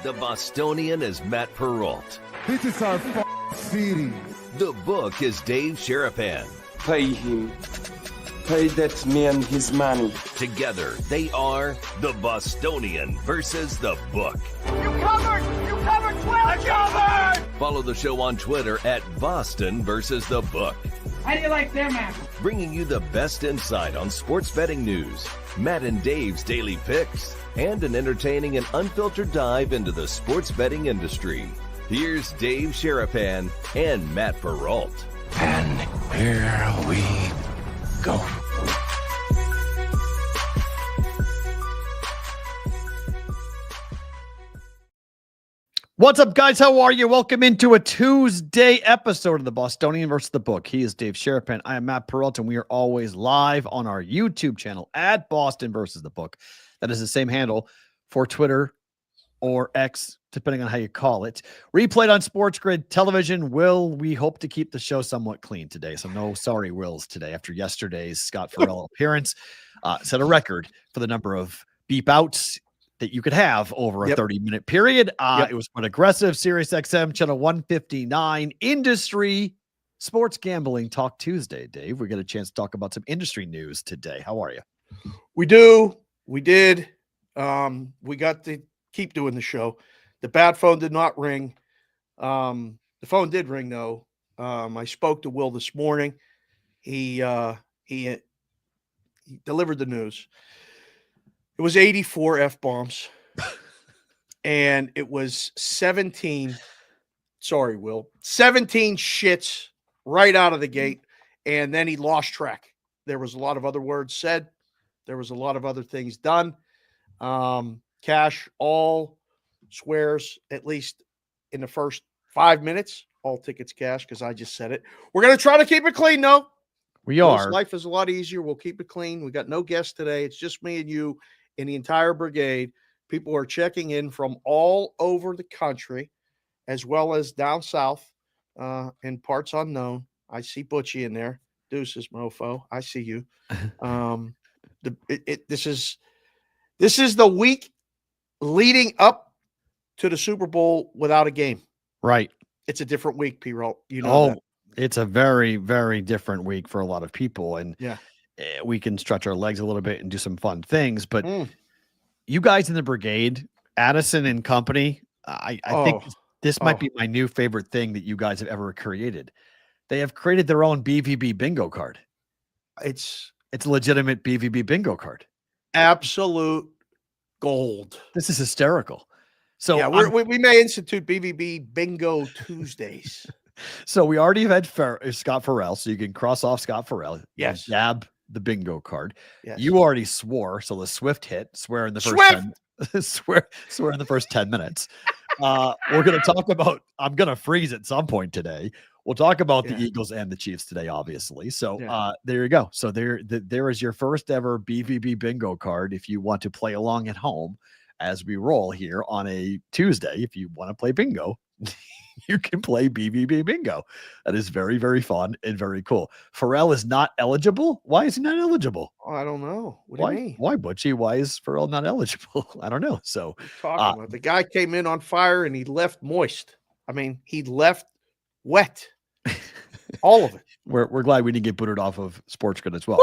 The Bostonian is Matt Perrault. This is our city. The book is Dave Sharapan. Pay him. Pay that man his money. Together, they are The Bostonian versus The Book. You covered 12 covered! Follow the show on Twitter at Boston versus The Book. How do you like them apples? Bringing you the best insight on sports betting news, Matt and Dave's daily picks, and an entertaining and unfiltered dive into the sports betting industry. Here's Dave Sharapan and Matt Perrault. And here we go. What's up, guys? How are you? Welcome into a Tuesday episode of the Bostonian versus the Book. He is Dave Sharapan. I am Matt Perrault, and we are always live on our YouTube channel at Boston versus the Book. That is the same handle for Twitter or X, depending on how you call it. Replayed on Sports Grid Television. We hope to keep the show somewhat clean today. So no sorry wills today after yesterday's Scott Farrell appearance. Set a record for the number of beep outs that you could have over a 30-minute period. It was quite aggressive. Sirius XM channel 159 Industry Sports Gambling Talk Tuesday. Dave, we get a chance to talk about some industry news today. How are you? We do. We did. We got to keep doing the show. The bad phone did not ring. The phone did ring though. I spoke to Will this morning. He delivered the news. It was 84 F-bombs, and it was 17 shits right out of the gate, and then he lost track. There was a lot of other words said. There was a lot of other things done. Cash all swears, at least in the first 5 minutes, all tickets cash, because I just said it. We're going to try to keep it clean, though. We are. Life is a lot easier. We'll keep it clean. We got no guests today. It's just me and you. In the entire brigade. People are checking in from all over the country, as well as down south in parts unknown. I see Butchie in there. Deuces, mofo. I see you. This is the week leading up to the Super Bowl without a game. Right. It's a different week, P-Roll. You know that. It's a very, very different week for a lot of people. And we can stretch our legs a little bit and do some fun things, but you guys in the brigade, Addison and company, I think this might be my new favorite thing that you guys have ever created. They have created their own BVB bingo card. It's a legitimate BVB bingo card. Absolute gold. This is hysterical. So yeah, we may institute BVB bingo Tuesdays. So we already have had Scott Farrell, so you can cross off Scott Farrell. Yes. Dab the bingo card. Yes. You already swore, so the Swift hit. Swear in the first 10, swear in the first 10 minutes. We're going to talk about. I'm going to freeze at some point today. We'll talk about the Eagles and the Chiefs today, obviously. So there you go. So there is your first ever BVB bingo card. If you want to play along at home as we roll here on a Tuesday, if you want to play bingo. You can play BVB bingo. That is very, very fun and very cool. Farrell is not eligible. Why is he not eligible? Oh, I don't know. What do you mean? Why, Butchie? Why is Farrell not eligible? I don't know. So talking about the guy came in on fire and he left moist. I mean, he left wet. All of it. We're glad we didn't get booted off of Sports Grid as well.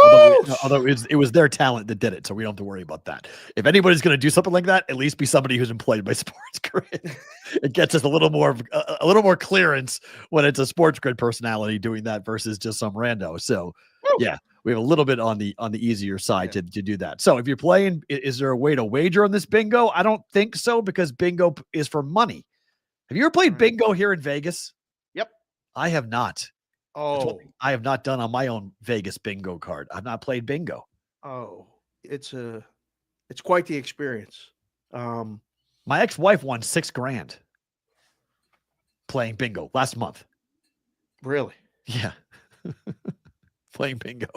Although it was their talent that did it, so we don't have to worry about that. If anybody's going to do something like that, at least be somebody who's employed by Sports Grid. It gets us a little more clearance when it's a Sports Grid personality doing that versus just some rando. So yeah, we have a little bit on the easier side to do that. So if you're playing, is there a way to wager on this bingo? I don't think so, because bingo is for money. Have you ever played bingo here in Vegas? Yep. I have not. Oh, I have not done on my own Vegas bingo card. I've not played bingo. Oh, it's quite the experience. My ex-wife won $6,000 playing bingo last month. Really? Yeah. Playing bingo.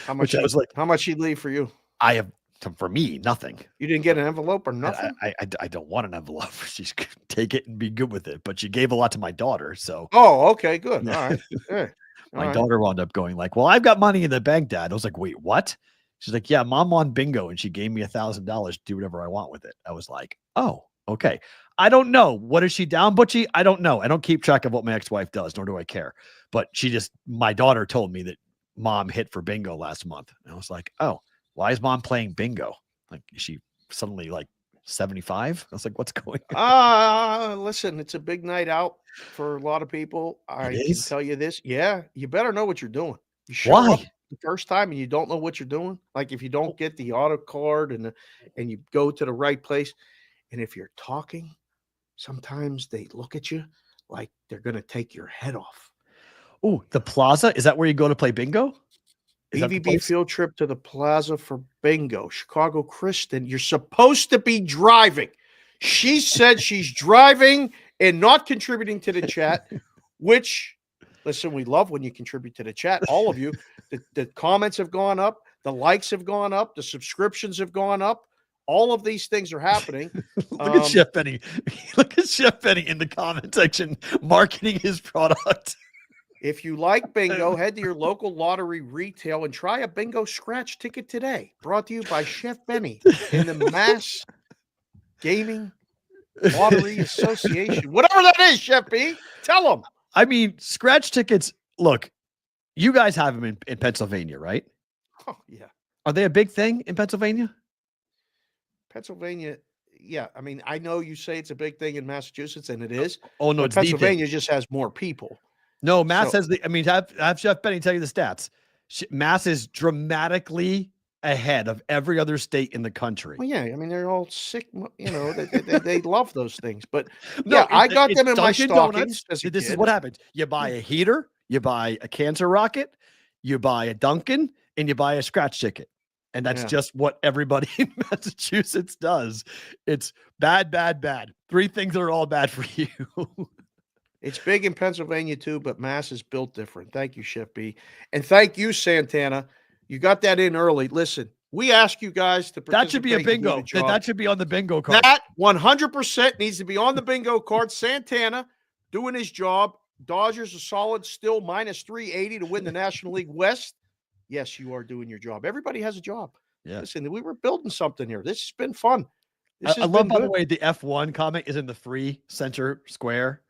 How much? I was like, how much she'd leave for you? I have, for me, nothing. You didn't get an envelope or nothing? I don't want an envelope. She's take it and be good with it. But she gave a lot to my daughter. So. Oh, okay, good. All right. Yeah. My daughter wound up going like, well, I've got money in the bank, Dad. I was like, wait, what? She's like, yeah, Mom won bingo and she gave me $1,000 to do whatever I want with it. I was like, oh, Okay. I don't know. What is she down, Butchie? I don't know. I don't keep track of what my ex-wife does, nor do I care. But my daughter told me that mom hit for bingo last month. And I was like, oh, why is mom playing bingo? Like, is she suddenly like 75? I was like, what's going on? Listen, it's a big night out for a lot of people. I It can is? tell you this. Yeah, you better know what you're doing. You show Why? up the first time and you don't know what you're doing. Like if you don't get the auto card and you go to the right place, and if you're talking, sometimes they look at you like they're going to take your head off. Oh, the Plaza? Is that where you go to play bingo? Is that the BVB place? field trip to the Plaza for bingo. Chicago Kristen, you're supposed to be driving. She said she's driving and not contributing to the chat, which, listen, we love when you contribute to the chat. All of you. The comments have gone up. The likes have gone up. The subscriptions have gone up. All of these things are happening. Look at Chef Benny. Look at Chef Benny in the comment section marketing his product. If you like bingo, head to your local lottery retail and try a bingo scratch ticket today. Brought to you by Chef Benny in the Mass Gaming Lottery Association. Whatever that is, Chef B, tell them. I mean, scratch tickets. Look, you guys have them in Pennsylvania, right? Oh, yeah. Are they a big thing in Pennsylvania? Pennsylvania, yeah. I mean, I know you say it's a big thing in Massachusetts, and it is. Oh, no, but it's the thing. Pennsylvania just has more people. No, Mass So- has the. I mean, have Chef Benny tell you the stats. Mass is dramatically ahead of every other state in the country. Well, yeah. I mean, they're all sick. You know, they love those things. But No, yeah, I it's- got it's them in my Dunkin' stockings. Donuts. As a This is kid. what happens. You buy a heater, you buy a cancer rocket, you buy a Dunkin', and you buy a scratch ticket. And that's Yeah. just what everybody in Massachusetts does. It's bad, bad, bad. 3 things that are all bad for you. It's big in Pennsylvania too, but Mass is built different. Thank you, Chef B. And thank you, Santana. You got that in early. Listen, we ask you guys to That should be a participate and do bingo. the job. That should be on the bingo card. That 100% needs to be on the bingo card. Santana doing his job. Dodgers are solid, still minus 380 to win the National League West. Yes, you are doing your job. Everybody has a job. Yeah. Listen, we were building something here. This has been fun. I This has love, been by the good. way, the F1 comment is in the 3 center square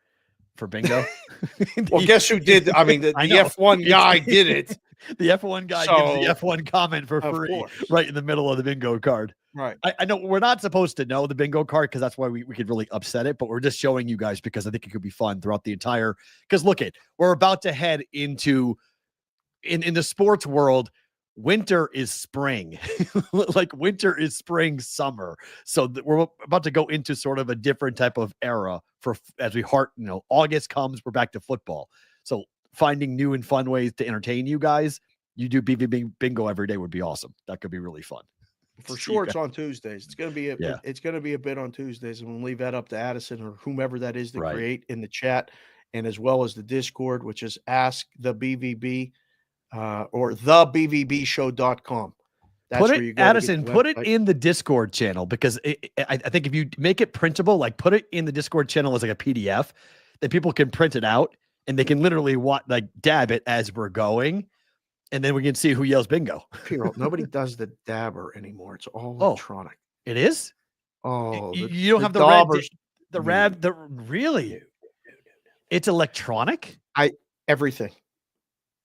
for bingo. Well, guess who did? I mean, the I know. F1 guy did it. The F1 guy gives So, the F1 comment for of free course. right in the middle of the bingo card. Right. I know we're not supposed to know the bingo card because that's why we could really upset it, but we're just showing you guys because I think it could be fun throughout the entire. Because look we're about to head into in the sports world. Winter is spring, like winter is spring, summer. So we're about to go into sort of a different type of era for as we August comes, we're back to football. So finding new and fun ways to entertain you guys. You do BB bingo every day would be awesome. That could be really fun. For See sure, you it's on Tuesdays. It's going to be Yeah. it's going to be a bit on Tuesdays, and we'll leave that up to Addison or whomever that is to Right. create in the chat, and as well as the Discord, which is Ask the BVB or thebvbshow.com. That's Put where it, you go. to get Addison, the put it website. in the Discord channel because I think if you make it printable, like put it in the Discord channel as like a PDF, that people can print it out and they can literally dab it as we're going, and then we can see who yells bingo. Hero, nobody does the dabber anymore. It's all Oh. electronic. It is. Oh, You don't have the daubers- really. It's electronic. everything.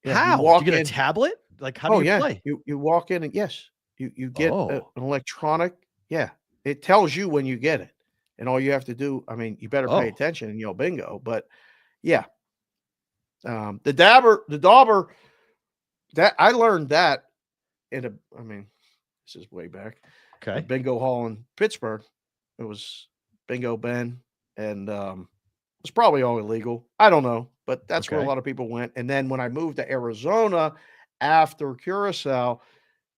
Yeah, How? You walk Do you get in, a tablet? Like how do oh you yeah, play? you walk in and yes, you get Oh. an electronic. Yeah, it tells you when you get it, and all you have to do. I mean, you better pay Oh. attention and yell bingo. But yeah, the dauber. That I learned that I mean, this is way back. a Okay. bingo hall in Pittsburgh. It was Bingo Ben, and it's probably all illegal. I don't know, but that's where a Okay. lot of people went. And then when I moved to Arizona after Curacao,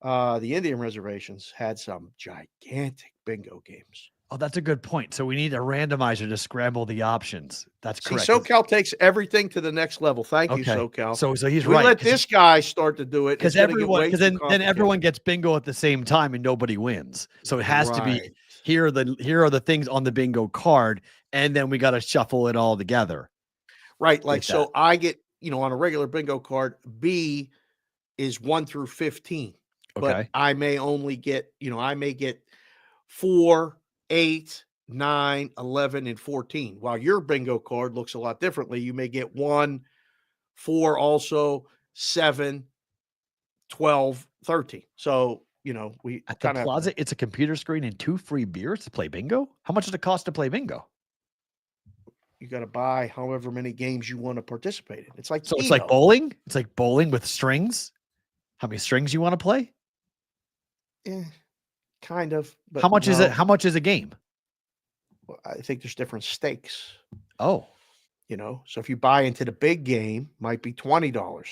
the Indian reservations had some gigantic bingo games. Oh, that's a good point. So we need a randomizer to scramble the options. That's See, correct. SoCal takes everything to the next level. Thank you, Okay. SoCal. So he's we right. let this guy start to do it because it's gonna get everyone way because too then complicated. everyone gets bingo at the same time and nobody wins. So it has to be Right. here are the things on the bingo card, and then we got to shuffle it all together. Right. Like, Like so I get, on a regular bingo card, B is 1 through 15. But Okay. I may only get, I may get 4, 8, 9, 11, and 14. While your bingo card looks a lot differently, you may get 1, 4, also 7, 12, 13. So, we At the kind of Plaza, it's a computer screen and 2 free beers to play bingo. How much does it cost to play bingo? you got to buy however many games you want to participate in. It's like So it's like Keno. bowling. It's like bowling with strings. How many strings you want to play? Kind of. But How much is no. it? How much is a game? Well, I think there's different stakes. Oh, So if you buy into the big game, might be $20.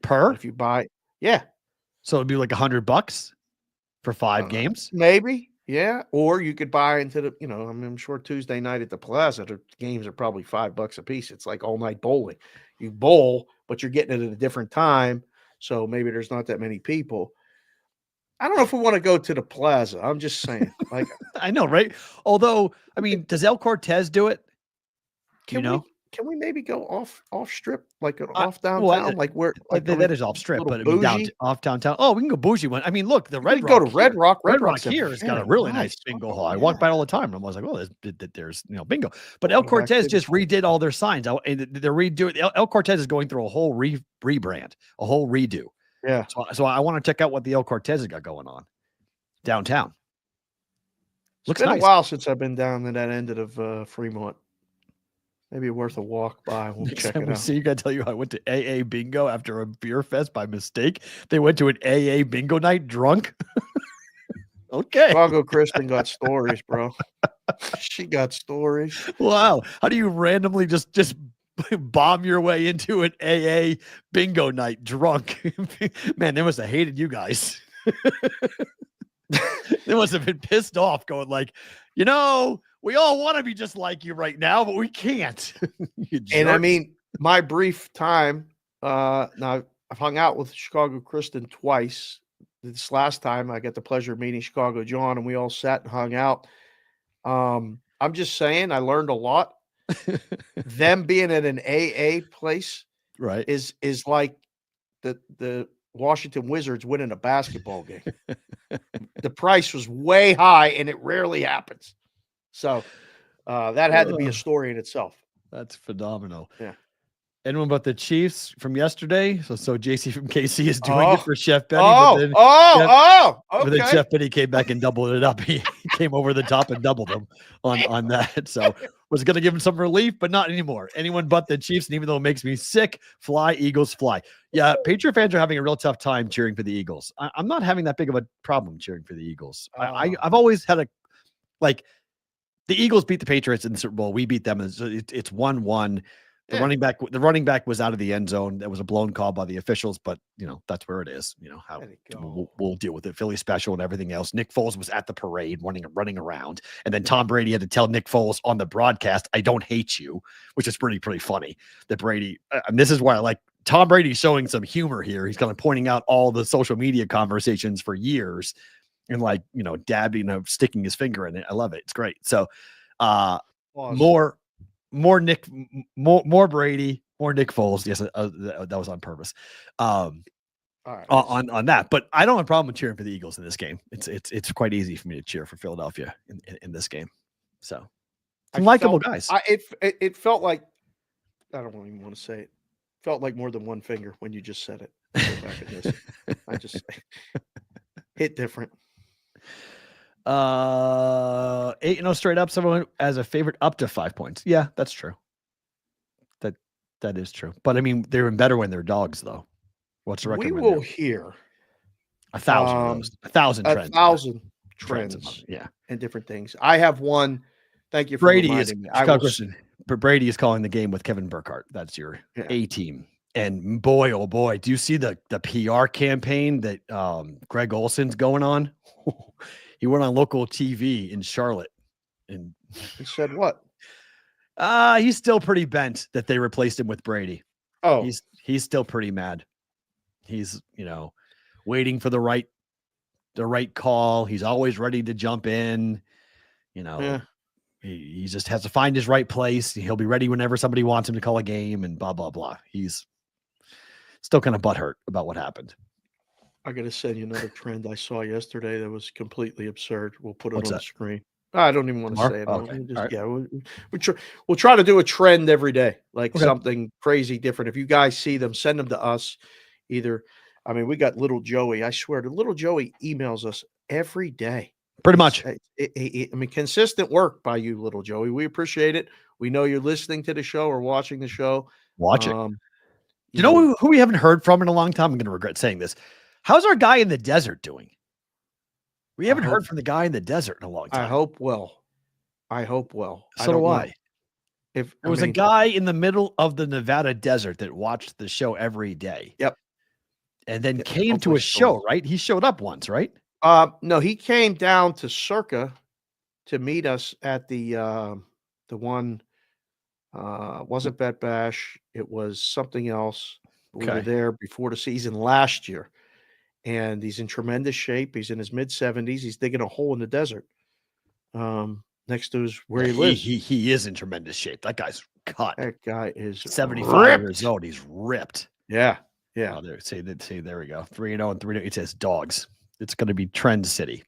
per. If you buy, yeah, So it'd be like $100 for 5 games. maybe, yeah. Or you could buy into the, I'm sure Tuesday night at the Plaza, the games are probably $5 a piece. It's like all night bowling. You bowl, but you're getting it at a different time, so maybe there's not that many people. I don't know if we want to go to the Plaza. I'm just saying, like, I know, right? Although, I mean, does El Cortez do it? can we maybe go off strip, like off well, downtown, like where like that is off strip, little but I mean, bougie? off downtown. Oh, we can go bougie one. I mean, look, the We Red could Rock. go to Red Rock. Red Rock Rock's a here has got a very really nice bingo hall. I walk by it all the time, and I'm always like, oh, there's bingo. But El Back Cortez to just redid all their signs. And they're redoing. El Cortez is going through a whole rebrand, a whole redo. Yeah. So I want to check out what the El Cortez has got going on downtown. It's Looks been nice. a while since I've been down to that end of Fremont. Maybe worth a walk by. We'll Next check time it we out. see you, gotta tell you, I went to AA bingo after a beer fest by mistake. They went to an AA bingo night drunk. Okay. Chicago Kristen got stories, bro. She got stories. Wow. How do you randomly just bomb your way into an AA bingo night drunk? Man, they must have hated you guys. They must have been pissed off, going like, we all want to be just like you right now, but we can't. You And I jerk. mean, my brief time, now I've hung out with Chicago Kristen twice. This last time I got the pleasure of meeting Chicago John, and we all sat and hung out. I'm just saying, I learned a lot. Them being at an AA place right. is like the Washington Wizards winning a basketball game. The price was way high, and it rarely happens. So that had to be a story in itself. That's phenomenal. Yeah. Anyone but the Chiefs from yesterday? So JC from KC is doing it for Chef Benny. Okay. But then Chef Benny came back and doubled it up. He came over the top and doubled them on that. So was going to give him some relief, but not anymore. Anyone but the Chiefs. And even though it makes me sick, fly, Eagles, fly. Yeah, Patriot fans are having a real tough time cheering for the Eagles. I'm not having that big of a problem cheering for the Eagles. I've always had the Eagles beat the Patriots in the Super Bowl. We beat them. It's 1-1. The running back was out of the end zone. That was a blown call by the officials, but that's where it is. How we'll deal with it. Philly special and everything else. Nick Foles was at the parade running around, and then Tom Brady had to tell Nick Foles on the broadcast, "I don't hate you," which is pretty funny. That Brady, and this is why I like Tom Brady showing some humor here. He's kind of pointing out all the social media conversations for years, and dabbing, sticking his finger in it. I love it. It's great. So, more Brady, more Nick Foles. Yes, that was on purpose. All right. On that, but I don't have a problem with cheering for the Eagles in this game. It's quite easy for me to cheer for Philadelphia in this game. So, some likable guys. It felt like, I don't even want to say it. Felt like more than one finger when you just said it. Go back and listen. I just hit different. 8-0 straight up. Someone as a favorite up to 5 points. Yeah, that's true. That is true. But I mean, they're better when they're dogs, though. What's the record? We will hear 1,000 of those. 1,000 trends. 1,000 trends. Yeah, and different things. I have one. Thank you for Brady is reminding me. but Brady is calling the game with Kevin Burkhardt. That's your A team. And boy, oh boy, do you see the PR campaign that Greg Olson's going on? He went on local TV in Charlotte and he said what? He's still pretty bent that they replaced him with Brady. Oh, he's still pretty mad. He's, waiting for the right call. He's always ready to jump in. He just has to find his right place. He'll be ready whenever somebody wants him to call a game and blah, blah, blah. He's still kind of butthurt about what happened. I got to send you another trend I saw yesterday that was completely absurd. We'll put it What's on that? the screen. I don't even want to Tomorrow? say it. Okay. We'll just- All right. Yeah, we'll try to do a trend every day, like Okay. something crazy different. If you guys see them, send them to us. Either, I mean, we got little Joey. I swear, to little Joey emails us every day. Pretty much. I mean, consistent work by you, little Joey. We appreciate it. We know you're listening to the show or watching the show. Watching. You know who we haven't heard from in a long time? I'm going to regret saying this. How's our guy in the desert doing? We haven't heard from the guy in the desert in a long time. I hope well. So do I. If There was a guy in the middle of the Nevada desert that watched the show every day. Yep. And then Yeah, came to hopefully a still show, is. right? He showed up once, right? No, he came down to Circa to meet us at the one wasn't Bet Bash, it was something else. We were Okay. there before the season last year. And he's in tremendous shape. He's in his mid-70s. He's digging a hole in the desert. Next to where he lives. He is in tremendous shape. That guy's cut. That guy is 75 ripped. years old. He's ripped. Yeah. Yeah. Oh, there we go. 3-0 and 3-0. It says dogs. It's going to be Trend City.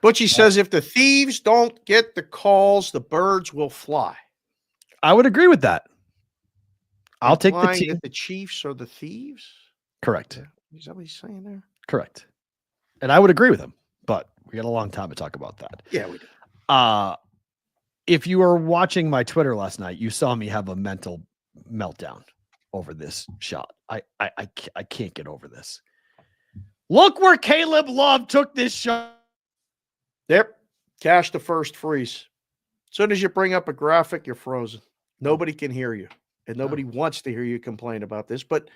Butchie says if the thieves don't get the calls, the birds will fly. I would agree with that. I'll take the Implying team. that the Chiefs are the thieves. Correct. Is that what he's saying there? Correct. And I would agree with him, but we got a long time to talk about that. Yeah, we do. If you were watching my Twitter last night, you saw me have a mental meltdown over this shot. I can't get over this. Look where Caleb Love took this shot. Yep. Cash the first freeze. As soon as you bring up a graphic, you're frozen. Nobody can hear you. And nobody wants to hear you complain about this. But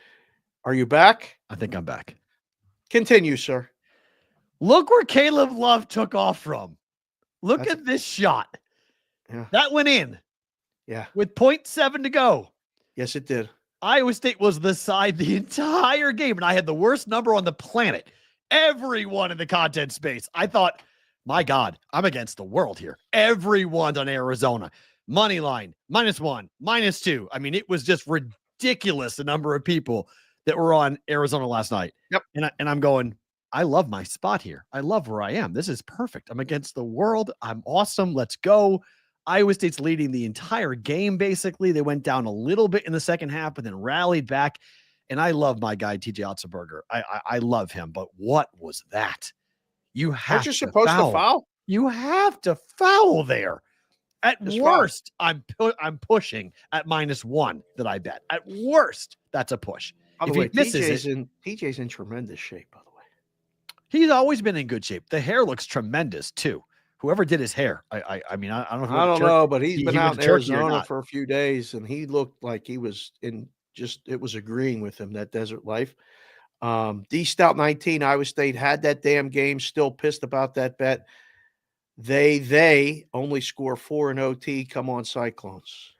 are you back? I think I'm back. Continue, sir. Look where Caleb Love took off from. Look That's- at this shot. Yeah. That went in Yeah. with 0.7 to go. Yes, it did. Iowa State was the side the entire game, and I had the worst number on the planet. Everyone in the content space. I thought, my God, I'm against the world here. Everyone's on Arizona. Money line, -1, -2. I mean, it was just ridiculous the number of people that were on Arizona last night. Yep. And I'm going, I love my spot here. I love where I am. This is perfect. I'm against the world. I'm awesome. Let's go. Iowa State's leading the entire game, basically. They went down a little bit in the second half, but then rallied back. And I love my guy, TJ Otzelberger. I love him. But what was that? You have Aren't you supposed to foul? You have to foul there. At Just foul. worst, I'm pushing at -1 that I bet. At worst, that's a push. By the If way, he misses TJ's in tremendous shape, by the way. He's always been in good shape. The hair looks tremendous too. Whoever did his hair, I mean, I don't know. Who I don't know, but he's he been went out to in Turkey or Arizona not. for a few days, and he looked like he was it was agreeing with him, that desert life. D Stout 19, Iowa State had that damn game, still pissed about that bet. They only score 4 in OT. Come on, Cyclones.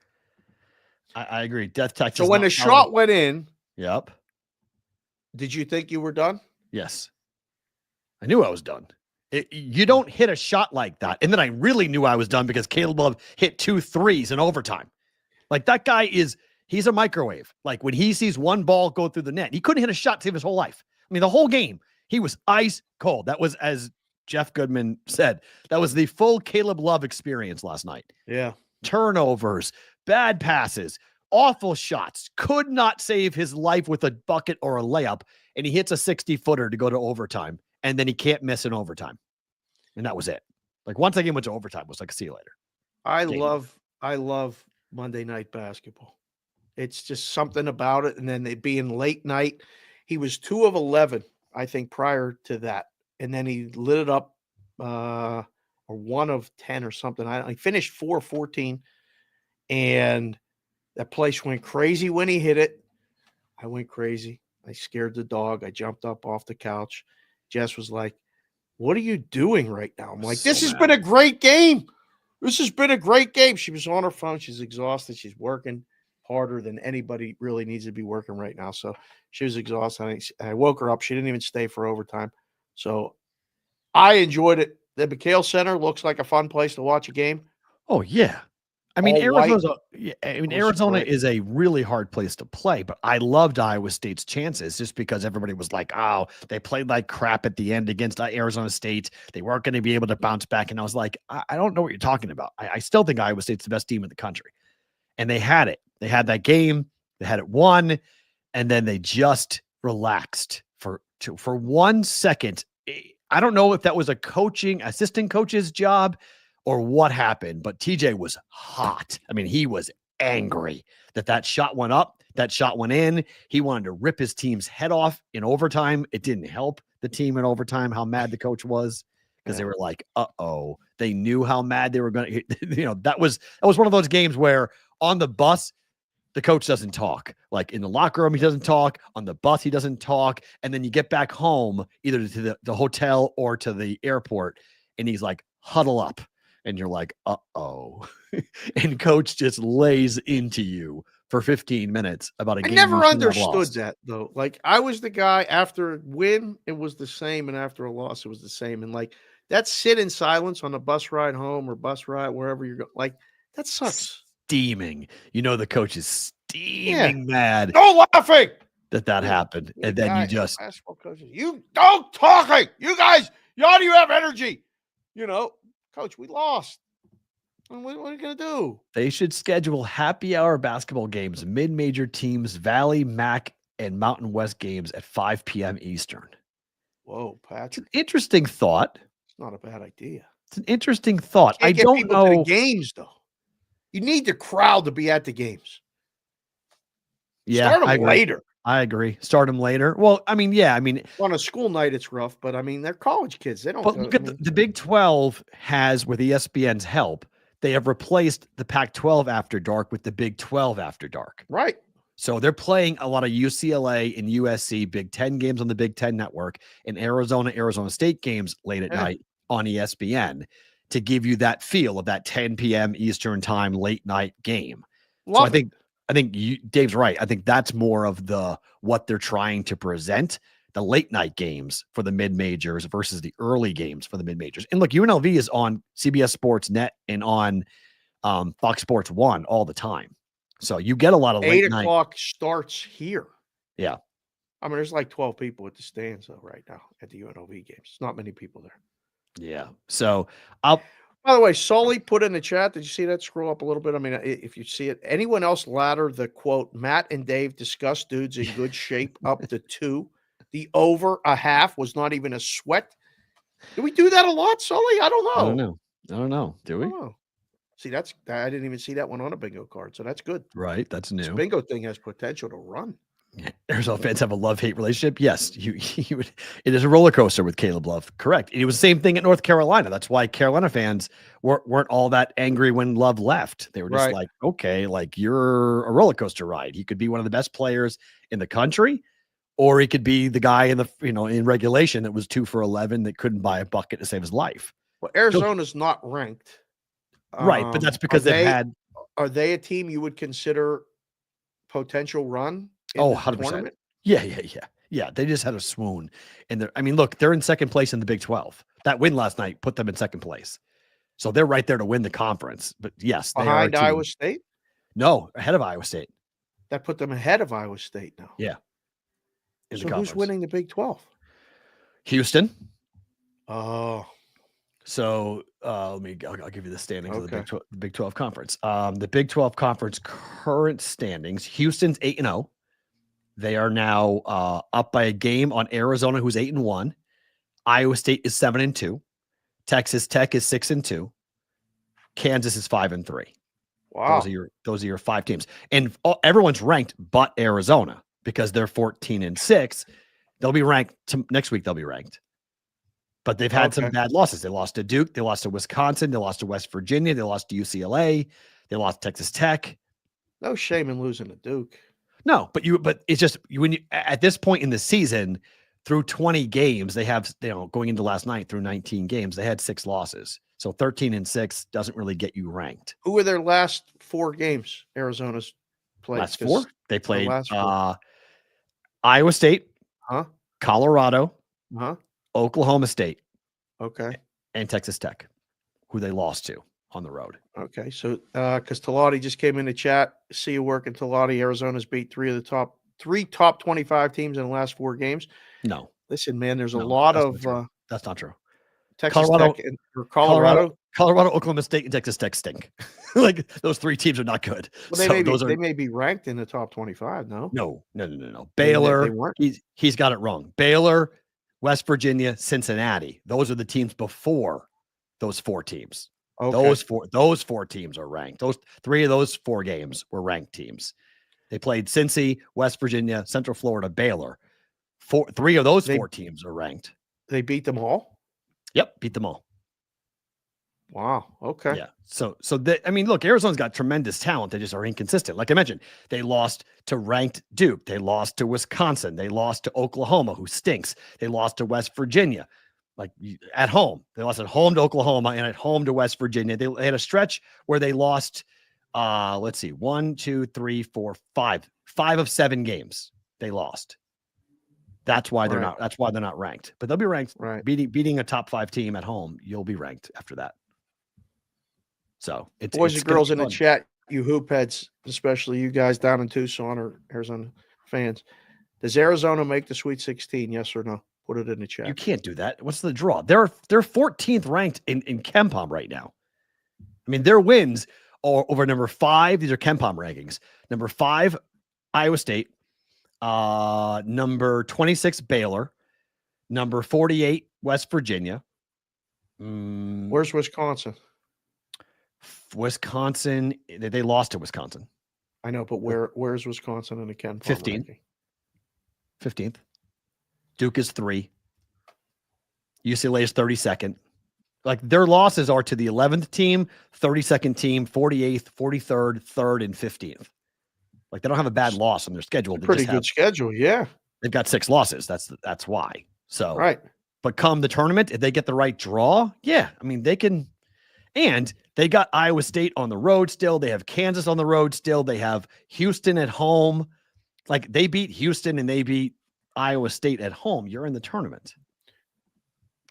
I agree. Death touch. So when the shot went in, yep. did you think you were done? Yes. I knew I was done. You don't hit a shot like that. And then I really knew I was done because Caleb Love hit 2 threes in overtime. Like that guy he's a microwave. Like when he sees one ball go through the net, he couldn't hit a shot to save his whole life. I mean, the whole game, he was ice cold. That was, as Jeff Goodman said, that was the full Caleb Love experience last night. Yeah. Turnovers, bad passes, awful shots, could not save his life with a bucket or a layup. And he hits a 60-footer to go to overtime. And then he can't miss in overtime. And that was it. Like once that game went to overtime, it was like, see you later. I Game. love Monday night basketball. It's just something about it. And then they being late night. He was 2 of 11, I think, prior to that. And then he lit it up, or 1 of 10 or something. He finished 4 of 14. And that place went crazy when he hit it. I went crazy. I scared the dog. I jumped up off the couch. Jess was like, what are you doing right now? I'm like, this has been a great game. This has been a great game. She was on her phone. She's exhausted. She's working harder than anybody really needs to be working right now. So she was exhausted. I woke her up. She didn't even stay for overtime. So I enjoyed it. The McHale Center looks like a fun place to watch a game. Oh, yeah. I mean, all white. Arizona great. is a really hard place to play, but I loved Iowa State's chances just because everybody was like, oh, they played like crap at the end against Arizona State. They weren't going to be able to bounce back. And I was like, I don't know what you're talking about. I still think Iowa State's the best team in the country. And they had it. They had that game. They had it won. And then they just relaxed for 1 second. I don't know if that was a assistant coach's job or what happened, but TJ was hot. I mean, he was angry that shot went up, that shot went in. He wanted to rip his team's head off in overtime. It didn't help the team in overtime how mad the coach was because they were like, uh-oh. They knew how mad they were going to, that was one of those games where on the bus, the coach doesn't talk. Like in the locker room, he doesn't talk. On the bus, he doesn't talk. And then you get back home, either to the hotel or to the airport, and he's like, huddle up. And you're like, uh-oh. And coach just lays into you for 15 minutes about a game. I never understood that, though. Like, I was the guy after a win, it was the same. And after a loss, it was the same. And like that sit in silence on the bus ride home or bus ride, wherever you're going, like that sucks. Steaming. The coach is steaming mad. No laughing that happened. And then you just basketball coaches, you don't talking. You guys, how do you have energy? Coach, we lost. What are you gonna do? They should schedule happy hour basketball games, mid-major teams, Valley, MAC, and Mountain West games at 5 p.m. Eastern. Whoa, Patrick. It's an interesting thought. It's not a bad idea. It's an interesting thought. I don't know to the games though. You need the crowd to be at the games. Yeah, start them later. I agree. Start them later. Well, I mean, on a school night it's rough, but I mean they're college kids. They don't. But look at the Big 12 has, with ESPN's help, they have replaced the Pac-12 After Dark with the Big 12 After Dark. Right. So they're playing a lot of UCLA and USC Big 10 games on the Big 10 network and Arizona State games late at night on ESPN to give you that feel of that 10 p.m. Eastern time late night game. I think Dave's right. I think that's more of what they're trying to present, the late night games for the mid majors versus the early games for the mid majors. And look, UNLV is on CBS Sports Net and on Fox Sports 1 all the time. So you get a lot of late 8 o'clock starts here. Yeah. I mean, there's like 12 people at the stands though right now at the UNLV games. It's not many people there. Yeah. So by the way, Sully put in the chat. Did you see that? Scroll up a little bit. I mean, if you see it, anyone else ladder the quote, Matt and Dave discuss dudes in good shape up to 2. The over a half was not even a sweat. Do we do that a lot, Sully? I don't know. I don't know. Do we? See, I didn't even see that one on a bingo card. So that's good. Right. That's new. This bingo thing has potential to run. Arizona fans have a love-hate relationship. Yes, you would. It is a roller coaster with Caleb Love. Correct. It was the same thing at North Carolina. That's why Carolina fans weren't all that angry when Love left. They were just like, okay, like you're a roller coaster ride. He could be one of the best players in the country, or he could be the guy in regulation that was 2 for 11 that couldn't buy a bucket to save his life. Well, Arizona's not ranked, right? But that's because Are they a team you would consider potential run? 100%. Yeah. They just had a swoon. And look, they're in second place in the Big 12. That win last night put them in second place. So they're right there to win the conference. But yes, they are behind Iowa State? No, ahead of Iowa State. That put them ahead of Iowa State now. Yeah. So who's winning the Big 12? Houston. Oh. So I'll give you the standings of the Big 12 conference. The Big 12 conference current standings, Houston's 8-0. They are now up by a game on Arizona, who's 8-1. Iowa State is 7-2. Texas Tech is 6-2. Kansas is 5-3. Wow. Those are your 5 teams. And everyone's ranked but Arizona because they're 14-6. They'll be ranked next week. They'll be ranked. But they've had some bad losses. They lost to Duke. They lost to Wisconsin. They lost to West Virginia. They lost to UCLA. They lost to Texas Tech. No shame in losing to Duke. No, but it's just when you at this point in the season, through 20 games, they have going into last night through 19 games, they had 6 losses. So 13-6 doesn't really get you ranked. Who were their last 4 games? Arizona's played. Last 4? They played Iowa State, Colorado, Oklahoma State, and Texas Tech, who they lost to. on the road. Okay, so because Talati just came in the chat, see you working Talati. Arizona's beat three top 25 teams in the last 4 games. No, Listen, man, there's a no, lot that's of not true. That's not true. Texas Colorado- Tech or Colorado. Colorado, Oklahoma State, and Texas Tech stink. Like those 3 teams are not good. Well, they, So may be, those are they may be ranked in the top 25. No, no. They Baylor, weren't. he's got it wrong. Baylor, West Virginia, Cincinnati. Those are the teams before those 4 teams. Okay. Those four teams are ranked. Those 3 of those 4 games were ranked teams. They played Cincy, West Virginia, Central Florida, Baylor. 3 of those 4 teams are ranked. They beat them all. Yep, beat them all. Wow. Okay. Yeah. So I mean, look, Arizona's got tremendous talent. They just are inconsistent. Like I mentioned, they lost to ranked Duke. They lost to Wisconsin. They lost to Oklahoma, who stinks. They lost to West Virginia, like at home. They lost at home to Oklahoma and at home to West Virginia. They had a stretch where they lost, let's see, 1, 2, 3, 4, 5. 5 of 7 games they lost. That's why they're not. That's why they're not ranked. But they'll be ranked. Right. Beating a top 5 team at home, you'll be ranked after that. So it's Boys it's and girls gonna in be the fun. chat, you hoop heads, especially you guys down in Tucson or Arizona fans. Does Arizona make the Sweet 16? Yes or no? Put it in the chat. You can't do that. What's the draw? They're 14th ranked in KenPom right now. I mean, their wins are over number 5. These are KenPom rankings. Number 5, Iowa State. Number 26, Baylor. Number 48, West Virginia. Where's Wisconsin? Wisconsin, they lost to Wisconsin. I know, but where's Wisconsin in the KenPom 15. ranking? 15th. Duke is 3. UCLA is 32nd. Like their losses are to the 11th team, 32nd team, 48th, 43rd, 3rd, and 15th. Like they don't have a bad loss on their schedule. They Pretty just good have, schedule, yeah. they've got 6 losses. That's why. So Right. But come the tournament, if they get the right draw, yeah, I mean they can. And they got Iowa State on the road still. They have Kansas on the road still. They have Houston at home. Like they beat Houston and they beat Iowa State at home. You're in the tournament.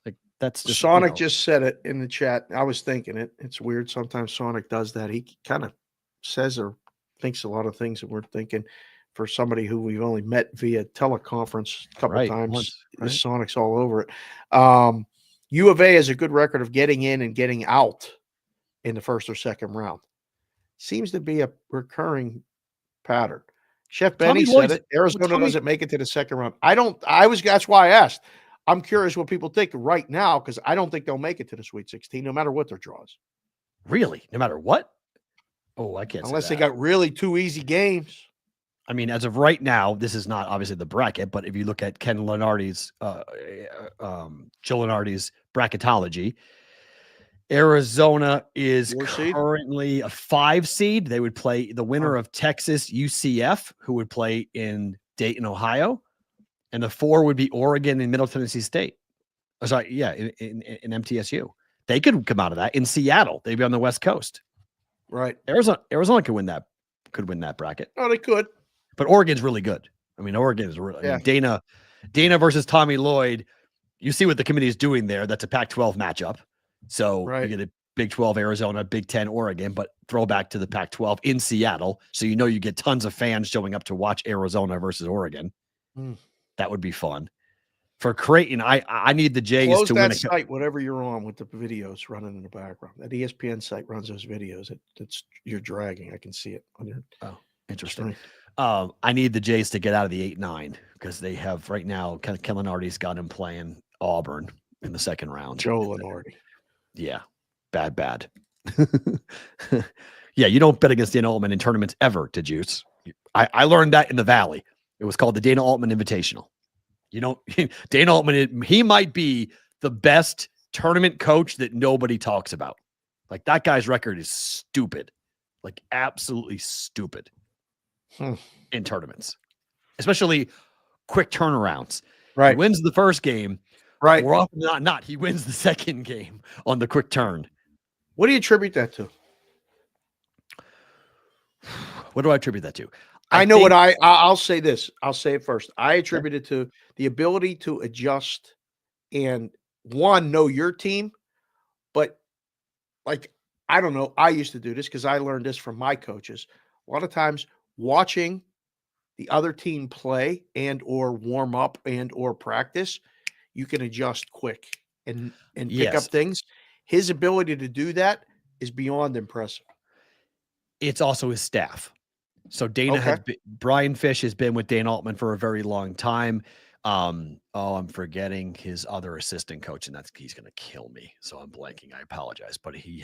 Like that's just, Sonic just said it in the chat. I was thinking it. It's weird. Sometimes Sonic does that. He kind of says or thinks a lot of things that we're thinking. For somebody who we've only met via teleconference a couple Right, times, once, right. Sonic's all over it. U of A has a good record of getting in and getting out in the first or second round. Seems to be a recurring pattern. Chef Benny said it. Arizona doesn't make it to the second round. That's why I asked. I'm curious what people think right now because I don't think they'll make it to the Sweet 16, no matter what their draws. Really? No matter what? Oh, I can't. Unless say they that. got really 2 easy games. I mean, as of right now, this is not obviously the bracket, but if you look at Ken Lenardi's, Joe Lenardi's bracketology, Arizona is 4 seed? currently a 5 seed. They would play the winner of Texas UCF, who would play in Dayton, Ohio, and the 4 would be Oregon and Middle Tennessee State. Oh, sorry, yeah, in MTSU. They could come out of that in Seattle. They'd be on the West Coast. Right. Arizona could win that bracket. Oh, they could. But Oregon's really good. I mean, Oregon is really. I mean, Dana versus Tommy Lloyd. You see what the committee is doing there. That's a Pac-12 matchup. So you get a Big 12 Arizona, Big 10 Oregon, but throwback to the Pac-12 in Seattle. So you know you get tons of fans showing up to watch Arizona versus Oregon. That would be fun. For Creighton, I need the Jays Close to that win a site, whatever you're on with the videos running in the background. That ESPN site runs those videos. You're dragging. I can see it on your. Oh, interesting. I need the Jays to get out of the 8-9 because they have right now. Ken Lenardi's got him playing Auburn in the second round. Joe Lenardi. Yeah, bad. Yeah, you don't bet against Dana Altman in tournaments ever, to Juice. I learned that in the Valley. It was called the Dana Altman Invitational. You know, Dana Altman, he might be the best tournament coach that nobody talks about. Like that guy's record is stupid, like absolutely stupid in tournaments, especially quick turnarounds. Right. He wins the first game. Right. More often than not, he wins the second game on the quick turn. What do you attribute that to? What do I attribute that to? I know what I'll say this. I'll say it first. I attribute it to the ability to adjust and know your team, but like I don't know. I used to do this because I learned this from my coaches. A lot of times watching the other team play and or warm up and or practice, you can adjust quick and pick up things. His ability to do that is beyond impressive. It's also his staff. So Dana Brian Fish has been with Dana Altman for a very long time. I'm forgetting his other assistant coach, and he's going to kill me. So I'm blanking. I apologize, but he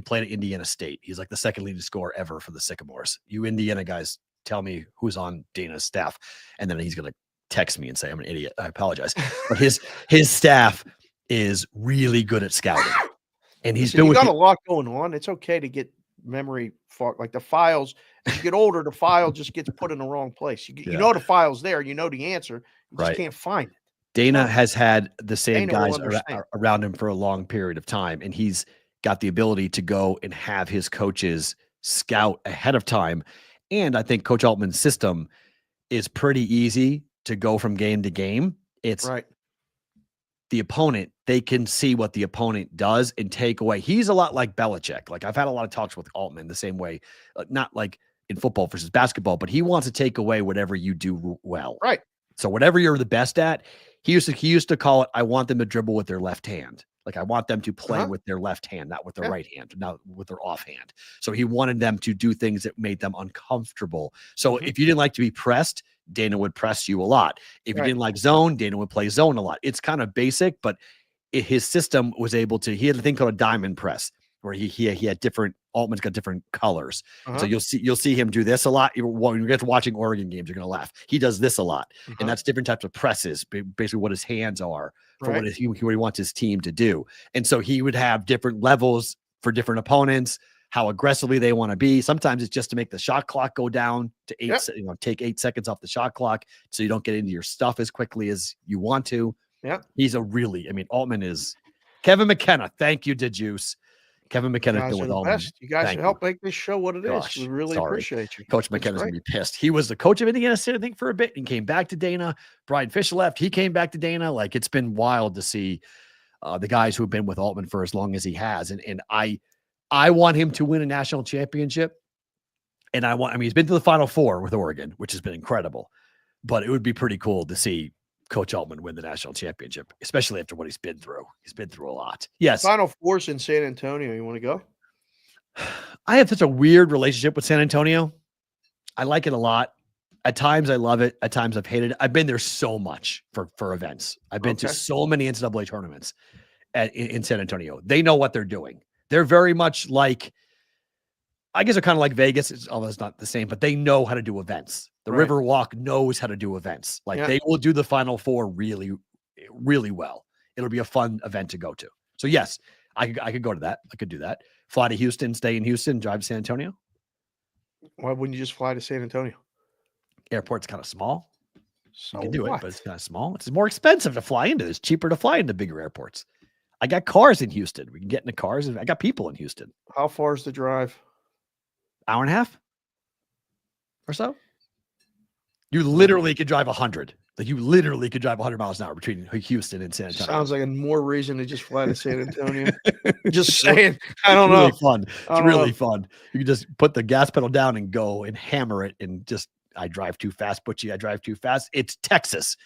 played at Indiana State. He's like the second leading scorer ever for the Sycamores. You Indiana guys, tell me who's on Dana's staff, and then he's going to text me and say I'm an idiot. I apologize, but his staff is really good at scouting, and he's been got a lot going on. It's okay to get memory like the files. As you get older, the file just gets put in the wrong place. You know the file's there. You know the answer. You just can't find it. Dana has had the same guys around him for a long period of time, and he's got the ability to go and have his coaches scout ahead of time. And I think Coach Altman's system is pretty easy to go from game to game. It's the opponent. They can see what the opponent does and take away. He's a lot like Belichick. Like I've had a lot of talks with Altman the same way, not like in football versus basketball, but he wants to take away whatever you do well. Right. So whatever you're the best at, he used to call it, I want them to dribble with their left hand. Like I want them to play with their left hand, not with their right hand, not with their offhand. So he wanted them to do things that made them uncomfortable. So if you didn't like to be pressed, Dana would press you a lot. If you didn't like zone, Dana would play zone a lot. It's kind of basic, but his system was able to, he had a thing called a diamond press where he had different, Altman's got different colors. So you'll see him do this a lot. When you get to watching Oregon games, you're going to laugh. He does this a lot. And that's different types of presses, basically what his hands are for what he wants his team to do. And so he would have different levels for different opponents, how aggressively they want to be. Sometimes it's just to make the shot clock go down to 8, take 8 seconds off the shot clock so you don't get into your stuff as quickly as you want to. He's Altman is Kevin McKenna. Thank you, DeJuice. Kevin McKenna's been with Altman. You guys should help make this show what it is. We really appreciate you. Coach McKenna's going to be pissed. He was the coach of Indiana State, I think, for a bit and came back to Dana. Brian Fish left. He came back to Dana. Like, it's been wild to see the guys who've been with Altman for as long as he has. And I want him to win a national championship. And he's been to the Final Four with Oregon, which has been incredible. But it would be pretty cool to see Coach Altman win the national championship, especially after what he's been through. He's been through a lot. Yes. Final Four's in San Antonio. You want to go? I have such a weird relationship with San Antonio. I like it a lot. At times I love it. At times I've hated it. I've been there so much for events. I've been to so many NCAA tournaments in San Antonio. They know what they're doing. They're very much like, I guess they're kind of like Vegas, although it's not the same, but they know how to do events. The Riverwalk knows how to do events. Like they will do the Final Four really, really well. It'll be a fun event to go to. So yes, I could go to that. I could do that. Fly to Houston, stay in Houston, drive to San Antonio. Why wouldn't you just fly to San Antonio? Airport's kind of small. So you can do it, but it's kind of small. It's more expensive to fly into. It's cheaper to fly into bigger airports. I got cars in Houston. We can get into cars. I got people in Houston. How far is the drive? Hour and a half or so. You literally could drive 100. Like you literally could drive 100 miles an hour between Houston and San Antonio. Sounds like a more reason to just fly to San Antonio. Just saying. I don't know. Really fun. It's really fun. You can just put the gas pedal down and go and hammer it and just, I drive too fast, Butchie. I drive too fast. It's Texas.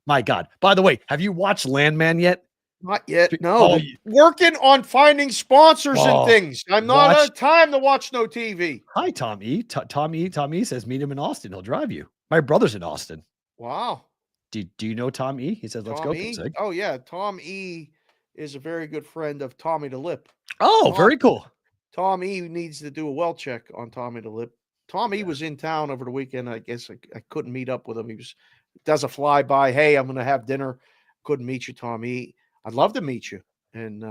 My God. By the way, have you watched Landman yet? Not yet. No. Working on finding sponsors and things. I'm not out of time to watch no TV. Hi, Tom E. Tom E says meet him in Austin. He'll drive you. My brother's in Austin. Wow. Do you know Tom E? He says, let's go. Oh, yeah. Tom E is a very good friend of Tommy the Lip. Oh, very cool. Tom E needs to do a well check on Tommy the Lip. Tom E was in town over the weekend. I guess I couldn't meet up with him. He does a flyby. Hey, I'm going to have dinner. Couldn't meet you, Tom E. I'd love to meet you. And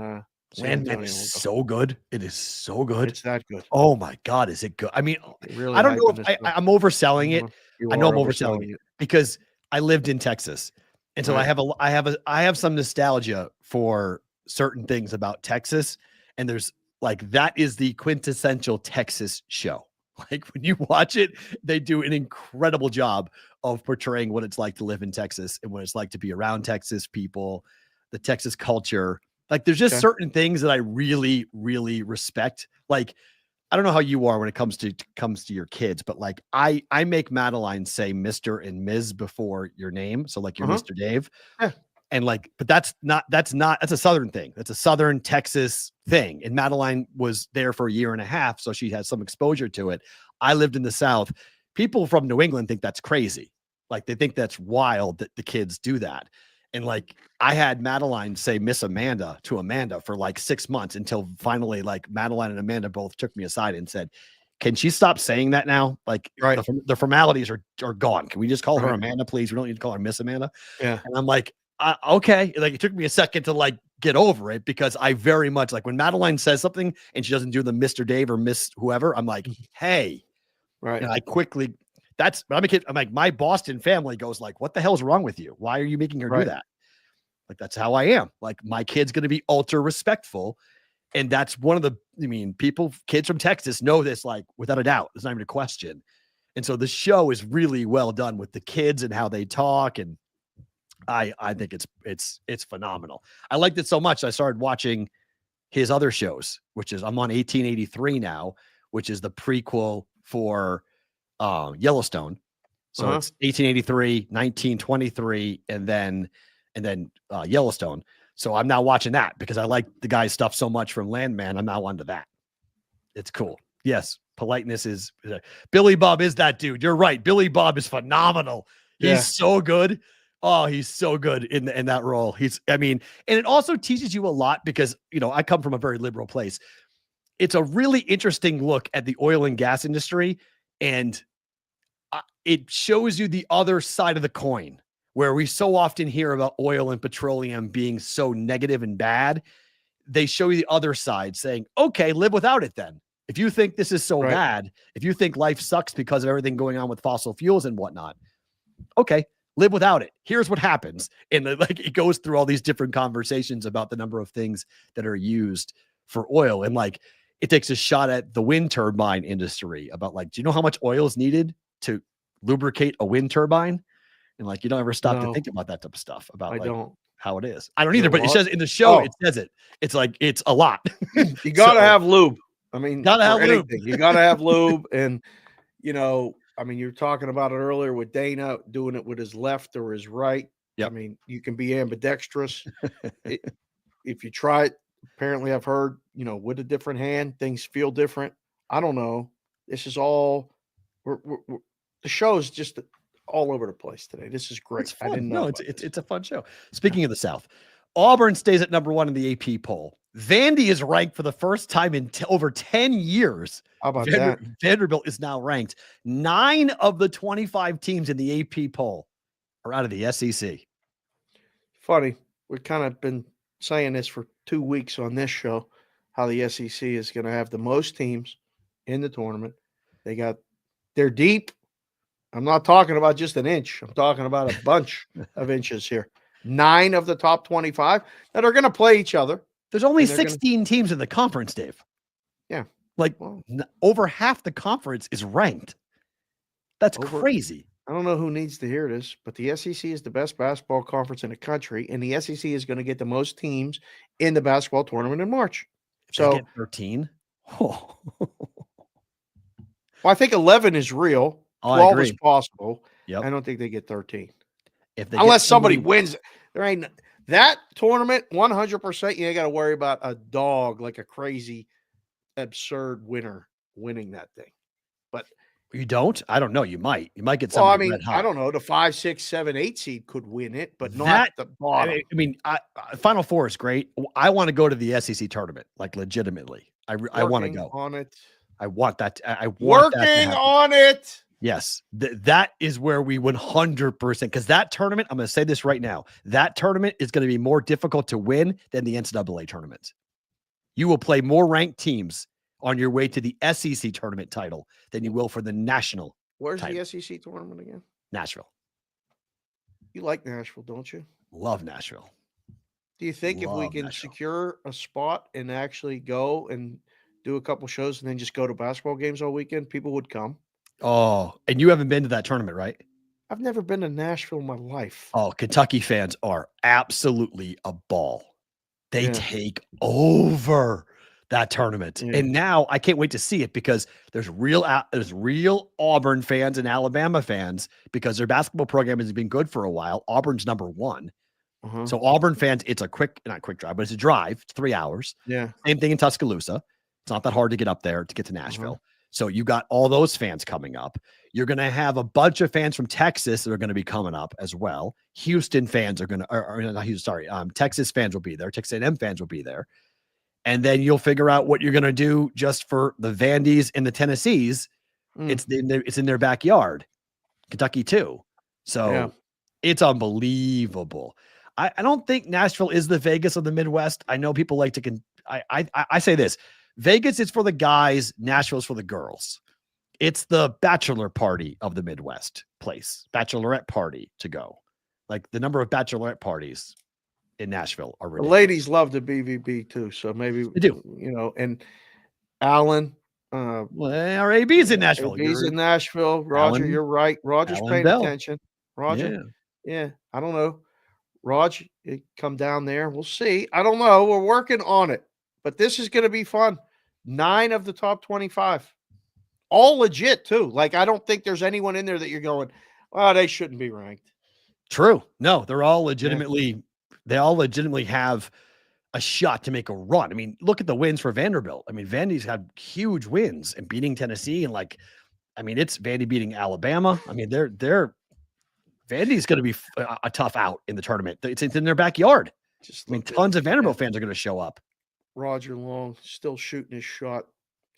Landman is so good. It is so good. It's that good. Oh my God, is it good? I mean, really, I don't know if I'm overselling it. I know I'm overselling it because I lived in Texas, and so I have some nostalgia for certain things about Texas, and there's like that is the quintessential Texas show. Like when you watch it, they do an incredible job of portraying what it's like to live in Texas and what it's like to be around Texas people, the Texas culture. Like there's just Okay. certain things that I really, really respect. Like, I don't know how you are when it comes to your kids, but like I make Madeline say Mr. and Ms. before your name. So like you're Uh-huh. Mr. Dave. Yeah. And like, but that's a Southern thing. That's a Southern Texas thing. And Madeline was there for a year and a half. So she has some exposure to it. I lived in the South. People from New England think that's crazy. Like they think that's wild that the kids do that. And like I had Madeline say Miss Amanda to Amanda for like 6 months until finally like Madeline and Amanda both took me aside and said, can she stop saying that now? Like Right. the formalities are gone. Can we just call her Right. Amanda, please? We don't need to call her Miss Amanda. Yeah. And I'm like, okay. Like it took me a second to like get over it because I very much like when Madeline says something and she doesn't do the Mr. Dave or Miss whoever, I'm like, hey, Right. and I quickly but I'm a kid. I'm like, my Boston family goes like, what the hell's wrong with you? Why are you making her do Right. that? Like, that's how I am. Like my kid's going to be ultra respectful. And that's one of the, kids from Texas know this, like without a doubt, there's not even a question. And so the show is really well done with the kids and how they talk. And I think it's phenomenal. I liked it so much. I started watching his other shows, which is I'm on 1883 now, which is the prequel for Yellowstone. So it's 1883, 1923, and then Yellowstone. So I'm now watching that because I like the guy's stuff so much from Landman. I'm now onto that. It's cool. Yes, politeness is Billy Bob is that dude. You're right. Billy Bob is phenomenal. He's Yeah. so good. Oh, he's so good in that role. And it also teaches you a lot because, I come from a very liberal place. It's a really interesting look at the oil and gas industry, and it shows you the other side of the coin where we so often hear about oil and petroleum being so negative and bad. They show you the other side saying, okay, live without it then. If you think this is so Right. bad, if you think life sucks because of everything going on with fossil fuels and whatnot, okay, live without it. Here's what happens. And it goes through all these different conversations about the number of things that are used for oil. And like, it takes a shot at the wind turbine industry about like, do you know how much oil is needed to lubricate a wind turbine? And like, you don't ever stop to No. think about that type of stuff about I like don't. how it is. I don't either, Is it but it a says in the show, Oh. it says it. It's like, it's a lot. You gotta So- have lube. I mean, Gotta for have lube. anything. You gotta have lube. And you were talking about it earlier with Dana doing it with his left or his right. Yep. I mean, you can be ambidextrous. If you try it, apparently I've heard, with a different hand, things feel different. I don't know. This is all the show is just all over the place today. This is great. It's I fun. didn't know. No, about it's this. a fun show. Speaking of the South, Auburn stays at number 1 in the AP poll. Vandy is ranked for the first time in over 10 years. How about that? Vanderbilt is now ranked. 9 of the 25 teams in the AP poll are out of the SEC. Funny. We've kind of been saying this for 2 weeks on this show, how the SEC is going to have the most teams in the tournament. They're deep. I'm not talking about just an inch. I'm talking about a bunch of inches here. 9 of the top 25 that are going to play each other. There's only And they're gonna- 16 teams in the conference, Dave. Yeah. Like Well, over half the conference is ranked. That's Over- crazy. I don't know who needs to hear this, but the SEC is the best basketball conference in the country, and the SEC is going to get the most teams in the basketball tournament in March. If they So, get 13. Oh. I think 11 is real. Oh, I 12 is agree. possible. Yep. I don't think they get 13. If they Unless get somebody wins. There ain't that tournament 100%. You ain't got to worry about a dog like a crazy, absurd winner winning that thing. You don't? I don't know. You might get Well, I somebody mean, red hot. I don't know. The 5, 6, 7, 8 seed could win it, but not That- the bottom. Final Four is great. I want to go to the SEC tournament, like legitimately. I want to Working go. on it. I want that. I want that to Working happen. on it. Yes, that is where we 100%. Because that tournament, I'm going to say this right now. That tournament is going to be more difficult to win than the NCAA tournament. You will play more ranked teams on your way to the SEC tournament title than you will for the national Where's Title. the SEC tournament again? Nashville. You like Nashville, don't you? Love Nashville. Do you think if we Love can Nashville. secure a spot and actually go and do a couple shows and then just go to basketball games all weekend, people would come? Oh, and you haven't been to that tournament, right? I've never been to Nashville in my life. Oh, Kentucky fans are absolutely a ball. They Yeah. take over that tournament. Yeah. And now I can't wait to see it because there's real Auburn fans and Alabama fans because their basketball program has been good for a while. Auburn's number one. Uh-huh. So Auburn fans, it's a not quick drive, but it's a drive. It's 3 hours. Yeah. Same thing in Tuscaloosa. It's not that hard to get up there to get to Nashville. So you got all those fans coming up. You're going to have a bunch of fans from Texas that are going to be coming up as well. Houston fans are going to, or not Houston, sorry, Texas fans will be there. Texas A&M fans will be there. And then you'll figure out what you're going to do just for the Vandies and the Tennessees. It's in their backyard. Kentucky too. So it's unbelievable. I don't think Nashville is the Vegas of the Midwest. I know people like to, I say this, Vegas is for the guys, Nashville is for the girls. It's the bachelor party of the Midwest place, bachelorette party to go. Like the number of bachelorette parties in Nashville are The ridiculous. ladies love the BVB too. So maybe They do. And Alan, Well, our AB's in Nashville. he's in Nashville. Roger, Alan- you're right. Roger's Alan paying Bell. attention. Roger. Yeah. Yeah, I don't know. Raj, you come down there. We'll see. I don't know. We're working on it, but this is going to be fun. 9 of the top 25, all legit too. Like I don't think there's anyone in there that you're going, well, they shouldn't be ranked. True. No, they're all legitimately, they all legitimately have a shot to make a run. I mean, look at the wins for Vanderbilt. I mean, Vandy's had huge wins and beating Tennessee and it's Vandy beating Alabama. I mean, they're Vandy's going to be a tough out in the tournament. It's in their backyard. Just I mean, look at- tons of Vanderbilt fans are going to show up. Roger Long still shooting his shot.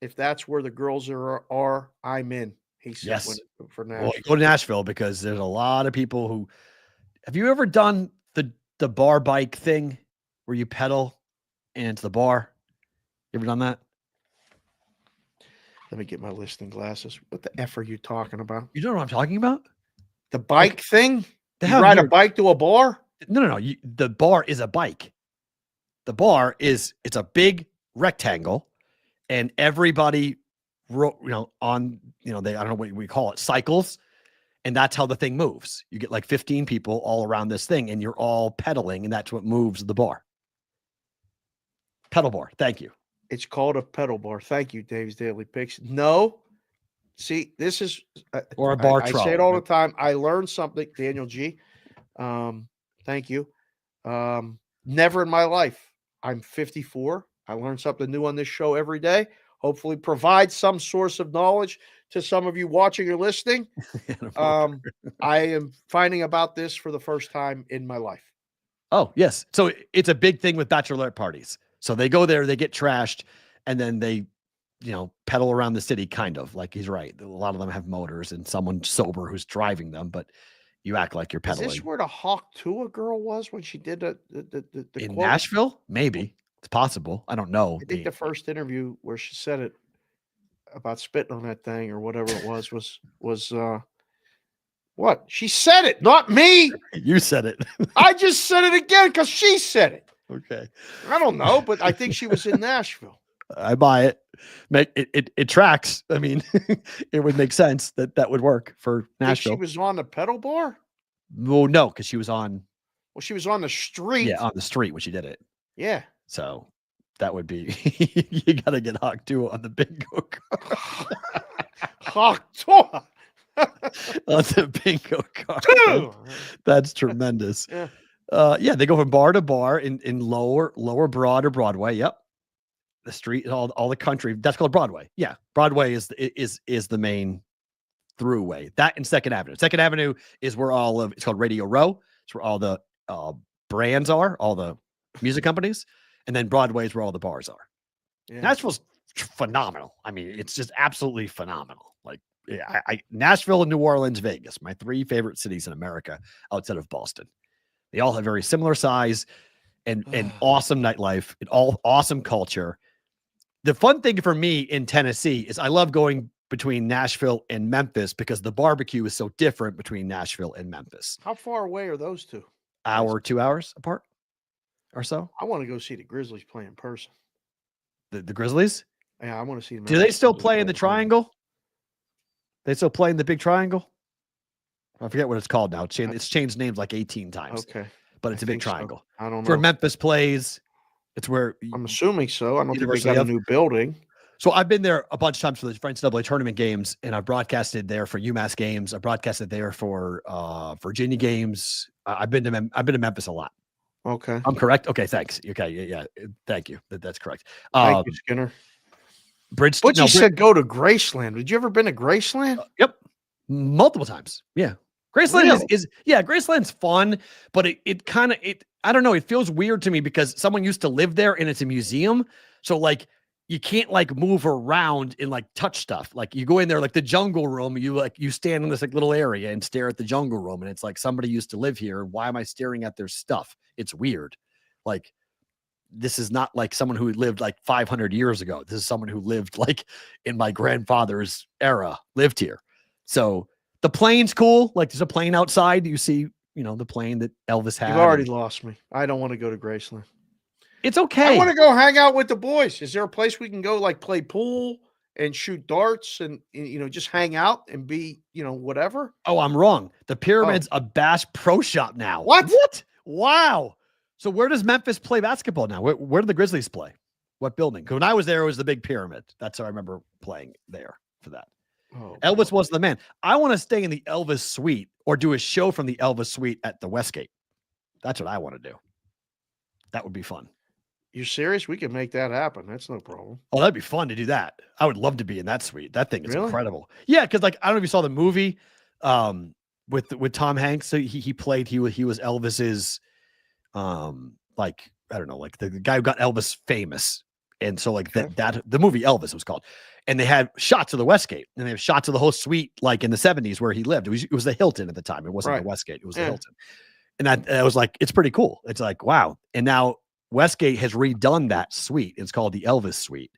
If that's where the girls are I'm in. He said Yes. for Well, Nashville. go to Nashville because there's a lot of people who. Have you ever done the bar bike thing where you pedal into the bar? You ever done that? Let me get my listening glasses. What the F are you talking about? You know what I'm talking about? The bike thing? They You have ride a your- bike to a bar? No. The bar is a bike. The bar it's a big rectangle, and everybody, I don't know what we call it, cycles, and that's how the thing moves. You get like 15 people all around this thing, and you're all pedaling, and that's what moves the bar. Pedal bar. Thank you. It's called a pedal bar. Thank you, Dave's Daily Picks. No. See, this is Or a bar I trolley, say it all right? the time. I learned something, Daniel G. Thank you. Never in my life. I'm 54. I learn something new on this show every day. Hopefully provide some source of knowledge to some of you watching or listening. I am finding about this for the first time in my life. Oh, yes. So it's a big thing with bachelorette parties. So they go there, they get trashed, and then they, pedal around the city, kind of. Like he's right. A lot of them have motors and someone sober who's driving them, but you act like you're Is pedaling. this where the Hawk Tua girl was when she did the In quote? Nashville? Maybe. It's possible. I don't know. I think the first interview where she said it about spitting on that thing or whatever it was what? She said it, not me. You said it. I just said it again because she said it. Okay. I don't know, but I think she was in Nashville. I buy it. It tracks. I mean, it would make sense that would work for Think Nashville. she was on the pedal bar? Well, no, because she was on Well, she was on the street. on the street when she did it. Yeah. So that would be you gotta get Hawk 2 on the bingo card. Hawk Tua. On the bingo card. Two. That's tremendous. Yeah. They go from bar to bar in lower Broad or Broadway. Yep. The street, all the country. That's called Broadway. Yeah. Broadway is the main throughway. That and Second Avenue. Second Avenue is where it's called Radio Row. It's where all the brands are, all the music companies. And then Broadway is where all the bars are. Yeah. Nashville's phenomenal. I mean, it's just absolutely phenomenal. Like, Nashville, New Orleans, Vegas, my 3 favorite cities in America outside of Boston. They all have very similar size and awesome nightlife and all awesome culture. The fun thing for me in Tennessee is I love going between Nashville and Memphis because the barbecue is so different between Nashville and Memphis. How far away are those two? Hour, 2 hours apart or so. I want to go see the Grizzlies play in person. The Grizzlies. Yeah, I want to see them. Do they still play in the triangle? They still play in the big triangle? I forget what it's called now. It's changed names like 18 times, Okay. but it's I a big think so. triangle. I don't know. Where Memphis plays It's where I'm assuming so. I don't think they University got a of- new building. So I've been there a bunch of times for the NCAA tournament games, and I've broadcasted there for UMass games. I broadcasted there for Virginia games. I've been to Memphis a lot. Okay. I'm correct. Okay, thanks. Okay, yeah. Thank you. That's correct. Thank you, Skinner. Bridge. But you said go to Graceland. Did you ever been to Graceland? Yep, multiple times. Yeah, Graceland Really? is Graceland's fun, but it kind of I don't know. It feels weird to me because someone used to live there and it's a museum. So like you can't like move around and like touch stuff. Like you go in there, like the jungle room, you stand in this like little area and stare at the jungle room. And it's like somebody used to live here. Why am I staring at their stuff? It's weird. Like this is not like someone who lived like 500 years ago. This is someone who lived like in my grandfather's era, lived here. So the plane's cool. Like there's a plane outside. You see, the plane that Elvis had. You've already lost me. I don't want to go to Graceland. It's okay. I want to go hang out with the boys. Is there a place we can go like play pool and shoot darts and just hang out and be, whatever? Oh, I'm wrong. The Pyramid's a Bass Pro Shop now. What? Wow. So where does Memphis play basketball now? Where do the Grizzlies play? What building? Because when I was there, it was the big Pyramid. That's how I remember playing there for that. Oh, Elvis was the man. I want to stay in the Elvis suite or do a show from the Elvis suite at the Westgate. That's what I want to do. That would be fun. You serious? We can make that happen. That's no problem. Oh, that'd be fun to do that. I would love to be in that suite. That thing is Really? incredible. Yeah, because like I don't know if you saw the movie with Tom Hanks. So he was Elvis's like I don't know, like the guy who got Elvis famous. And so like that the movie Elvis was called. And they had shots of the Westgate and they have shots of the whole suite like in the 70s where he lived. It was the Hilton at the time. It wasn't the Westgate. It was the Hilton. And I was like, it's pretty cool. It's like, wow. And now Westgate has redone that suite. It's called the Elvis Suite.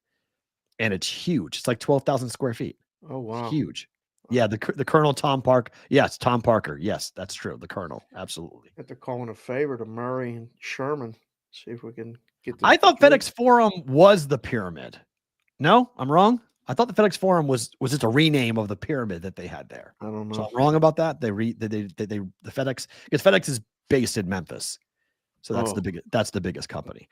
And it's huge. It's like 12,000 square feet. Oh, wow. It's huge. Yeah, the Colonel Tom Parker. Yes, Tom Parker. Yes, that's true. The Colonel. Absolutely. Have to call in a favor to Murray and Sherman. See if we can get I thought FedEx Forum was the Pyramid. No, I'm wrong. I thought the FedEx Forum was just a rename of the Pyramid that they had there. I don't know. So I'm wrong about that. The FedEx, because FedEx is based in Memphis. So that's the biggest company.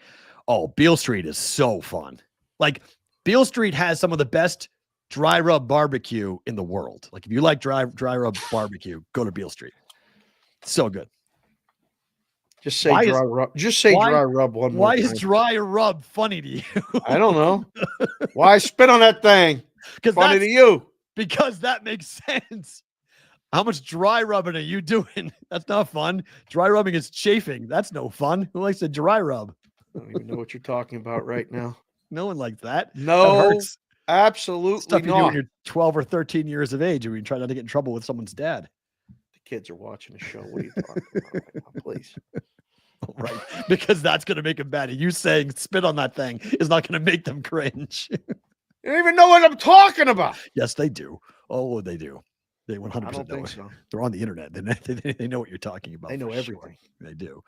Oh, Beale Street is so fun. Like Beale Street has some of the best dry rub barbecue in the world. Like if you like dry rub barbecue, go to Beale Street. So good. Just say dry rub. Just say dry rub one more time. Why is dry rub funny to you? I don't know. Why spit on that thing? Funny to you. Because that makes sense. How much dry rubbing are you doing? That's not fun. Dry rubbing is chafing. That's no fun. Who likes to dry rub? I don't even know what you're talking about right now. No one likes that. No, that hurts. Absolutely Stuff you not. do when you're 12 or 13 years of age and you try not to get in trouble with someone's dad. The kids are watching the show. What are you talking about right now, please? Right. Because that's going to make them mad. You saying spit on that thing is not going to make them cringe. You don't even know what I'm talking about. Yes, they do. Oh, they do. They 100% I don't know think it. so. They're on the internet. They know what you're talking about. They know for everything. Sure. They do.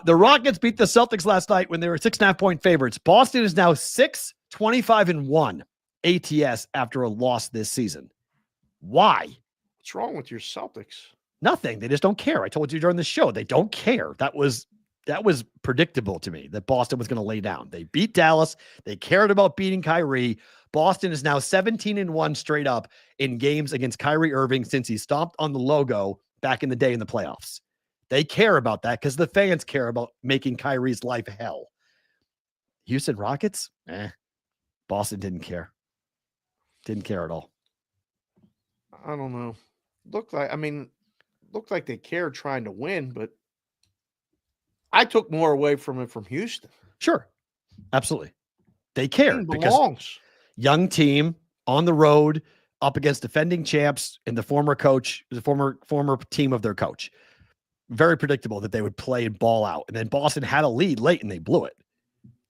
The Rockets beat the Celtics last night when they were 6.5-point favorites. Boston is now 6-25-1 ATS after a loss this season. Why? What's wrong with your Celtics? Nothing. They just don't care. I told you during the show, they don't care. That was predictable to me that Boston was going to lay down. They beat Dallas. They cared about beating Kyrie. Boston is now 17-1 straight up in games against Kyrie Irving since he stomped on the logo back in the day in the playoffs. They care about that because the fans care about making Kyrie's life hell. Houston Rockets? Boston didn't care. Didn't care at all. I don't know. Looked like they cared trying to win, but I took more away from it from Houston. Sure. Absolutely. They care because young team on the road up against defending champs and the former coach, the former team of their coach. Very predictable that they would play and ball out. And then Boston had a lead late and they blew it.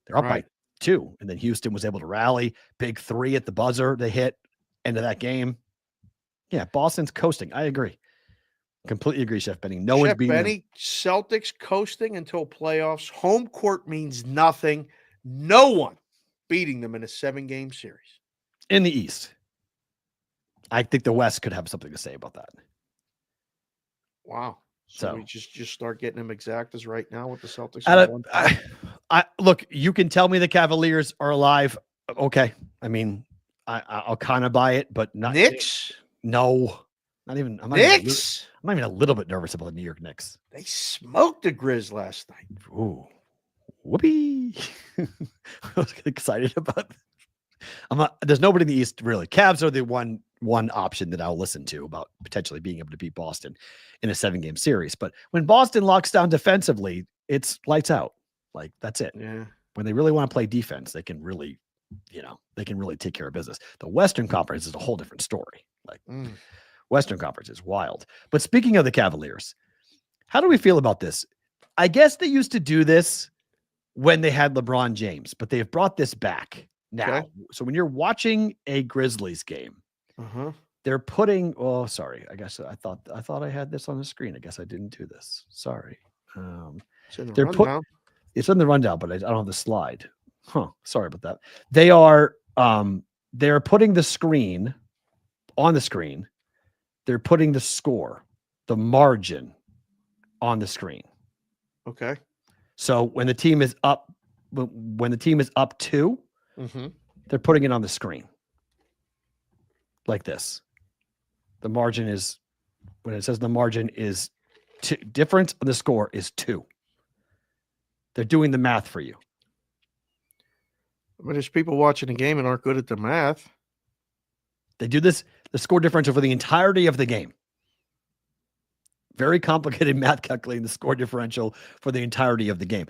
They're up by 2. And then Houston was able to rally. Big 3 at the buzzer. They hit end of that game. Yeah, Boston's coasting. I agree. Completely agree, Chef Benny. No one's beating them. Celtics coasting until playoffs. Home court means nothing. No one beating them in a 7-game series. In the East. I think the West could have something to say about that. Wow. So we just start getting them exactas right now with the Celtics. Look, you can tell me the Cavaliers are alive. Okay. I mean, I'll kind of buy it, but not Knicks? No, not even. I'm not even a little bit nervous about the New York Knicks. They smoked the Grizz last night. Ooh, whoopee! I was excited about. There's nobody in the East really. Cavs are the one option that I'll listen to about potentially being able to beat Boston in a 7-game series. But when Boston locks down defensively, it's lights out. Like that's it. Yeah. When they really want to play defense, they can really take care of business. The Western Conference is a whole different story. Like Western Conference is wild. But speaking of the Cavaliers, how do we feel about this? I guess they used to do this when they had LeBron James, but they've brought this back now. Okay. So when you're watching a Grizzlies game, they're putting, oh, sorry. I guess I thought I had this on the screen. I guess I didn't do this. Sorry. It's in the They're rundown. It's in the rundown, but I don't have the slide. Sorry about that. They are they're putting the screen on the screen. They're putting the score, the margin on the screen. Okay. So when the team is up 2, they're putting it on the screen like this. The margin is, when it says the margin is difference of the score is 2. They're doing the math for you. But there's people watching the game and aren't good at the math. They do this, the score differential for the entirety of the game. Very complicated math calculating the score differential for the entirety of the game.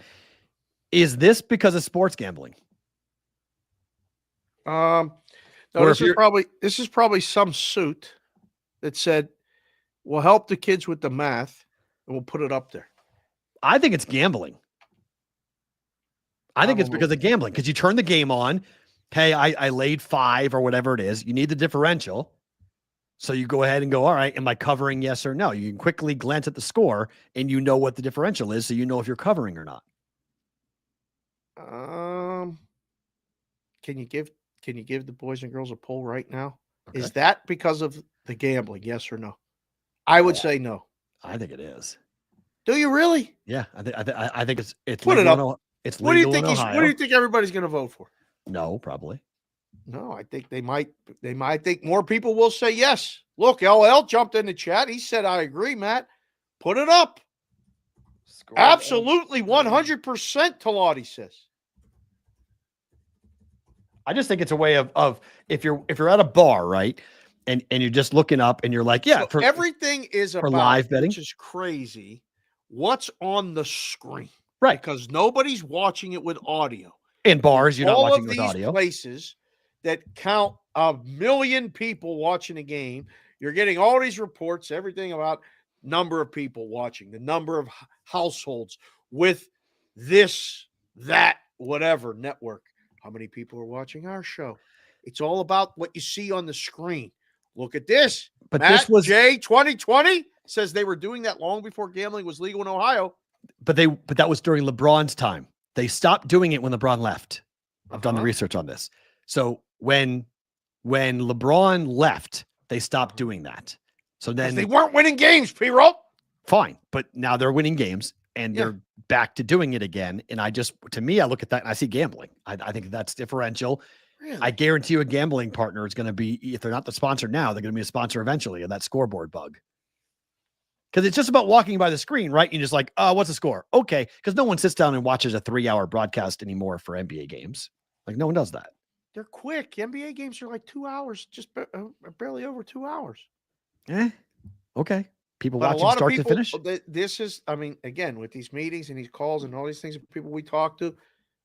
Is this because of sports gambling? No, Or this is probably some suit that said, we'll help the kids with the math and we'll put it up there. I think it's gambling. I think it's because of gambling, because you turn the game on. Hey, I laid 5 or whatever it is. You need the differential. So you go ahead and go, all right, am I covering yes or no? You can quickly glance at the score and you know what the differential is. So you know if you're covering or not. Can you give the boys and girls a poll right now? Okay. Is that because of the gambling? Yes or no? I would say no. I think it is. Do you really? Yeah, I think it's Put it legal up. It's What do you legal think? in Ohio. What do you think everybody's going to vote for? No, probably. No, I think they might think more people will say yes. Look, LL jumped in the chat. He said, I agree, Matt. Put it up. Absolutely 100%, Talati says. I just think it's a way of if you're at a bar, right? And you're just looking up and you're like, yeah, So everything is about live betting, which is crazy. What's on the screen? Right. Because nobody's watching it with audio. In bars, you're not All watching of with these audio. places that count 1 million people watching a game, you're getting all these reports, everything about number of people watching, the number of households with this, that, whatever network. How many people are watching our show? It's all about what you see on the screen. Look at this. But Matt this was J 2020 says they were doing that long before gambling was legal in Ohio. but that was during LeBron's time. They stopped doing it when LeBron left. I've done the research on this. So when LeBron left, they stopped doing that. So then they weren't winning games, P-Roll. Fine, but now they're winning games and they're back to doing it again. And I look at that and I see gambling. I think that's differential. Really? I guarantee you a gambling partner is going to be, if they're not the sponsor now, they're going to be a sponsor eventually of that scoreboard bug. Because it's just about walking by the screen, right? You're just like, oh, what's the score? Okay. Because no one sits down and watches a 3-hour broadcast anymore for NBA games. Like no one does that. They're quick. NBA games are like 2 hours, just barely over 2 hours. Okay. People But watching start to finish. This is, I mean, again, with these meetings and these calls and all these things, people we talk to,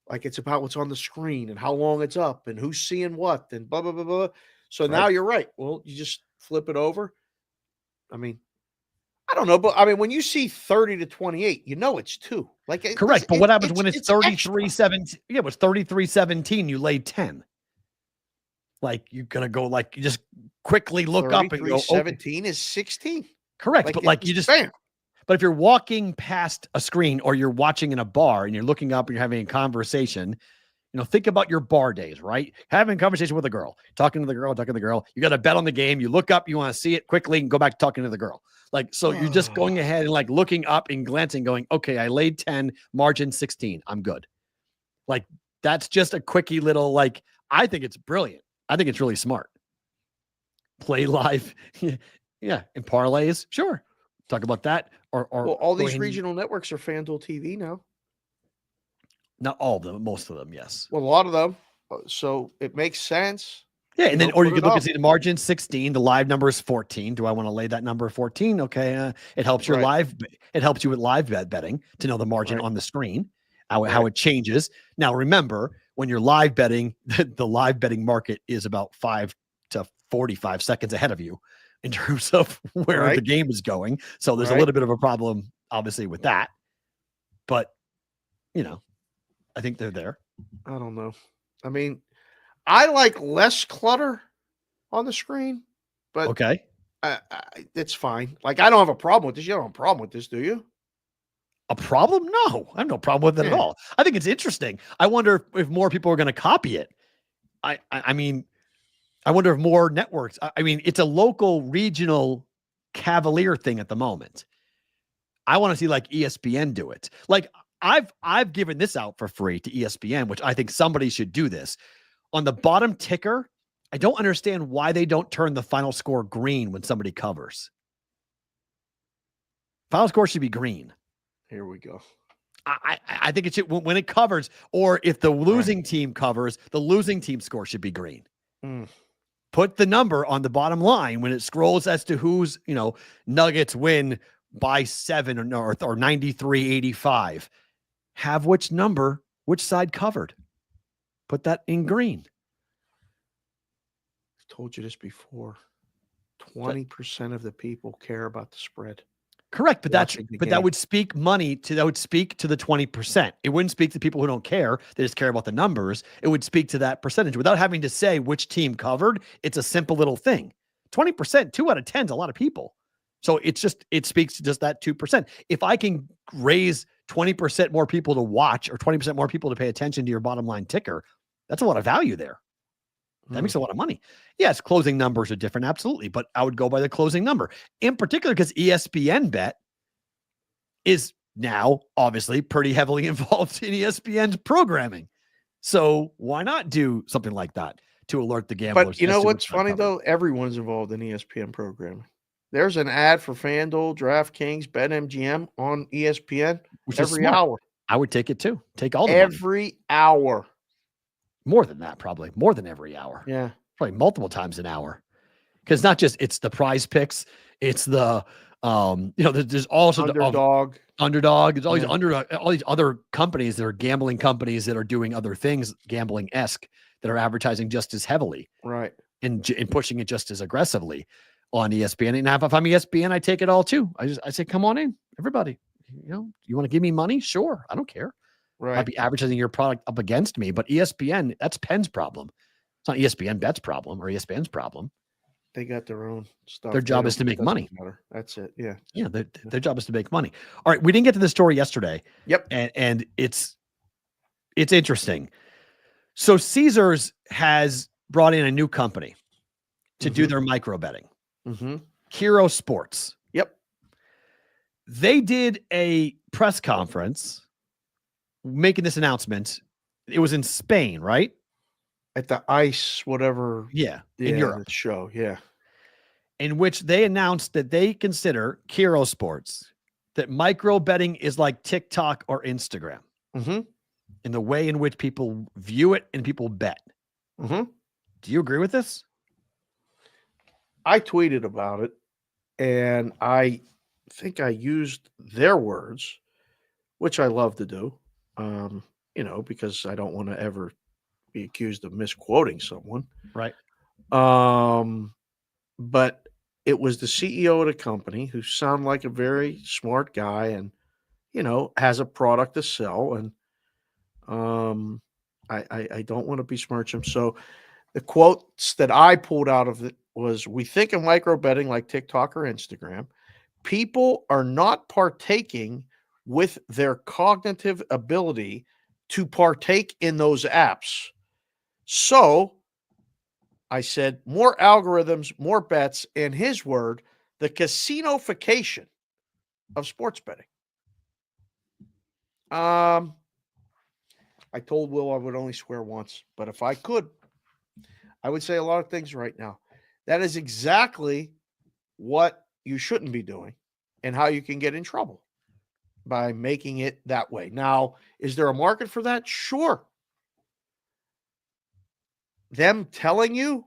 like it's about what's on the screen and how long it's up and who's seeing what and blah, blah, blah, blah. So now you're right. Well, you just flip it over. I mean, I don't know, but I mean, when you see 30-28, you know it's 2. Like correct. But what happens when it's extra. 33-17? Yeah, it was 33-17. You laid 10. Like you're gonna go like you just quickly look up and go 17 is 16. Correct. But like you just bam. But if you're walking past a screen or you're watching in a bar and you're looking up and you're having a conversation, think about your bar days, right? Having a conversation with a girl, talking to the girl, you got to bet on the game. You look up, you want to see it quickly and go back to talking to the girl. Like, so you're just going ahead and like looking up and glancing, going, okay, I laid 10, margin 16. I'm good. Like that's just a quickie little, like, I think it's brilliant. I think it's really smart. Play live. Yeah. And parlays. Sure. Talk about that. Or Well, all go these ahead and- regional networks are FanDuel TV now. not all of them, most of them. Yes. Well, a lot of them. So it makes sense. Yeah. And then, They'll or you put could it look up. and see the margin 16, the live number is 14. Do I want to lay that number 14? Okay. It helps your Right. it helps you with live betting to know the margin Right. on the screen, how Right. it changes. Now, remember, when you're live betting, the live betting market is about 5 to 45 seconds ahead of you in terms of where Right. the game is going. So there's a Right. little bit of a problem, obviously, with that. But, I think they're there. I don't know. I mean, I like less clutter on the screen, but Okay. it's fine. Like, I don't have a problem with this. You don't have a problem with this, do you? A problem? No, I have no problem with it at Yeah. all. I think it's interesting. I wonder if more people are going to copy it. I mean, I wonder if more networks. I mean, it's a local, regional Cavalier thing at the moment. I want to see like ESPN do it. Like I've given this out for free to ESPN, which I think somebody should do this. On the bottom ticker, I don't understand why they don't turn the final score green when somebody covers. Final score should be green. Here we go. I think it should, when it covers, or if the losing team covers, the losing team score should be green. Mm. Put the number on the bottom line when it scrolls as to who's, Nuggets win by 7 or 93-85. Have which side covered. Put that in green. I've told you this before. 20% of the people care about the spread. Correct, but Watching the that game. would speak that would speak to the 20%. It wouldn't speak to people who don't care. They just care about the numbers. It would speak to that percentage without having to say which team covered. It's a simple little thing. 20%, 2 out of 10 is a lot of people. So it speaks to just that 2%. If I can raise 20% more people to watch or 20% more people to pay attention to your bottom line ticker, that's a lot of value there. That makes a lot of money. Yes, closing numbers are different, absolutely, but I would go by the closing number. In particular, because ESPN Bet is now obviously pretty heavily involved in ESPN's programming. So why not do something like that to alert the gamblers? But you know what's funny, though? Everyone's involved in ESPN programming. There's an ad for FanDuel, DraftKings, BetMGM on ESPN Which is every smart. hour. I would take it too. Take all the money. Every hour. More than that, probably. More than every hour. Yeah. Probably multiple times an hour. Because it's the prize picks. It's the, there's also Underdog. Underdog. There's all Yeah. all these other companies that are gambling companies that are doing other things, gambling-esque, that are advertising just as heavily Right. and pushing it just as aggressively on ESPN. And if I'm ESPN, I take it all too. I say, come on in, everybody. You want to give me money? Sure. I don't care. Right. Might be advertising your product up against me, but ESPN, that's Penn's problem. It's not ESPN Bet's problem or ESPN's problem. They got their own stuff. Their job They is to don't- make doesn't money. matter. That's it. Yeah. Yeah, their job is to make money. All right, we didn't get to the story yesterday. Yep. And it's interesting. So Caesars has brought in a new company to do their micro betting. Mm-hmm. Hero Sports. Yep. They did a press conference making this announcement. It was in Spain, right? At the ice, whatever. Yeah, Yeah, in Europe. the show. Yeah. In which they announced that they consider Hero Sports that micro betting is like TikTok or Instagram Mm-hmm. in the way in which people view it and people bet. Mm-hmm. Do you agree with this? I tweeted about it, and I think I used their words, which I love to do, because I don't want to ever be accused of misquoting someone. Right. But it was the CEO of the company who sounded like a very smart guy and, has a product to sell. And I don't want to besmirch him. So the quotes that I pulled out of it was, we think of micro betting like TikTok or Instagram. People are not partaking with their cognitive ability to partake in those apps. So I said, more algorithms, more bets, in his word, the casinofication of sports betting. I I told Will I would only swear once, but if I could, I would say a lot of things right now. That is exactly what you shouldn't be doing and how you can get in trouble by making it that way. Now, is there a market for that? Sure. Them telling you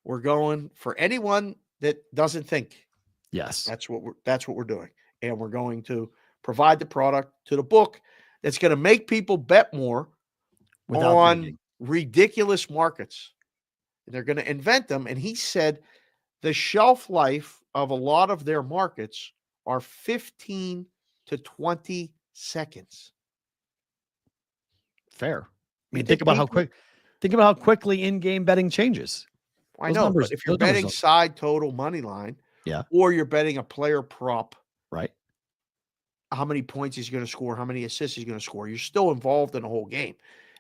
we're going for anyone that doesn't think. Yes. That's what we're doing. And we're going to provide the product to the book that's going to make people bet more Without on thinking. ridiculous markets. They're going to invent them. And he said the shelf life of a lot of their markets are 15 to 20 seconds. Fair. I mean, You think about how quickly in-game betting changes. I Those know, numbers- but if you're those numbers betting don't- side total money line, Yeah. or you're betting a player prop, Right. how many points he's going to score, how many assists he's going to score, you're still involved in the whole game.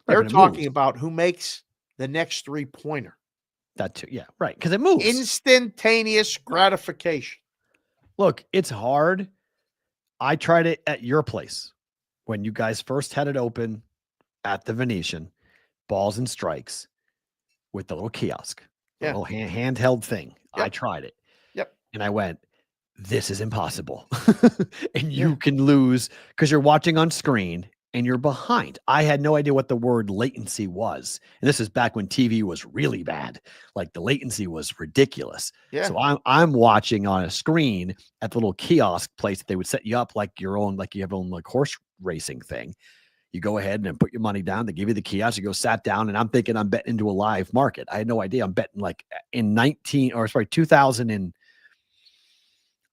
Right, They're but it talking moves. about who makes the next 3-pointer. That too. Yeah. Right. Because it moves. Instantaneous gratification. Look, it's hard. I tried it at your place when you guys first had it open at the Venetian, balls and strikes with the little kiosk, the Yeah. little handheld thing. I Yep. tried it. Yep. And I went, this is impossible. And you can lose because you're watching on screen and you're behind. I had no idea what the word latency was. And this is back when TV was really bad. Like the latency was ridiculous. Yeah. So I'm watching on a screen at the little kiosk place that they would set you up like your own, like you have your own like horse racing thing. You go ahead and put your money down. They give you the kiosk. You go sat down, and I'm thinking I'm betting into a live market. I had no idea. I'm betting like in 2000 and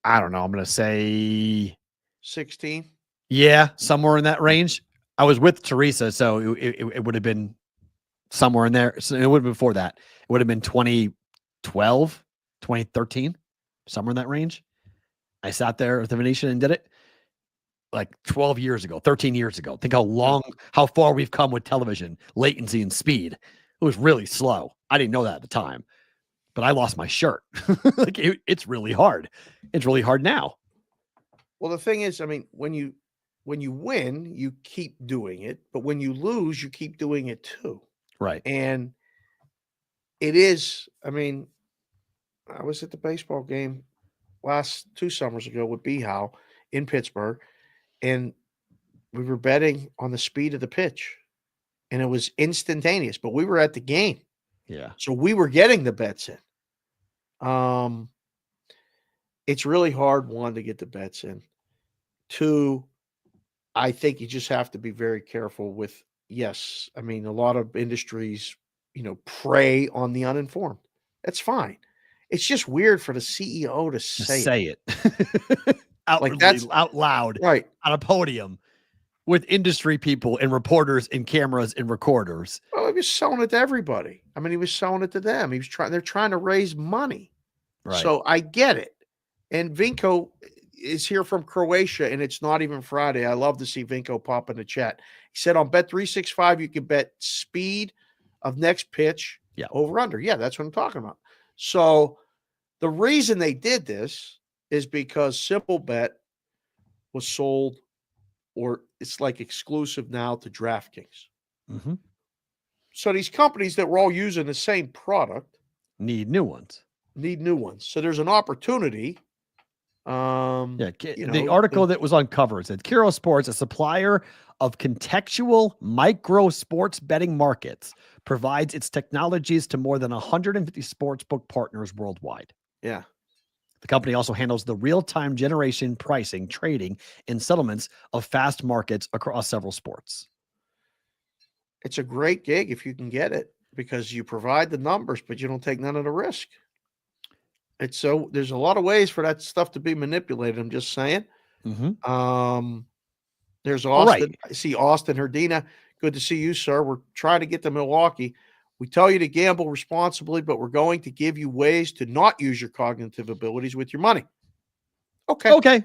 I don't know. I'm going to say 16. yeah, somewhere in that range. I was with Teresa, so it would have been somewhere in there. So it would have been before that. It would have been 2012, 2013, somewhere in that range. I sat there at the Venetian and did it like 12 years ago, 13 years ago. Think how far we've come with television, latency and speed. It was really slow. I didn't know that at the time, but I lost my shirt. Like it's really hard. It's really hard now. Well, the thing is, I mean, when you win, you keep doing it, but when you lose, you keep doing it too. Right. And it is, I mean, I was at the baseball game last 2 summers ago with Behow in Pittsburgh, and we were betting on the speed of the pitch, and it was instantaneous, but we were at the game. Yeah. So we were getting the bets in. It's really hard, one, to get the bets in. Two, I think you just have to be very careful with, yes, I mean, a lot of industries, prey on the uninformed. That's fine. It's just weird for the CEO to say it. Out loud Right. on a podium with industry people and reporters and cameras and recorders. Well, he was selling it to everybody. I mean, he was selling it to them. They're trying to raise money. Right. So I get it. And Vinko is here from Croatia, and it's not even Friday. I love to see Vinko pop in the chat. He said on Bet365, you can bet speed of next pitch over under. Yeah, that's what I'm talking about. So the reason they did this is because Simple Bet was sold, or it's like exclusive now to DraftKings. Mm-hmm. So these companies that were all using the same product Need new ones. So there's an opportunity. The article that was on cover said Kiro Sports, a supplier of contextual micro sports betting markets, provides its technologies to more than 150 sportsbook partners worldwide. Yeah. The company also handles the real-time generation, pricing, trading, and settlements of fast markets across several sports. It's a great gig if you can get it, because you provide the numbers, but you don't take none of the risk. There's a lot of ways for that stuff to be manipulated. I'm just saying. Mm-hmm. There's Austin. Right. I see Austin Herdina. Good to see you, sir. We're trying to get to Milwaukee. We tell you to gamble responsibly, but we're going to give you ways to not use your cognitive abilities with your money. Okay.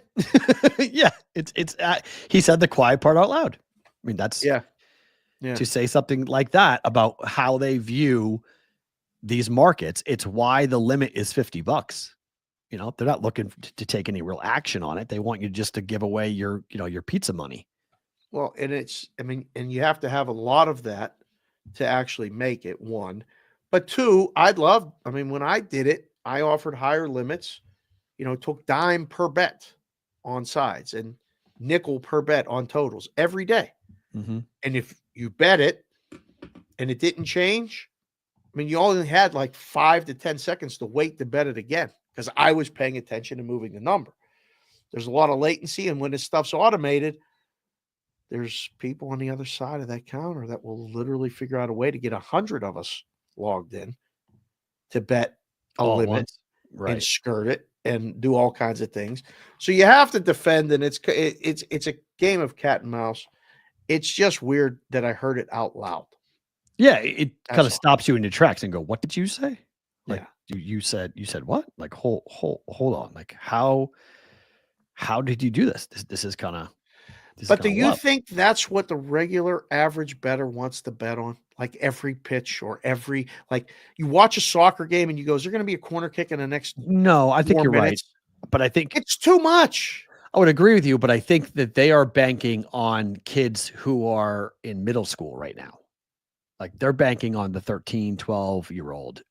Yeah. It's he said the quiet part out loud. I mean, that's yeah. To say something like that about how they view these markets. It's why the limit is $50. They're not looking to take any real action on it. They want you just to give away your pizza money. Well, and it's, I mean, and you have to have a lot of that to actually make it, one. But two, I mean, when I did it, I offered higher limits, took dime per bet on sides and nickel per bet on totals every day. Mm-hmm. And if you bet it and it didn't change, I mean, you only had like 5 to 10 seconds to wait to bet it again because I was paying attention and moving the number. There's a lot of latency, and when this stuff's automated, there's people on the other side of that counter that will literally figure out a way to get 100 of us logged in to bet a All at limit once. and Right. skirt it and do all kinds of things. So you have to defend, and it's a game of cat and mouse. It's just weird that I heard it out loud. Yeah, it kind That's of all. stops you in your tracks and go, "What did you say?" Like Yeah. you said what? Like hold on. Like how did you do this? This is kind of. But do you think that's what the regular average bettor wants to bet on? Like every pitch or every, like you watch a soccer game and you go, is there going to be a corner kick in the next No, I think 4 you're minutes? right. But I think It's too much. I would agree with you, but I think that they are banking on kids who are in middle school right now. Like they're banking on the 13, 12-year-old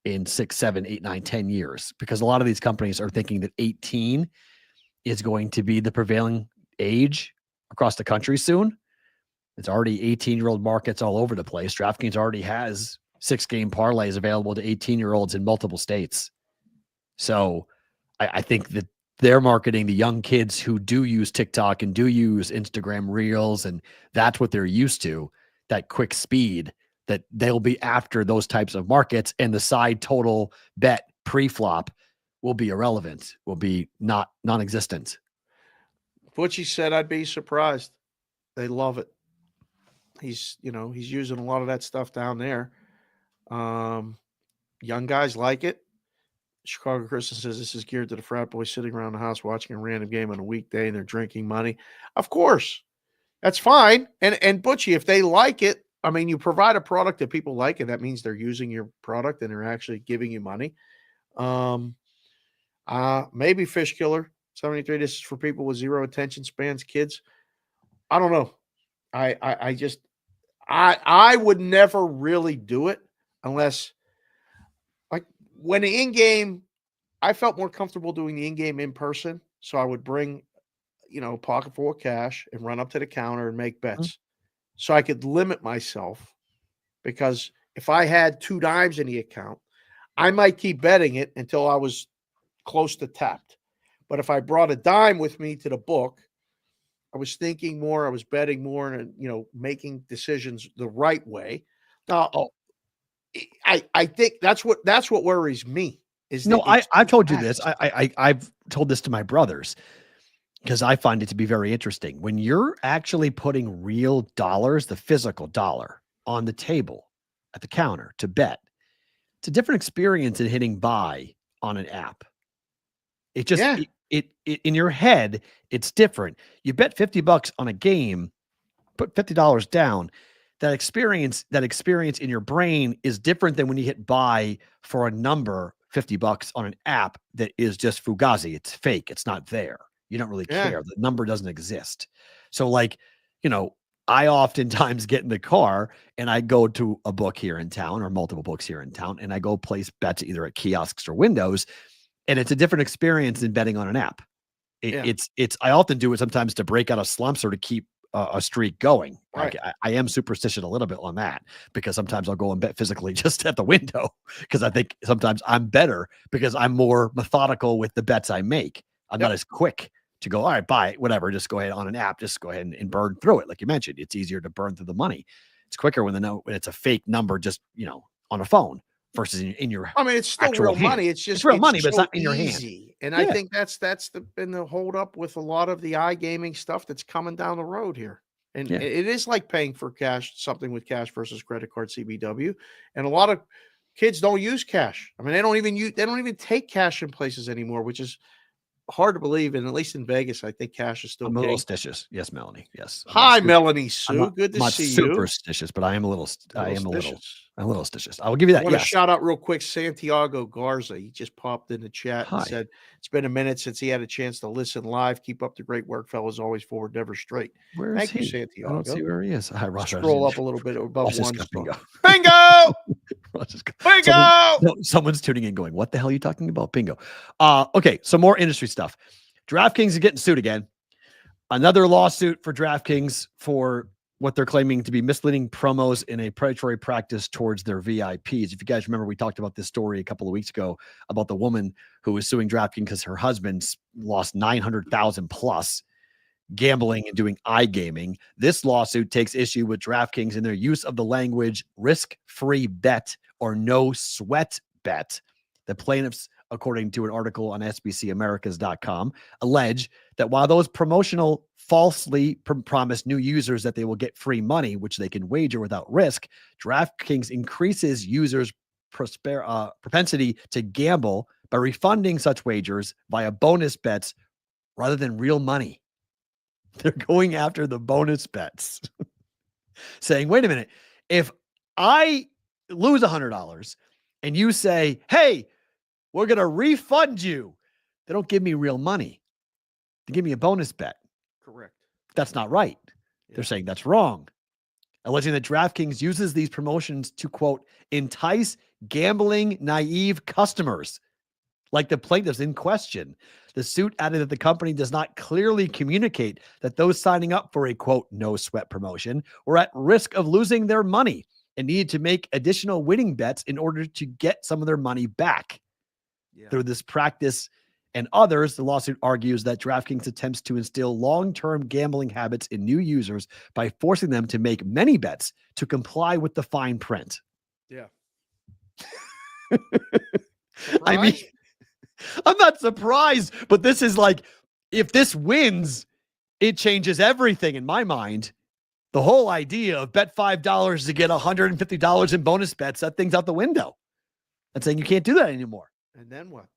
in 6, 7, 8, 9, 10 years, because a lot of these companies are thinking that 18 is going to be the prevailing age across the country soon. It's already 18-year-old markets all over the place. DraftKings already has 6-game parlays available to 18-year-olds in multiple states. So I think that they're marketing the young kids who do use TikTok and do use Instagram Reels, and that's what they're used to, that quick speed, that they'll be after those types of markets, and the side total bet pre-flop will be irrelevant, will be non-existent. Butchie said I'd be surprised. They love it. He's using a lot of that stuff down there. Young guys like it. Chicago Christian says this is geared to the frat boys sitting around the house watching a random game on a weekday and they're drinking money. Of course, that's fine. And Butchie, if they like it, I mean, you provide a product that people like, and that means they're using your product and they're actually giving you money. Maybe Fish Killer 73. This is for people with zero attention spans, kids. I don't know. I would never really do it unless, like, when the in-game, I felt more comfortable doing the in-game in person. So I would bring, a pocket full of cash and run up to the counter and make bets. So I could limit myself, because if I had 2 dimes in the account, I might keep betting it until I was close to tapped. But if I brought a dime with me to the book, I was thinking more, I was betting more, and making decisions the right way. Now, I think that's what worries me. I've told you this. I've told this to my brothers, because I find it to be very interesting. When you're actually putting real dollars, the physical dollar, on the table at the counter to bet, it's a different experience than hitting buy on an app. It just, it in your head, it's different. You bet $50 on a game, put $50 down. That experience in your brain is different than when you hit buy for a number, $50 on an app that is just fugazi. It's fake. It's not there. You don't really care. The number doesn't exist. So, like, I oftentimes get in the car and I go to a book here in town, or multiple books here in town, and I go place bets either at kiosks or windows. And it's a different experience than betting on an app. I often do it sometimes to break out of slumps or to keep a streak going. Right. Like, I am superstitious a little bit on that, because sometimes I'll go and bet physically just at the window, because I think sometimes I'm better because I'm more methodical with the bets I make. I'm not as quick to go, all right, buy it, whatever. Just go ahead on an app. Just go ahead and burn through it. Like you mentioned, it's easier to burn through the money. It's quicker when it's a fake number, just, on a phone versus in your. I mean, it's still real hand. money. It's just real money, but it's so not in your hand. easy. And I think that's been the hold up with a lot of the iGaming stuff that's coming down the road here. And it is like paying for cash, something with cash versus credit card, CBW. And a lot of kids don't use cash. I mean, they don't even take cash in places anymore, which is hard to believe, and at least in Vegas, I think cash is still I'm a little king. stitious. Yes, Melanie. Yes. Hi, Melanie Sue. Good to not see you. superstitious, but I am a little. I am a little stitious. I will give you I that. want to Yes. shout out real quick Santiago Garza. He just popped in the chat Hi. and said it's been a minute since he had a chance to listen live. Keep up the great work, fellas. Always forward, never straight. Where is Thank you, he? Santiago. I don't see where he is. Hi, Ross. Scroll up a little bit above Ross just one got star. bingo. Bingo! Ross just got- Bingo! Someone's tuning in going, what the hell are you talking about? Bingo. Okay, so more industry stuff. DraftKings is getting sued again. Another lawsuit for DraftKings for what they're claiming to be misleading promos in a predatory practice towards their VIPs. If you guys remember, we talked about this story a couple of weeks ago about the woman who was suing DraftKings because her husband lost $900,000 plus gambling and doing iGaming. This lawsuit takes issue with DraftKings in their use of the language risk-free bet or no sweat bet. The plaintiffs, according to an article on SBCAmericas.com, allege that while those promotional falsely promise new users that they will get free money, which they can wager without risk, DraftKings increases users' propensity to gamble by refunding such wagers via bonus bets rather than real money. They're going after the bonus bets, saying, wait a minute, if I lose $100 and you say, hey, we're going to refund you, they don't give me real money. They give me a bonus bet. Correct. That's not right. Yeah. They're saying that's wrong. Alleging that DraftKings uses these promotions to, quote, entice gambling naive customers, like the plaintiffs in question. The suit added that the company does not clearly communicate that those signing up for a, quote, no sweat promotion were at risk of losing their money and needed to make additional winning bets in order to get some of their money back. Yeah. Through this practice and others, the lawsuit argues that DraftKings attempts to instill long-term gambling habits in new users by forcing them to make many bets to comply with the fine print. Yeah. I mean, I'm not surprised, but this is like, if this wins, it changes everything in my mind. The whole idea of bet $5 to get $150 in bonus bets, that thing's out the window. I'm saying you can't do that anymore. And then what?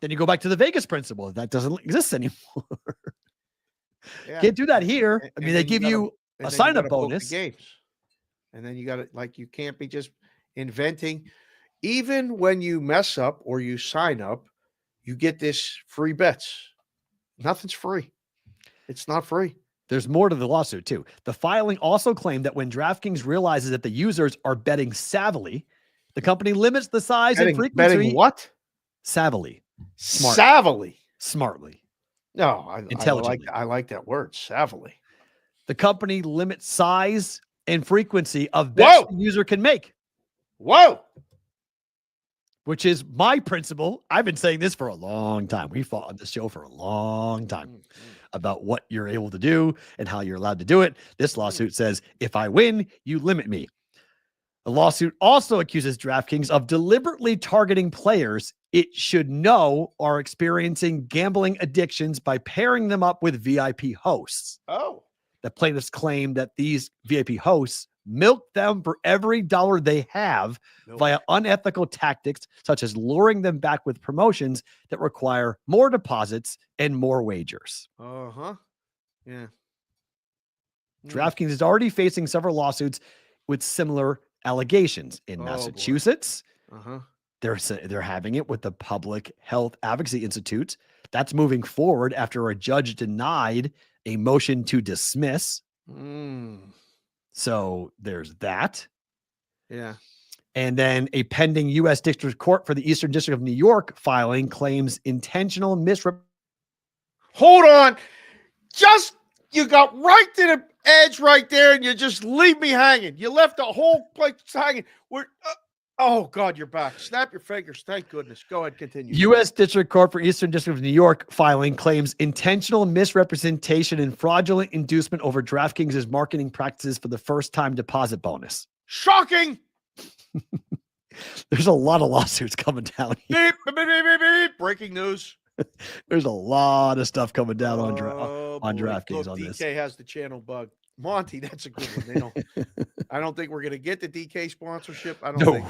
Then you go back to the Vegas principle. That doesn't exist anymore. Yeah. Can't do that here. I mean, they give you a sign-up bonus. Games. And then you got to, like, you can't be just inventing. Even when you mess up or you sign up, you get this free bets. Nothing's free. It's not free. There's more to the lawsuit, too. The filing also claimed that when DraftKings realizes that the users are betting savvily, the company limits the size and frequency. Betting what? Savvily. Smart. Savvily. Smartly. No, Intelligently. I like that word, savvily. The company limits size and frequency of bets the user can make. Whoa. Which is my principle. I've been saying this for a long time. We fought on this show for a long time about what you're able to do and how you're allowed to do it. This lawsuit says, if I win, you limit me. The lawsuit also accuses DraftKings of deliberately targeting players it should know are experiencing gambling addictions by pairing them up with VIP hosts. Oh. The plaintiffs claim that these VIP hosts milk them for every dollar they have via unethical tactics, such as luring them back with promotions that require more deposits and more wagers. Uh-huh. Yeah. DraftKings is already facing several lawsuits with similar allegations in Massachusetts. Uh-huh. They're having it with the Public Health Advocacy Institute. That's moving forward after a judge denied a motion to dismiss. So there's that. Yeah. And then a pending U.S. District Court for the Eastern District of New York filing claims intentional Hold on. You got right to the edge right there, and you just leave me hanging. You left the whole place hanging. Oh, God, you're back. Snap your fingers. Thank goodness. Go ahead, continue. U.S. District Court for Eastern District of New York filing claims intentional misrepresentation and fraudulent inducement over DraftKings' marketing practices for the first-time deposit bonus. Shocking! There's a lot of lawsuits coming down here. Beep, beep, beep, beep, beep. Breaking news. There's a lot of stuff coming down on DraftKings on this. DK has the channel bug. Monty, that's a good one. I don't think we're going to get the DK sponsorship. I don't think.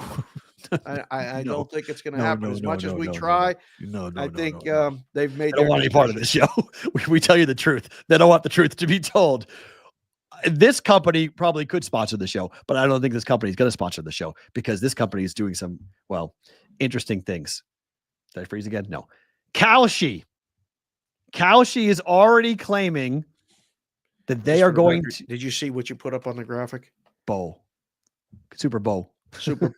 I No. don't think it's going to No, happen. no, As no, much as no, we no, no, try, no, no, I no, think no, no. they've made They don't their want any part of decision. this show. We tell you the truth. They don't want the truth to be told. This company probably could sponsor the show, but I don't think this company is going to sponsor the show because this company is doing some, interesting things. Did I freeze again? No. Kalshi is already claiming that they Just are for the going record, to Did you see what you put up on the graphic? Super Bowl. Super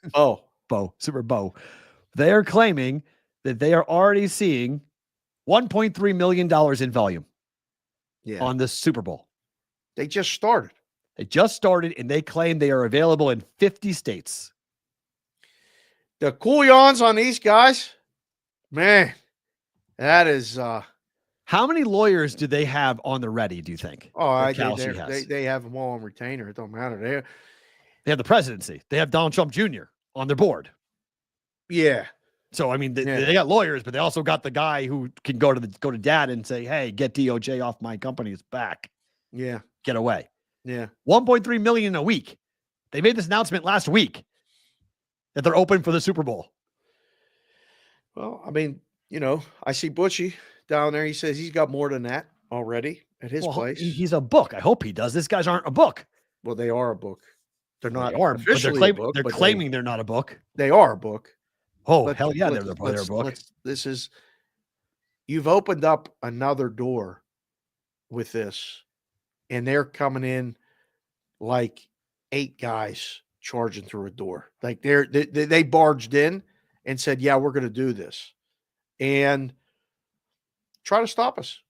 They are claiming that they are already seeing $1.3 million in volume on the Super Bowl. They just started. They just started, and they claim they are available in 50 states. The cool yawns on these guys, man, that is. How many lawyers do they have on the ready, do you think? They have them all on retainer. It don't matter. They have the presidency. They have Donald Trump Jr. on their board. Yeah. So I mean, they got lawyers, but they also got the guy who can go to dad and say, "Hey, get DOJ off my company's back. Yeah. Get away." Yeah. 1.3 million a week. They made this announcement last week that they're open for the Super Bowl. Well, I mean, I see Butchie down there. He says he's got more than that already at his place. He's a book. I hope he does. These guys aren't a book. Well, they are a book. They're not They are, officially but a book. they're claiming they're not a book. They are a book. Oh, hell yeah, they're a book. You've opened up another door with this, and they're coming in like 8 guys charging through a door. Like they barged in and said, "Yeah, we're going to do this," and try to stop us.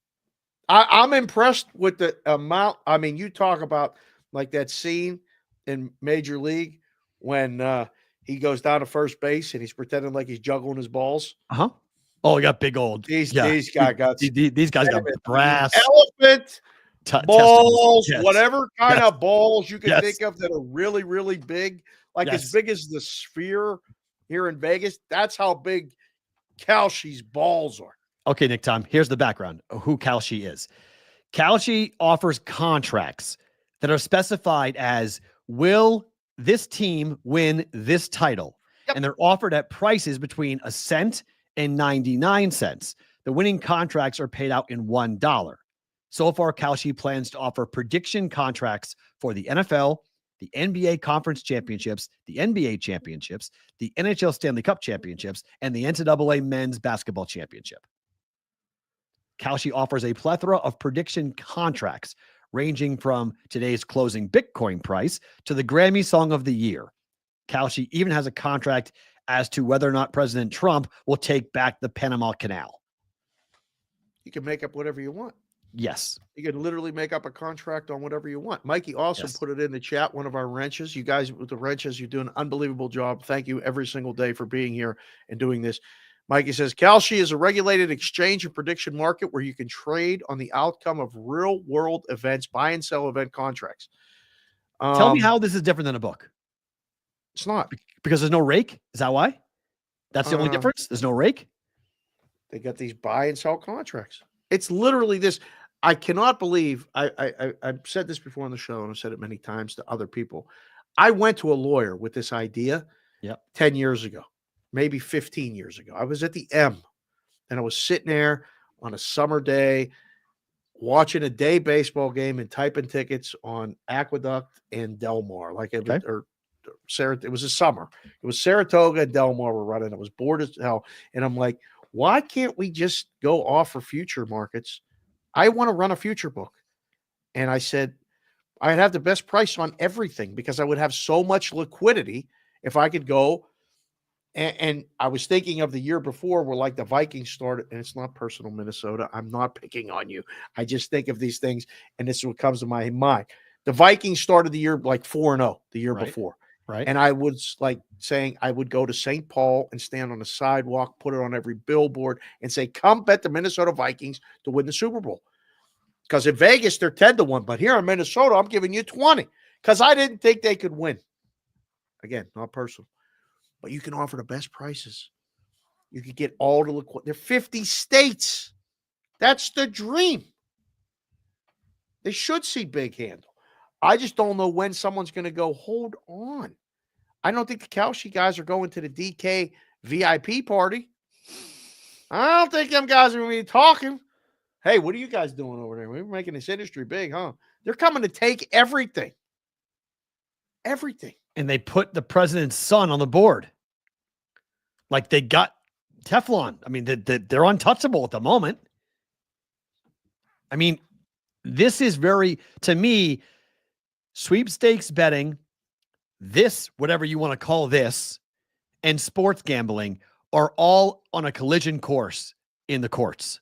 I'm impressed with the amount. I mean, you talk about like that scene in Major League when he goes down to first base and he's pretending like he's juggling his balls. Uh-huh. Oh, he got big old. These guys got brass elephant balls, yes. whatever kind Yes. of balls you can Yes. think of that are really, really big, like Yes. as big as the Sphere here in Vegas. That's how big Kalshi's balls are. Okay, Nick Tom, here's the background of who Kalshi is. Kalshi offers contracts that are specified as, will this team win this title? Yep. And they're offered at prices between a cent and 99 cents. The winning contracts are paid out in $1. So far, Kalshi plans to offer prediction contracts for the NFL, the NBA Conference Championships, the NBA Championships, the NHL Stanley Cup Championships, and the NCAA Men's Basketball Championship. Kalshi offers a plethora of prediction contracts ranging from today's closing Bitcoin price to the Grammy Song of the Year. Kalshi even has a contract as to whether or not President Trump will take back the Panama Canal. You can make up whatever you want. Yes. You can literally make up a contract on whatever you want. Mikey also put it in the chat, one of our wrenches. You guys with the wrenches, you do an unbelievable job. Thank you every single day for being here and doing this. Mikey says, Kalshi is a regulated exchange and prediction market where you can trade on the outcome of real-world events, buy and sell event contracts. Tell me how this is different than a book. It's not. Because there's no rake? Is that why? That's the only difference? There's no rake? They got these buy and sell contracts. It's literally this. I cannot believe, I've said this before on the show, and I've said it many times to other people. I went to a lawyer with this idea 10 years ago. Maybe 15 years ago. I was at the M and I was sitting there on a summer day watching a day baseball game and typing tickets on Aqueduct and Del Mar. It was a summer. It was Saratoga and Del Mar were running. I was bored as hell. And I'm like, why can't we just go off for future markets? I want to run a future book. And I said, I'd have the best price on everything because I would have so much liquidity if I could go. And I was thinking of the year before where like the Vikings started, and it's not personal, Minnesota. I'm not picking on you. I just think of these things, and this is what comes to my mind. The Vikings started the year like 4-0 the year before. Right. And I was like saying I would go to St. Paul and stand on the sidewalk, put it on every billboard, and say, come bet the Minnesota Vikings to win the Super Bowl. Because in Vegas, they're 10-1. But here in Minnesota, I'm giving you 20 because I didn't think they could win. Again, not personal. But you can offer the best prices. You could get all the liquidity. There are 50 states. That's the dream. They should see big handle. I just don't know when someone's going to go, hold on. I don't think the Kalshi guys are going to the DK VIP party. I don't think them guys are going to be talking. Hey, what are you guys doing over there? We're making this industry big, huh? They're coming to take everything. Everything. And they put the president's son on the board. Like they got Teflon. I mean, they're untouchable at the moment. I mean, this is to me, sweepstakes betting, this, whatever you want to call this, and sports gambling are all on a collision course in the courts.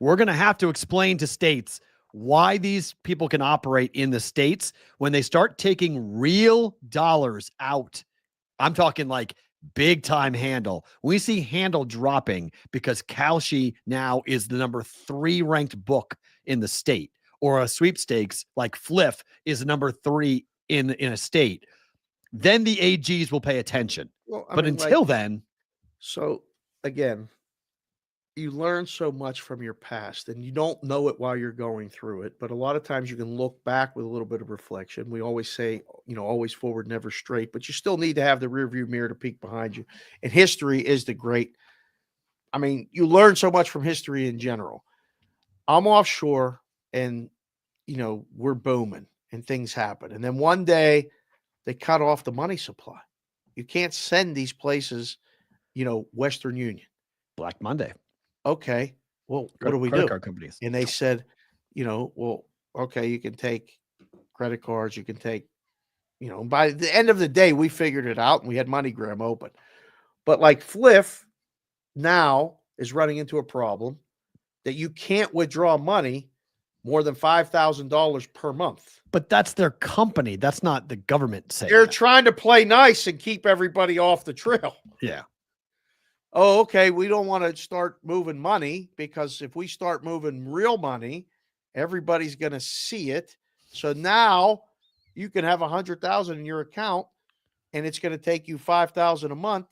We're going to have to explain to states why these people can operate in the states when they start taking real dollars out. I'm talking like big time handle. We see handle dropping because Kalshi now is the number 3 ranked book in the state, or a sweepstakes like Fliff is number 3 in a state. Then the AGs will pay attention. Well, but until then. So again, you learn so much from your past and you don't know it while you're going through it. But a lot of times you can look back with a little bit of reflection. We always say, always forward, never straight, but you still need to have the rear view mirror to peek behind you. And history is the great. I mean, you learn so much from history in general. I'm offshore and, we're booming and things happen. And then one day they cut off the money supply. You can't send these places, Western Union. Black Monday. Okay, well, what do we credit do? Card companies. And they said, well, okay, you can take credit cards, you can take, by the end of the day, we figured it out and we had MoneyGram open. But like Fliff now is running into a problem that you can't withdraw money more than $5,000 per month. But that's their company. That's not the government saying They're that. trying to play nice and keep everybody off the trail. Yeah. Oh, okay, we don't want to start moving money because if we start moving real money, everybody's going to see it. So now you can have 100,000 in your account and it's going to take you 5,000 a month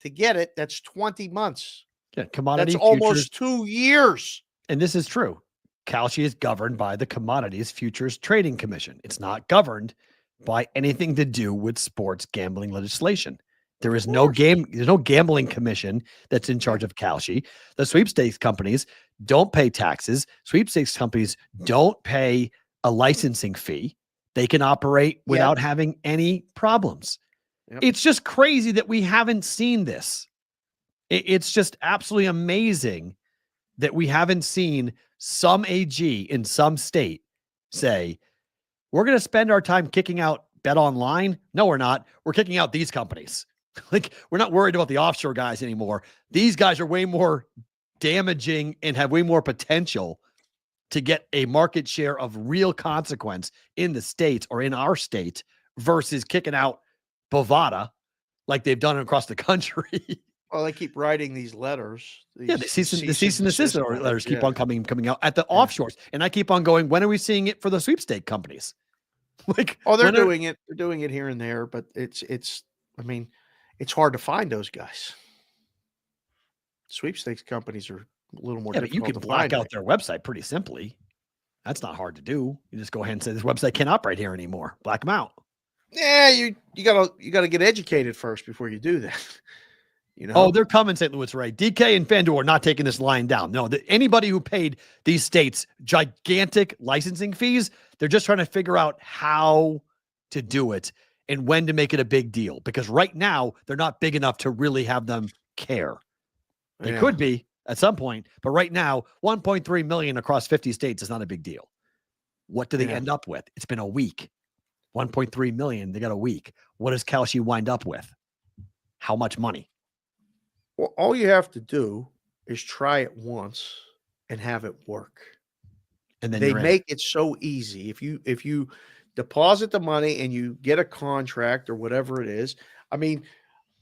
to get it. That's 20 months. Yeah, commodity That's futures. almost 2 years. And this is true. Kalshi is governed by the Commodities Futures Trading Commission. It's not governed by anything to do with sports gambling legislation. There is no there's no gambling commission that's in charge of Kalshi. The sweepstakes companies don't pay taxes. Sweepstakes companies don't pay a licensing fee. They can operate without having any problems. Yep. It's just crazy that we haven't seen this. It's just absolutely amazing that we haven't seen some AG in some state say, we're going to spend our time kicking out Bet Online. No, we're not. We're kicking out these companies. Like, we're not worried about the offshore guys anymore. These guys are way more damaging and have way more potential to get a market share of real consequence in the states or in our state versus kicking out Bovada like they've done across the country. Well, they keep writing these letters. The cease and desist letters keep on coming out at the offshores. And I keep on going, when are we seeing it for the sweepstake companies? Like, they're doing it. They're doing it here and there, but it's hard to find those guys. Sweepstakes companies are a little more difficult. But you can black out their website pretty simply. That's not hard to do. You just go ahead and say this website can't operate here anymore. Black them out. Yeah, you gotta get educated first before you do that. Oh, they're coming, St. Louis, right? DK and FanDuel are not taking this line down. No, anybody who paid these states gigantic licensing fees, they're just trying to figure out how to do it and when to make it a big deal. Because right now, they're not big enough to really have them care. They could be at some point, but right now, 1.3 million across 50 states is not a big deal. What do they end up with? It's been a week. 1.3 million, they got a week. What does Kalshi wind up with? How much money? Well, all you have to do is try it once and have it work. And then they make it so easy. If you deposit the money and you get a contract or whatever it is, I mean,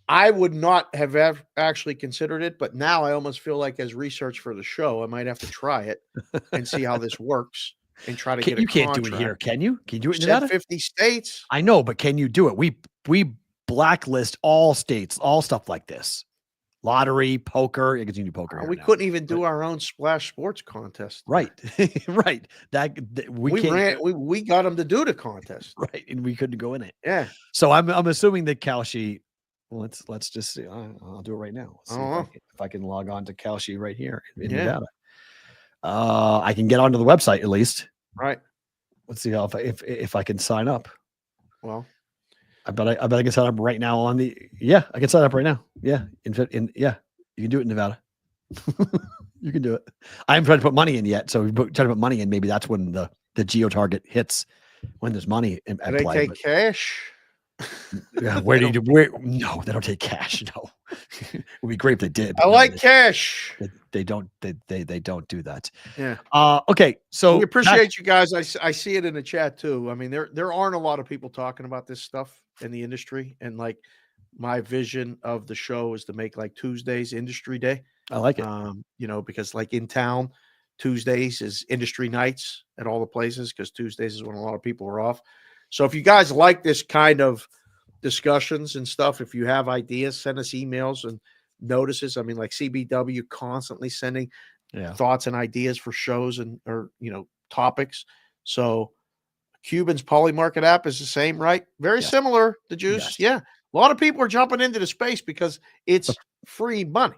I would not have actually considered it, but now I almost feel like as research for the show, I might have to try it and see how this works and try to get a contract. You can't do it here, can you? Can you do it in Nevada? 50 states. I know, but can you do it? We blacklist all states, all stuff like this. lottery, poker. You can do poker. here We now. couldn't even do our own Splash Sports contest. Right, right. We can't. We got them to do the contest. Right, and we couldn't go in it. Yeah. So I'm assuming that Kalshi. Well, let's just see. I'll do it right now. See if I can log on to Kalshi right here in Nevada. I can get onto the website at least. Right. Let's see how if I can sign up. Well, I bet I can sign up right now on the. Yeah, I can sign up right now. Yeah, you can do it in Nevada. You can do it. I haven't tried to put money in yet, so we try to put money in. Maybe that's when the geo target hits, when there's money at do they play. take cash? Yeah, where do you do? Where? No, they don't take cash. No, it would be great if they did. I like cash. They don't. They don't do that. Yeah. Okay. So We appreciate you guys. I see it in the chat too. I mean, there aren't a lot of people talking about this stuff in the industry, and like my vision of the show is to make like Tuesdays industry day. I like it. Because like in town, Tuesdays is industry nights at all the places because Tuesdays is when a lot of people are off. So if you guys like this kind of discussions and stuff, if you have ideas, send us emails and notices. I mean, like CBW constantly sending thoughts and ideas for shows or topics. So Cuban's Polymarket app is the same, right? Very similar to Juice. Yes. Yeah. A lot of people are jumping into the space because it's free money.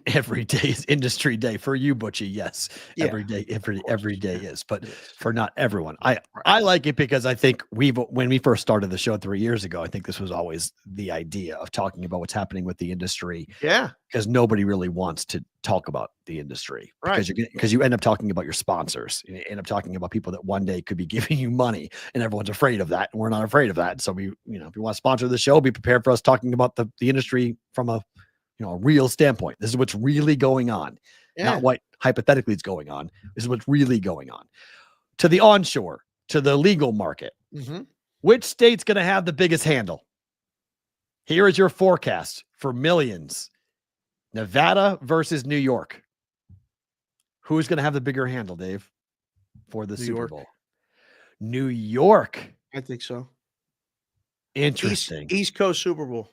Every day is industry day for you, Butchie. Yes, Yeah, every day is, but for not everyone. I like it because I think when we first started the show 3 years ago, I think this was always the idea of talking about what's happening with the industry. Yeah, because nobody really wants to talk about the industry, right? Because you end up talking about your sponsors, you end up talking about people that one day could be giving you money, and everyone's afraid of that, and we're not afraid of that. So if you want to sponsor the show, be prepared for us talking about the industry from a real standpoint. This is what's really going on, not what hypothetically is going on. This is what's really going on. To the onshore, to the legal market, which state's going to have the biggest handle? Here is your forecast for millions. Nevada versus New York. Who's going to have the bigger handle, Dave, for the Super Bowl? New York. I think so. Interesting. East Coast Super Bowl.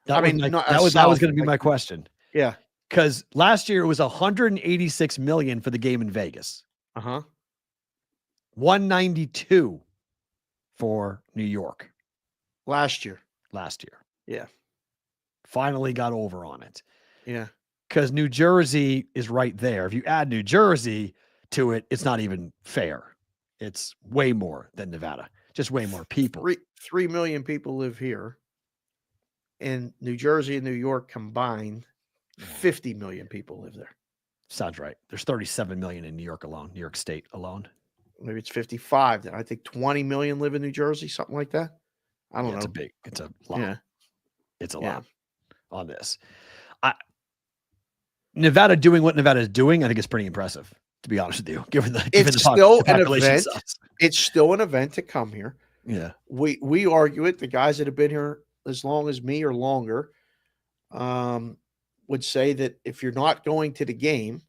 That was going to be my question. Yeah. Because last year it was $186 million for the game in Vegas. 192 for New York. Last year. Yeah. Finally got over on it. Yeah. Because New Jersey is right there. If you add New Jersey to it, it's not even fair. It's way more than Nevada. Just way more people. 3 million people live here. In New Jersey and New York combined, 50 million people live there. Sounds right. There's 37 million in New York alone, New York State alone. Maybe it's 55. I think 20 million live in New Jersey, something like that. I don't know. It's a lot. Yeah. It's a lot on this. Nevada doing what Nevada is doing, I think it's pretty impressive, to be honest with you. Given the event. It's still an event to come here. Yeah. We argue it. The guys that have been here as long as me or longer, would say that if you're not going to the game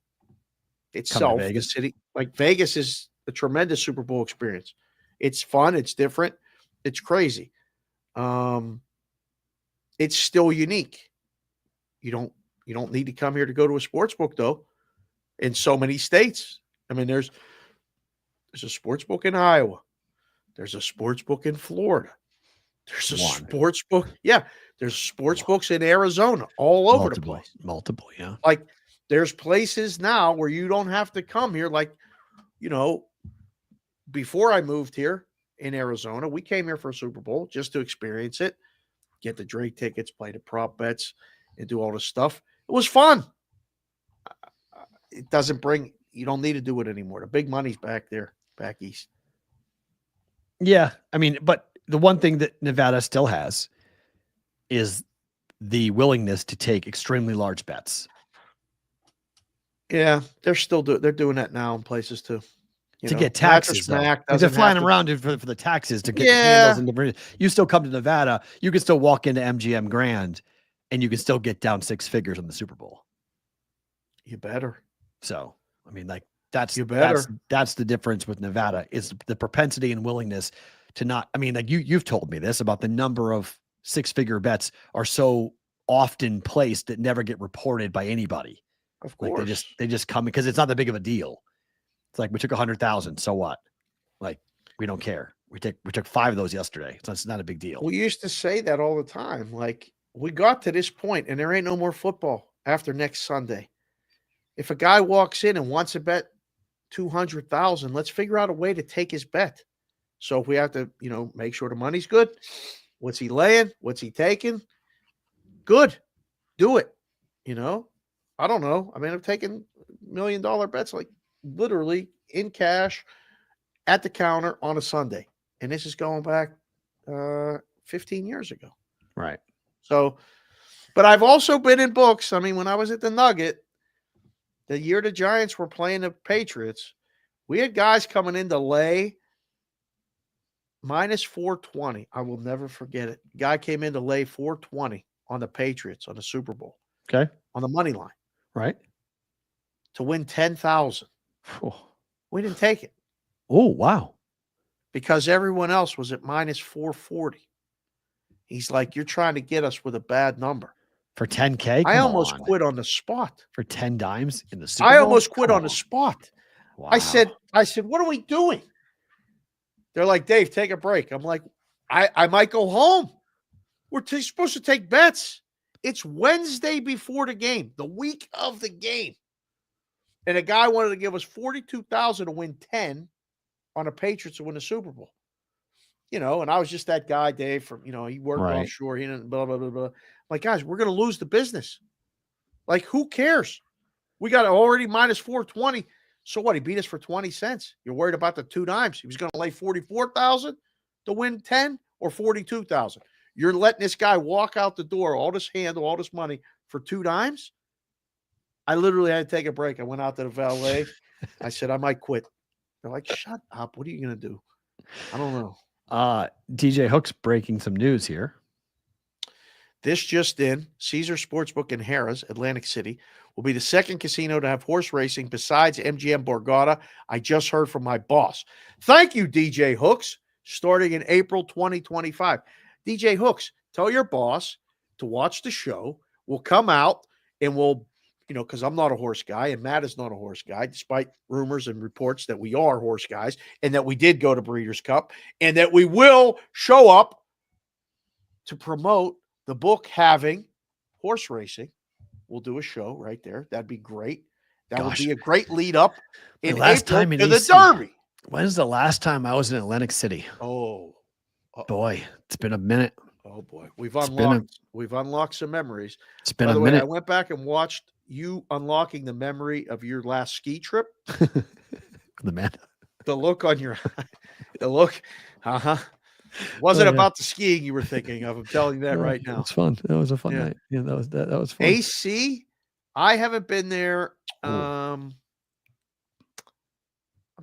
itself, the city, like Vegas is a tremendous Super Bowl experience. It's fun. It's different. It's crazy. It's still unique. You don't need to come here to go to a sports book though. In so many states. I mean, there's a sports book in Iowa. There's a sports book in Florida. There's a sports book. Yeah. There's sports books in Arizona, all over the place. Multiple. Yeah. Like there's places now where you don't have to come here. Like, before I moved here in Arizona, we came here for a Super Bowl just to experience it, get the Drake tickets, play the prop bets, and do all this stuff. It was fun. You don't need to do it anymore. The big money's back there, back east. Yeah. I mean, but the one thing that Nevada still has is the willingness to take extremely large bets. Yeah, they're doing that now in places too. To get taxes, they're flying around for the taxes to get handles and different. You still come to Nevada, you can still walk into MGM Grand, and you can still get down 6 figures on the Super Bowl. You better. So, I mean, like that's the difference with Nevada is the propensity and willingness to not. I mean, like you've told me this about the number of 6-figure bets are so often placed that never get reported by anybody. Of Like course. they just come because it's not that big of a deal. It's like we took 100,000. So what? Like we don't care. We took 5 of those yesterday. So it's not a big deal. We used to say that all the time. Like, we got to this point and there ain't no more football after next Sunday. If a guy walks in and wants to bet 200,000, let's figure out a way to take his bet. So if we have to, make sure the money's good, what's he laying? What's he taking? Good. Do it. I don't know. I mean, I'm taking $1 million bets, like literally in cash at the counter on a Sunday. And this is going back 15 years ago. Right. So, but I've also been in books. I mean, when I was at the Nugget, the year the Giants were playing the Patriots, we had guys coming in to lay minus 420. I will never forget it. Guy came in to lay 420 on the Patriots on the Super Bowl. Okay. On the money line. Right. To win 10,000. We didn't take it. Oh, wow. Because everyone else was at minus 440. He's like, you're trying to get us with a bad number. For 10K? I almost quit on the spot. For 10 dimes in the Super Bowl? I almost quit on the spot. Wow. I said, what are we doing? They're like, Dave, take a break. I'm like, I might go home. We're supposed to take bets. It's Wednesday before the game, the week of the game. And a guy wanted to give us 42,000 to win 10 on the Patriots to win the Super Bowl. And I was just that guy, Dave, from, he worked offshore. He didn't blah, blah, blah, blah. Like, guys, we're going to lose the business. Like, who cares? We got already minus 420. So what? He beat us for 20 cents. You're worried about the 2 dimes. He was going to lay 44,000 to win 10 or 42,000. You're letting this guy walk out the door, all this money for 2 dimes. I literally had to take a break. I went out to the valet. I said, I might quit. They're like, shut up. What are you going to do? I don't know. DJ Hook's breaking some news here. This just in, Caesar Sportsbook in Harrah's, Atlantic City, will be the second casino to have horse racing besides MGM Borgata. I just heard from my boss. Thank you, DJ Hooks, starting in April 2025. DJ Hooks, tell your boss to watch the show. We'll come out and we'll, because I'm not a horse guy and Matt is not a horse guy, despite rumors and reports that we are horse guys and that we did go to Breeders' Cup and that we will show up to promote the book having horse racing. We'll do a show right there. That'd be great. That would be a great lead up in April to the Derby. When's the last time I was in Atlantic City? Oh, boy, it's been a minute. Oh boy, we've unlocked some memories. It's been By the a way, minute. I went back and watched you unlocking the memory of your last ski trip. The man. The look on your the look. Wasn't about the skiing you were thinking of. I'm telling you that right now. It's fun. That was a fun night. Yeah, that was fun. AC, I haven't been there. I'm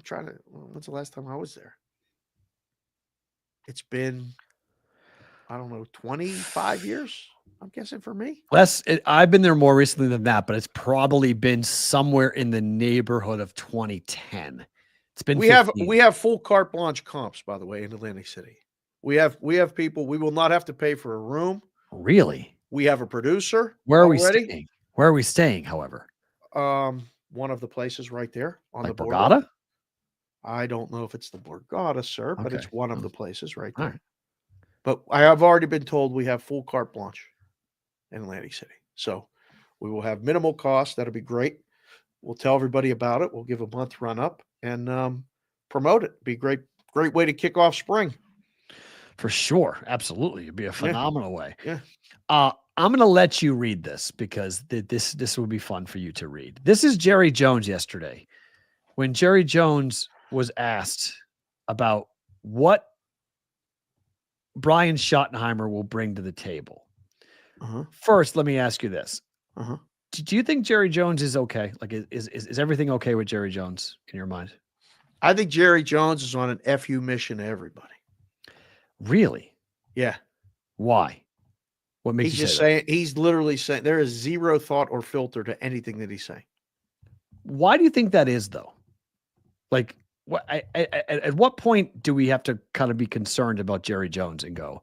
trying to. When's the last time I was there? It's been, I don't know, 25 years. I'm guessing for me. I've been there more recently than that, but it's probably been somewhere in the neighborhood of 2010. It's been. We have full carte blanche comps, by the way, in Atlantic City. We have people. We will not have to pay for a room. Really? We have a producer. Where are we staying? Where are we staying? However, one of the places right there on the Borgata. I don't know if it's the Borgata, sir, but it's one of the places right there. Right. But I have already been told we have full carte blanche in Atlantic City. So we will have minimal cost. That'll be great. We'll tell everybody about it. We'll give a month run up and promote it. Be great way to kick off spring. For sure. Absolutely. It'd be a phenomenal way. Yeah. I'm going to let you read this because this would be fun for you to read. This is Jerry Jones yesterday. When Jerry Jones was asked about what Brian Schottenheimer will bring to the table. First, let me ask you this. Do you think Jerry Jones is okay? Like, is everything okay with Jerry Jones in your mind? I think Jerry Jones is on an FU mission to everybody. Really? Yeah. Why? What makes you say just that? saying? He's literally saying there is zero thought or filter to anything that he's saying. Why do you think that is, though? Like, at what point do we have to kind of be concerned about Jerry Jones and go,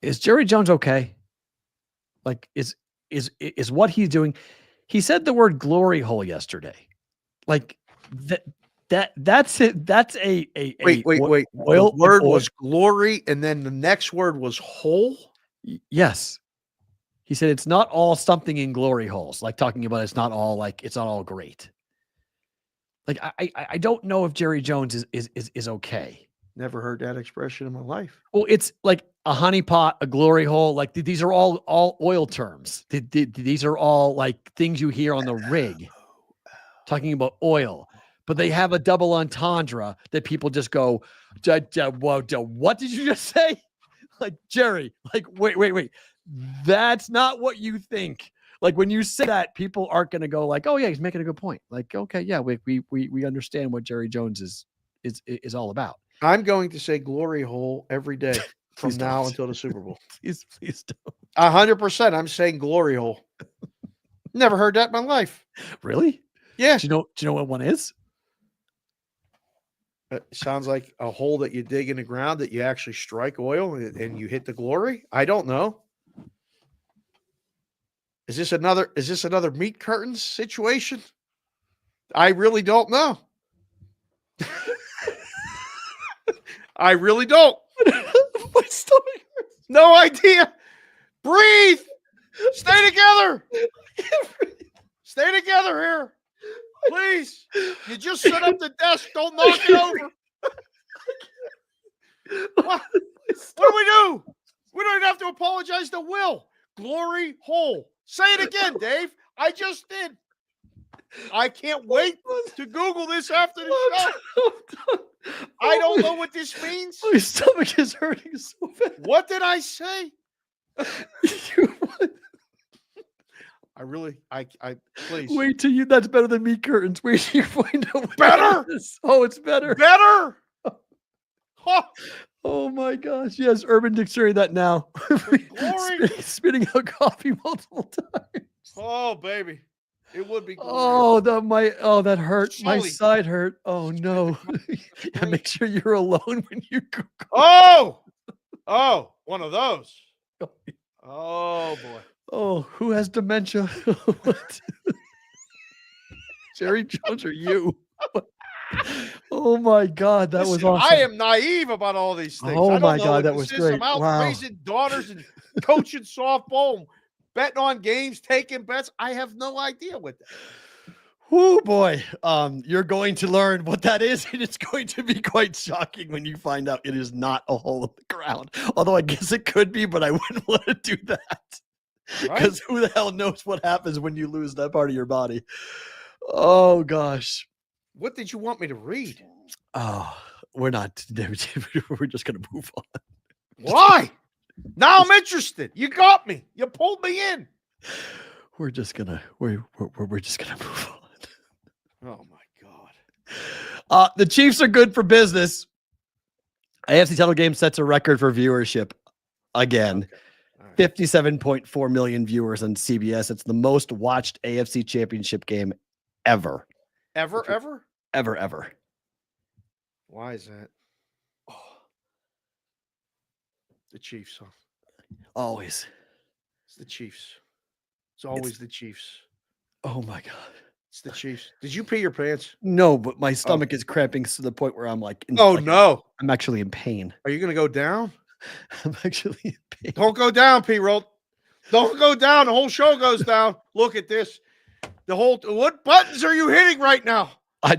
is Jerry Jones okay? Like, is what he's doing? He said the word glory hole yesterday. Like that's it. That's a Wait. Oil, The word oil. was glory, and then the next word was hole. Yes. He said it's not all something in glory holes, like talking about it's not all great. Like I don't know if Jerry Jones is okay. Never heard that expression in my life. Well, it's like a honeypot, a glory hole. Like these are all oil terms. These are all like things you hear on the rig, talking about oil. But they have a double entendre that people just go, what did you just say? Like, Jerry, like, wait. That's not what you think. Like, when you say that, people aren't going to go like, oh yeah, he's making a good point. Like, okay, yeah, we understand what Jerry Jones is all about. I'm going to say glory hole every day from now until the Super Bowl. Please don't. 100%. I'm saying glory hole. Never heard that in my life. Really? Yeah. Do you know what one is? It sounds like a hole that you dig in the ground that you actually strike oil and you hit the glory. I don't know. Is this another meat curtains situation? I really don't know. I really don't. My stomach hurts. No idea. Breathe. Stay together. Stay together here. Please. You just set up the desk. Don't knock it over. What do we do? We don't even have to apologize to Will. Glory hole. Say it again, Dave. I just did. I can't wait to Google this after the show. I don't know what this means. My stomach is hurting so bad. What did I say? I please. Wait till that's better than meat curtains. Wait till you find out what Better? that is. Oh, it's better. Better? Huh. Oh my gosh. Yes, Urban Dictionary that now. Glory. Spitting out coffee multiple times. Oh, baby. It would be glory. That hurt. My Sully. side hurt. Oh no. Yeah, make sure you're alone when you go. Oh, one of those. Oh boy. Oh, who has dementia? What? Jerry Jones or you? Oh my God, that was awesome. I am naive about all these things. Oh I don't my know God, what that this was is. great. I'm out Wow. raising daughters and coaching softball, and betting on games, taking bets. I have no idea what that is. Whoo boy. You're going to learn what that is, and it's going to be quite shocking when you find out it is not a hole in the ground. Although I guess it could be, but I wouldn't want to do that. Because who the hell knows what happens when you lose that part of your body? Oh gosh. What did you want me to read? Oh, we're not. We're just gonna move on. Why? Now I'm interested. You got me. You pulled me in. We're just gonna move on. Oh my God. The Chiefs are good for business. AFC title game sets a record for viewership again. Okay. Right. 57.4 million viewers on CBS. It's the most watched AFC championship game ever. Ever? Ever. Why is that? Oh. The Chiefs, huh? Always. It's the Chiefs. It's always the Chiefs. Oh my God. It's the Chiefs. Did you pee your pants? No, but my stomach is cramping to the point where I'm like, no. I'm actually in pain. Are you going to go down? I'm actually in pain. Don't go down, P-Roll. Don't go down. The whole show goes down. Look at this. What buttons are you hitting right now?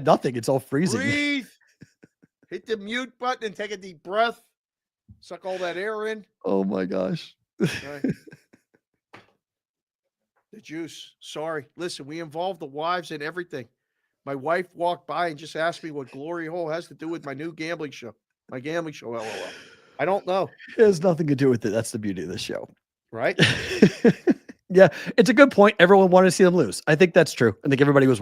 Nothing. It's all freezing. Breathe. Hit the mute button and take a deep breath. Suck all that air in. Oh my gosh. Okay. The juice. Sorry. Listen, we involve the wives in everything. My wife walked by and just asked me what Glory Hole has to do with my new gambling show. My gambling show, LOL. I don't know. It has nothing to do with it. That's the beauty of the show. Right? Yeah, it's a good point. Everyone wanted to see them lose. I think that's true. I think everybody was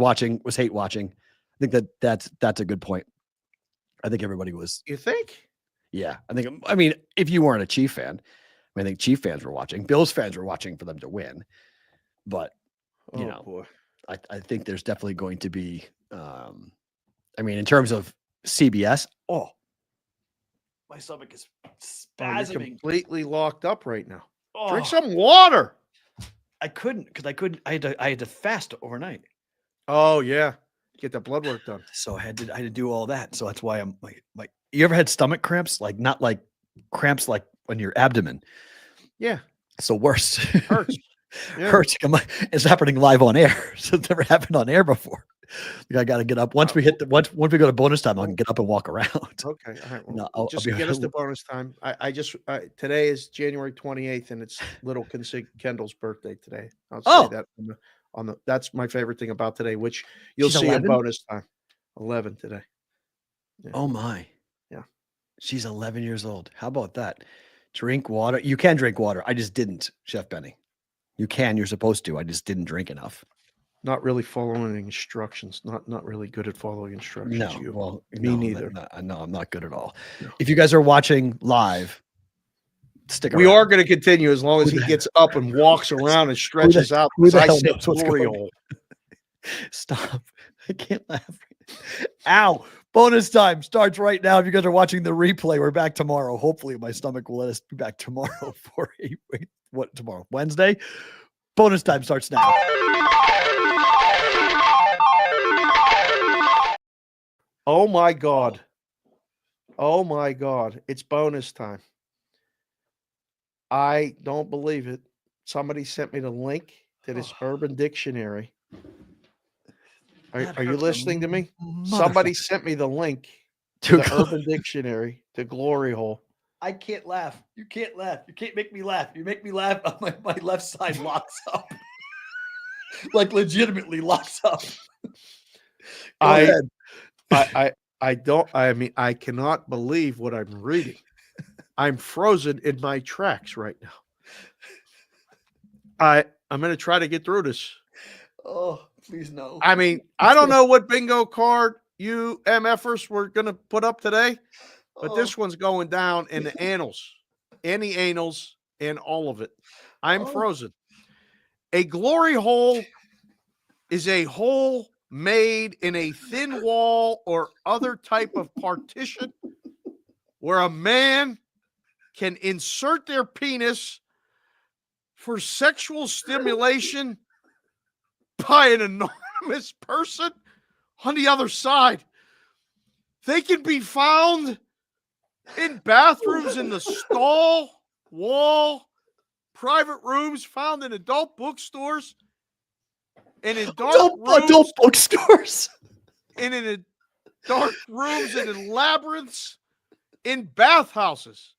hate watching. I think that's a good point. I think everybody was. You think? Yeah, I mean, if you weren't a Chief fan, I think Chief fans were watching. Bills fans were watching for them to win. But you know, boy. I think there's definitely going to be. I mean, in terms of CBS, my stomach is You're spasming. completely locked up right now. Oh. Drink some water. I couldn't because I had to fast overnight. Oh yeah, get the blood work done. So I had to do all that. So that's why I'm like you ever had stomach cramps? Like not like cramps like on your abdomen. Yeah, So worse. hurts. Yeah. Hurts. It's happening live on air. So it's never happened on air before. Like I got to get up once we go to bonus time. I can get up and walk around. Okay, all right. Well, No, I'll just be- to get us to bonus time. Today is January 28th, and it's little Kendall's birthday today. I'll say Oh. that on the. That's my favorite thing about today, which you'll She's see 11? in bonus time. 11 today. Oh my. Yeah. She's 11 years old. How about that? Drink water. You can drink water. I just didn't, Chef Benny. You can. You're supposed to. I just didn't drink enough. Not really following instructions. Not really good at following instructions. No. you. Well, Me no, neither. No, I'm not good at all. No. If you guys are watching live, stick around. We are going to continue as long as Who he the- gets up and walks around and stretches out. who the because I hell said knows what's glory going hole. Stop. I can't laugh. Ow. Bonus time starts right now. If you guys are watching the replay, we're back tomorrow. Hopefully, my stomach will let us be back tomorrow for what tomorrow? Wednesday? Bonus time starts now. Oh my God. Oh my God. It's bonus time. I don't believe it. Somebody sent me the link to this Urban Dictionary. Are you listening to me? Somebody sent me the link to the Urban Dictionary, to Glory Hole. I can't laugh. You can't laugh. You can't make me laugh. You make me laugh. My left side locks up. Like legitimately locks up. Go ahead. I cannot believe what I'm reading. I'm frozen in my tracks right now. I'm going to try to get through this. Oh, please no. I mean, I don't know what bingo card you MFers were going to put up today, but this one's going down in the annals, and the annals, and all of it. I'm frozen. A glory hole is a hole made in a thin wall or other type of partition where a man can insert their penis for sexual stimulation by an anonymous person on the other side. They can be found in bathrooms, in the stall, wall, private rooms, found in adult bookstores, and in adult bookstores. and in dark rooms and in labyrinths, in bathhouses.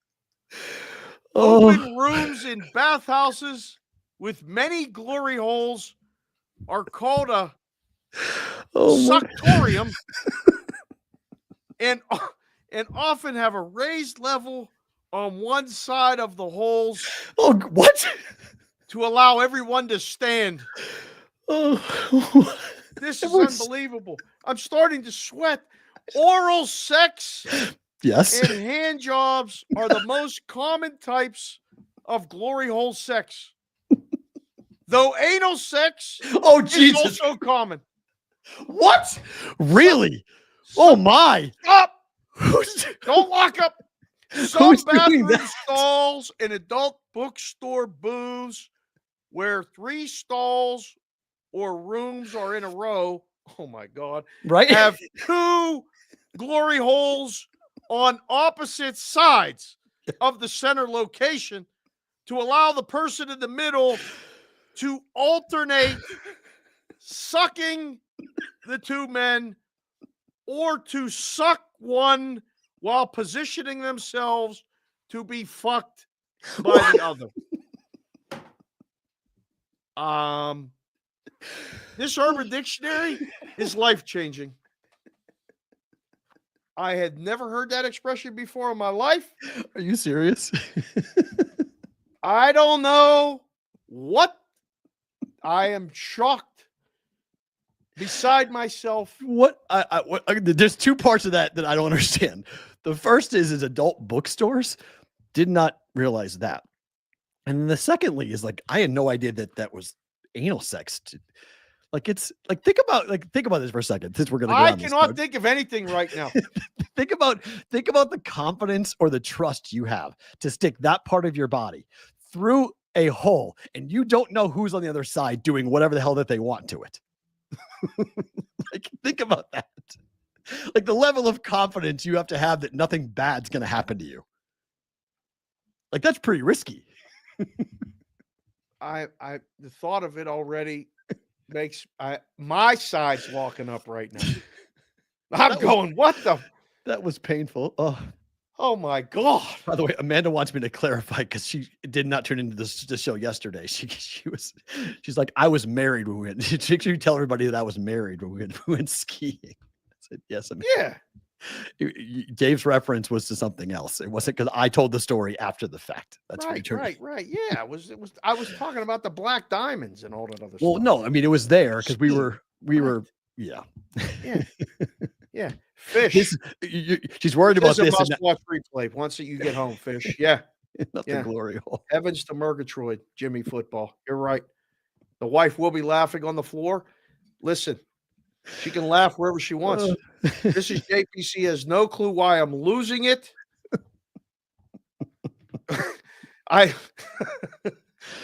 Open rooms in bathhouses with many glory holes are called a suctorium and often have a raised level on one side of the holes. Oh, what? To allow everyone to stand. Oh, This is unbelievable. I'm starting to sweat. Oral sex yes. and hand jobs are the most common types of glory hole sex. Though anal sex Oh, is Jesus. also common. What? Really? Oh, my. Stop! Who's Don't lock up. Some Who's doing bathroom that? stalls and adult bookstore booths where 3 stalls or rooms are in a row, oh my God, right? have 2 glory holes on opposite sides of the center location to allow the person in the middle to alternate sucking the 2 men or to suck one while positioning themselves to be fucked by the other. This Urban Dictionary is life-changing. I had never heard that expression before in my life. Are you serious? I don't know what. I am shocked, beside myself. What? There's 2 parts of that I don't understand. The first is adult bookstores. Did not realize that. And then the secondly is like, I had no idea that was anal sex. It's like, think about this for a second. Since we're going to go I on this cannot road. think of anything right now. think about the confidence or the trust you have to stick that part of your body through a hole, and you don't know who's on the other side doing whatever the hell that they want to it. Like, think about that. Like the level of confidence you have to have that nothing bad's going to happen to you. Like, that's pretty risky. The thought of it already makes my sides walking up right now. I'm going, what the? That was painful. Oh my God. By the way, Amanda wants me to clarify because she did not tune into the show yesterday. She's like, I was married when we went. She tell everybody that I was married when we went skiing. I said, yes, Amanda. Yeah. Dave's reference was to something else. It wasn't because I told the story after the fact. That's right. Yeah, it was. I was talking about the black diamonds and all that other stuff. Well, no, I mean, it was there because we were, yeah. Yeah. Fish. She's worried about this. Watch replay once that you get home. Fish. Yeah. Nothing glory hole. Heavens to Murgatroyd, Jimmy Football. You're right. The wife will be laughing on the floor. Listen, she can laugh wherever she wants. This is JPC has no clue why I'm losing it.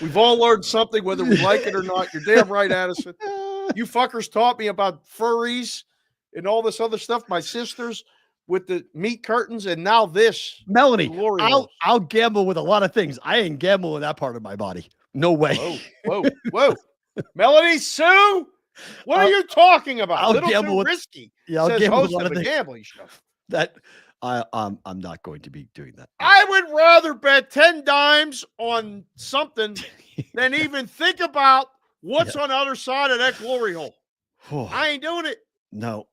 We've all learned something, whether we like it or not. You're damn right, Addison. You fuckers taught me about furries and all this other stuff. My sisters with the meat curtains, and now this. Melanie, I'll gamble with a lot of things. I ain't gambling with that part of my body. No way. Whoa. Melanie Sue, what are you talking about? I'll gamble with risky. Yeah, I'll gamble with a lot of things. Gambling show. That I'm not going to be doing that. I would rather bet 10 dimes on something than even think about what's on the other side of that glory hole. I ain't doing it. Nope.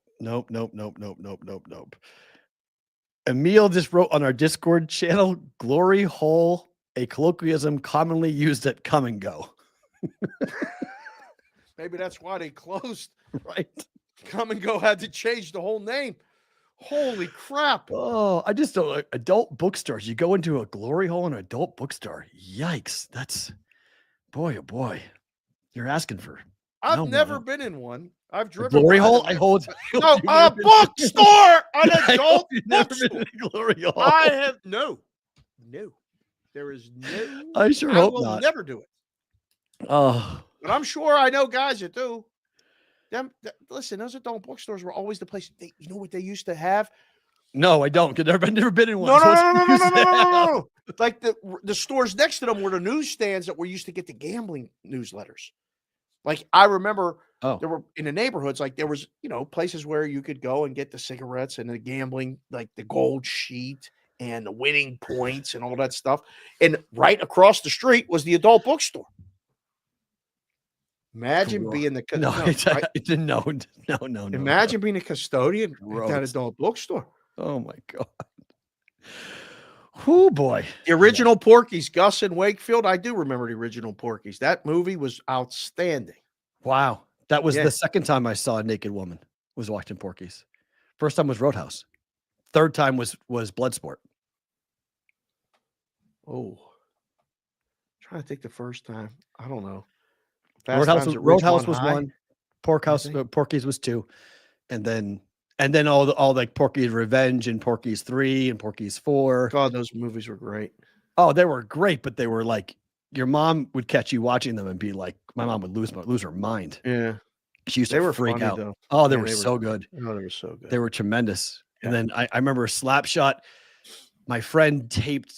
Emil just wrote on our Discord channel, glory hole, a colloquialism commonly used at come and go. Maybe that's why they closed. Right. Come and go had to change the whole name. Holy crap. Oh, I just don't like adult bookstores. You go into a glory hole in an adult bookstore. Yikes. That's boy, oh boy. You're asking for. I've never been in one. I've driven glory hole. I hold no a bookstore, an adult bookstore. Glory hole. I have no. There is no. I sure hope will not. Never do it. Oh, but I'm sure I know guys that do. Listen, those adult bookstores were always the place. You know what they used to have? No, I don't. Because I've never been in one. No. Like the stores next to them were the newsstands that were used to get the gambling newsletters. Like I remember there were in the neighborhoods, like there was, places where you could go and get the cigarettes and the gambling, like the gold sheet and the winning points and all that stuff. And right across the street was the adult bookstore. Imagine being the no. Imagine being a custodian at that adult bookstore. Oh my God. Oh boy. The original Porky's, Gus in Wakefield. I do remember the original Porky's. That movie was outstanding. Wow. That was the second time I saw a naked woman was watching Porky's. First time was Roadhouse. Third time was Bloodsport. Oh. I'm trying to think the first time. I don't know. Roadhouse was one. Porky's was two. And then all like Porky's Revenge and Porky's 3 and Porky's 4. God, those movies were great. Oh, they were great, but they were like your mom would catch you watching them and be like, my mom would lose her mind. Yeah. She used to freak out. Though. Oh, they were so good. Oh, they were so good. They were tremendous. Yeah. And then I remember Slapshot. My friend taped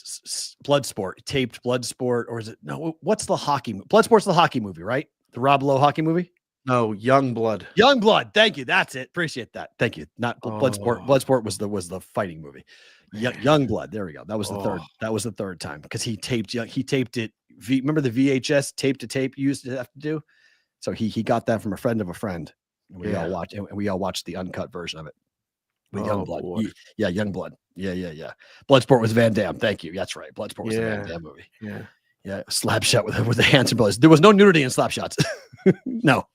Bloodsport, or is it what's the hockey? Bloodsport's the hockey movie, right? The Rob Lowe hockey movie? No, Youngblood. Youngblood. Thank you. That's it. Appreciate that. Thank you. Not Bloodsport. Bloodsport was the fighting movie. Youngblood. There we go. That was the third. That was the third time because he taped it. Remember the VHS tape to tape you used to have to do? So he got that from a friend of a friend. And we all watched the uncut version of it. With Youngblood. Yeah, Youngblood. Yeah. Bloodsport was Van Damme. Thank you. That's right. Bloodsport was the Van Damme movie. Yeah. Slapshot with the Hanson brothers. There was no nudity in Slapshots. No.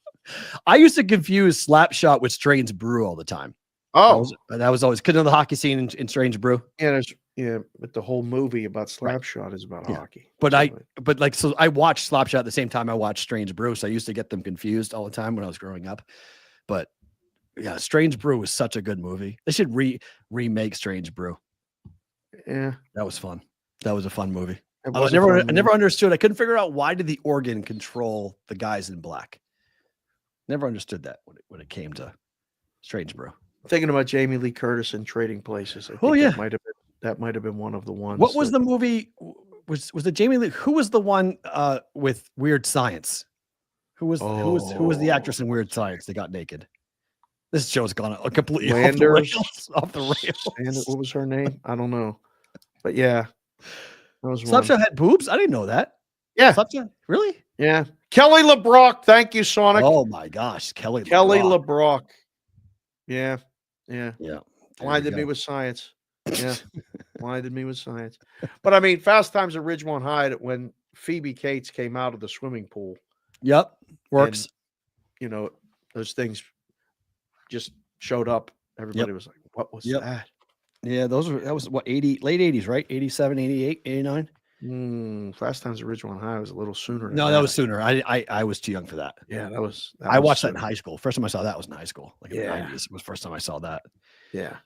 I used to confuse Slapshot with Strange Brew all the time. Oh, that was always because of the hockey scene in Strange Brew. Yeah, but the whole movie about Slapshot is about hockey. But I watched Slapshot at the same time I watched Strange Brew, so I used to get them confused all the time when I was growing up. But yeah, Strange Brew was such a good movie. They should remake Strange Brew. Yeah, that was fun. That was a fun movie. It I wasn't never, from- I never understood. I couldn't figure out why did the organ control the guys in black. Never understood that when it came to Strangebrew. Thinking about Jamie Lee Curtis and Trading Places. I think Oh, yeah. that might have been one of the ones. What was the movie? Was it Jamie Lee? Who was the one with Weird Science? Who was the actress in Weird Science that got naked? This show's gone completely Landers, off the rails. And what was her name? I don't know. But yeah. That was one. Slapshot had boobs? I didn't know that. Yeah. Slapshot? Really? Yeah. Kelly LeBrock. Thank you, Sonic. Oh my gosh. Kelly LeBrock. LeBrock. Yeah. Yeah. Yeah. Blinded me with science. Yeah. Blinded me with science. But I mean, Fast Times at Ridgemont High, when Phoebe Cates came out of the swimming pool. Yep. Works. And, you know, those things just showed up. Everybody was like, what was that? Yeah, that was what, late 80s, right? 87, 88, 89. Fast Times at Ridgemont High was a little sooner. Than No, that was sooner. I was too young for that. Yeah, I watched that in high school. First time I saw that was in high school. Like in the Yeah. 90s was the first time I saw that. Yeah.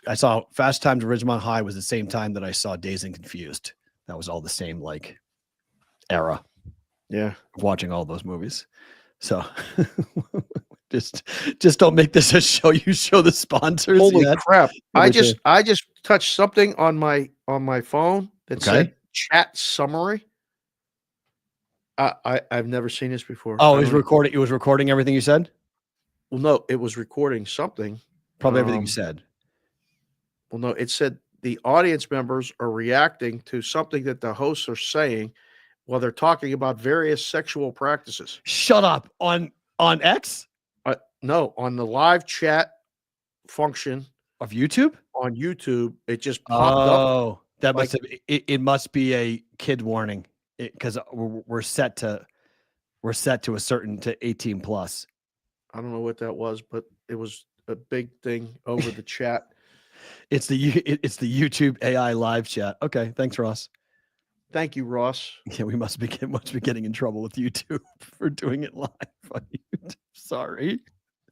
I saw Fast Times at Ridgemont High was the same time that I saw Dazed and Confused. That was all the same like era Yeah. of watching all those movies. So just don't make this a show. You show the sponsors. Holy Yeah. crap. Yeah, I just touched something on my phone that said chat summary. I've never seen this before. Oh, it was recording. It was recording everything you said. Well, no, it was recording something. Probably everything you said. Well, no, it said the audience members are reacting to something that the hosts are saying while they're talking about various sexual practices. Shut up on X No, on the live chat function of YouTube on YouTube, it just popped up. Oh, that like- must have it must be a kid warning because we're set to a certain to 18 plus. I don't know what that was, but it was a big thing over the chat. It's the YouTube AI live chat. Okay, thanks, Ross. Thank you, Ross. Yeah, we must be getting in trouble with YouTube for doing it live on YouTube. Sorry.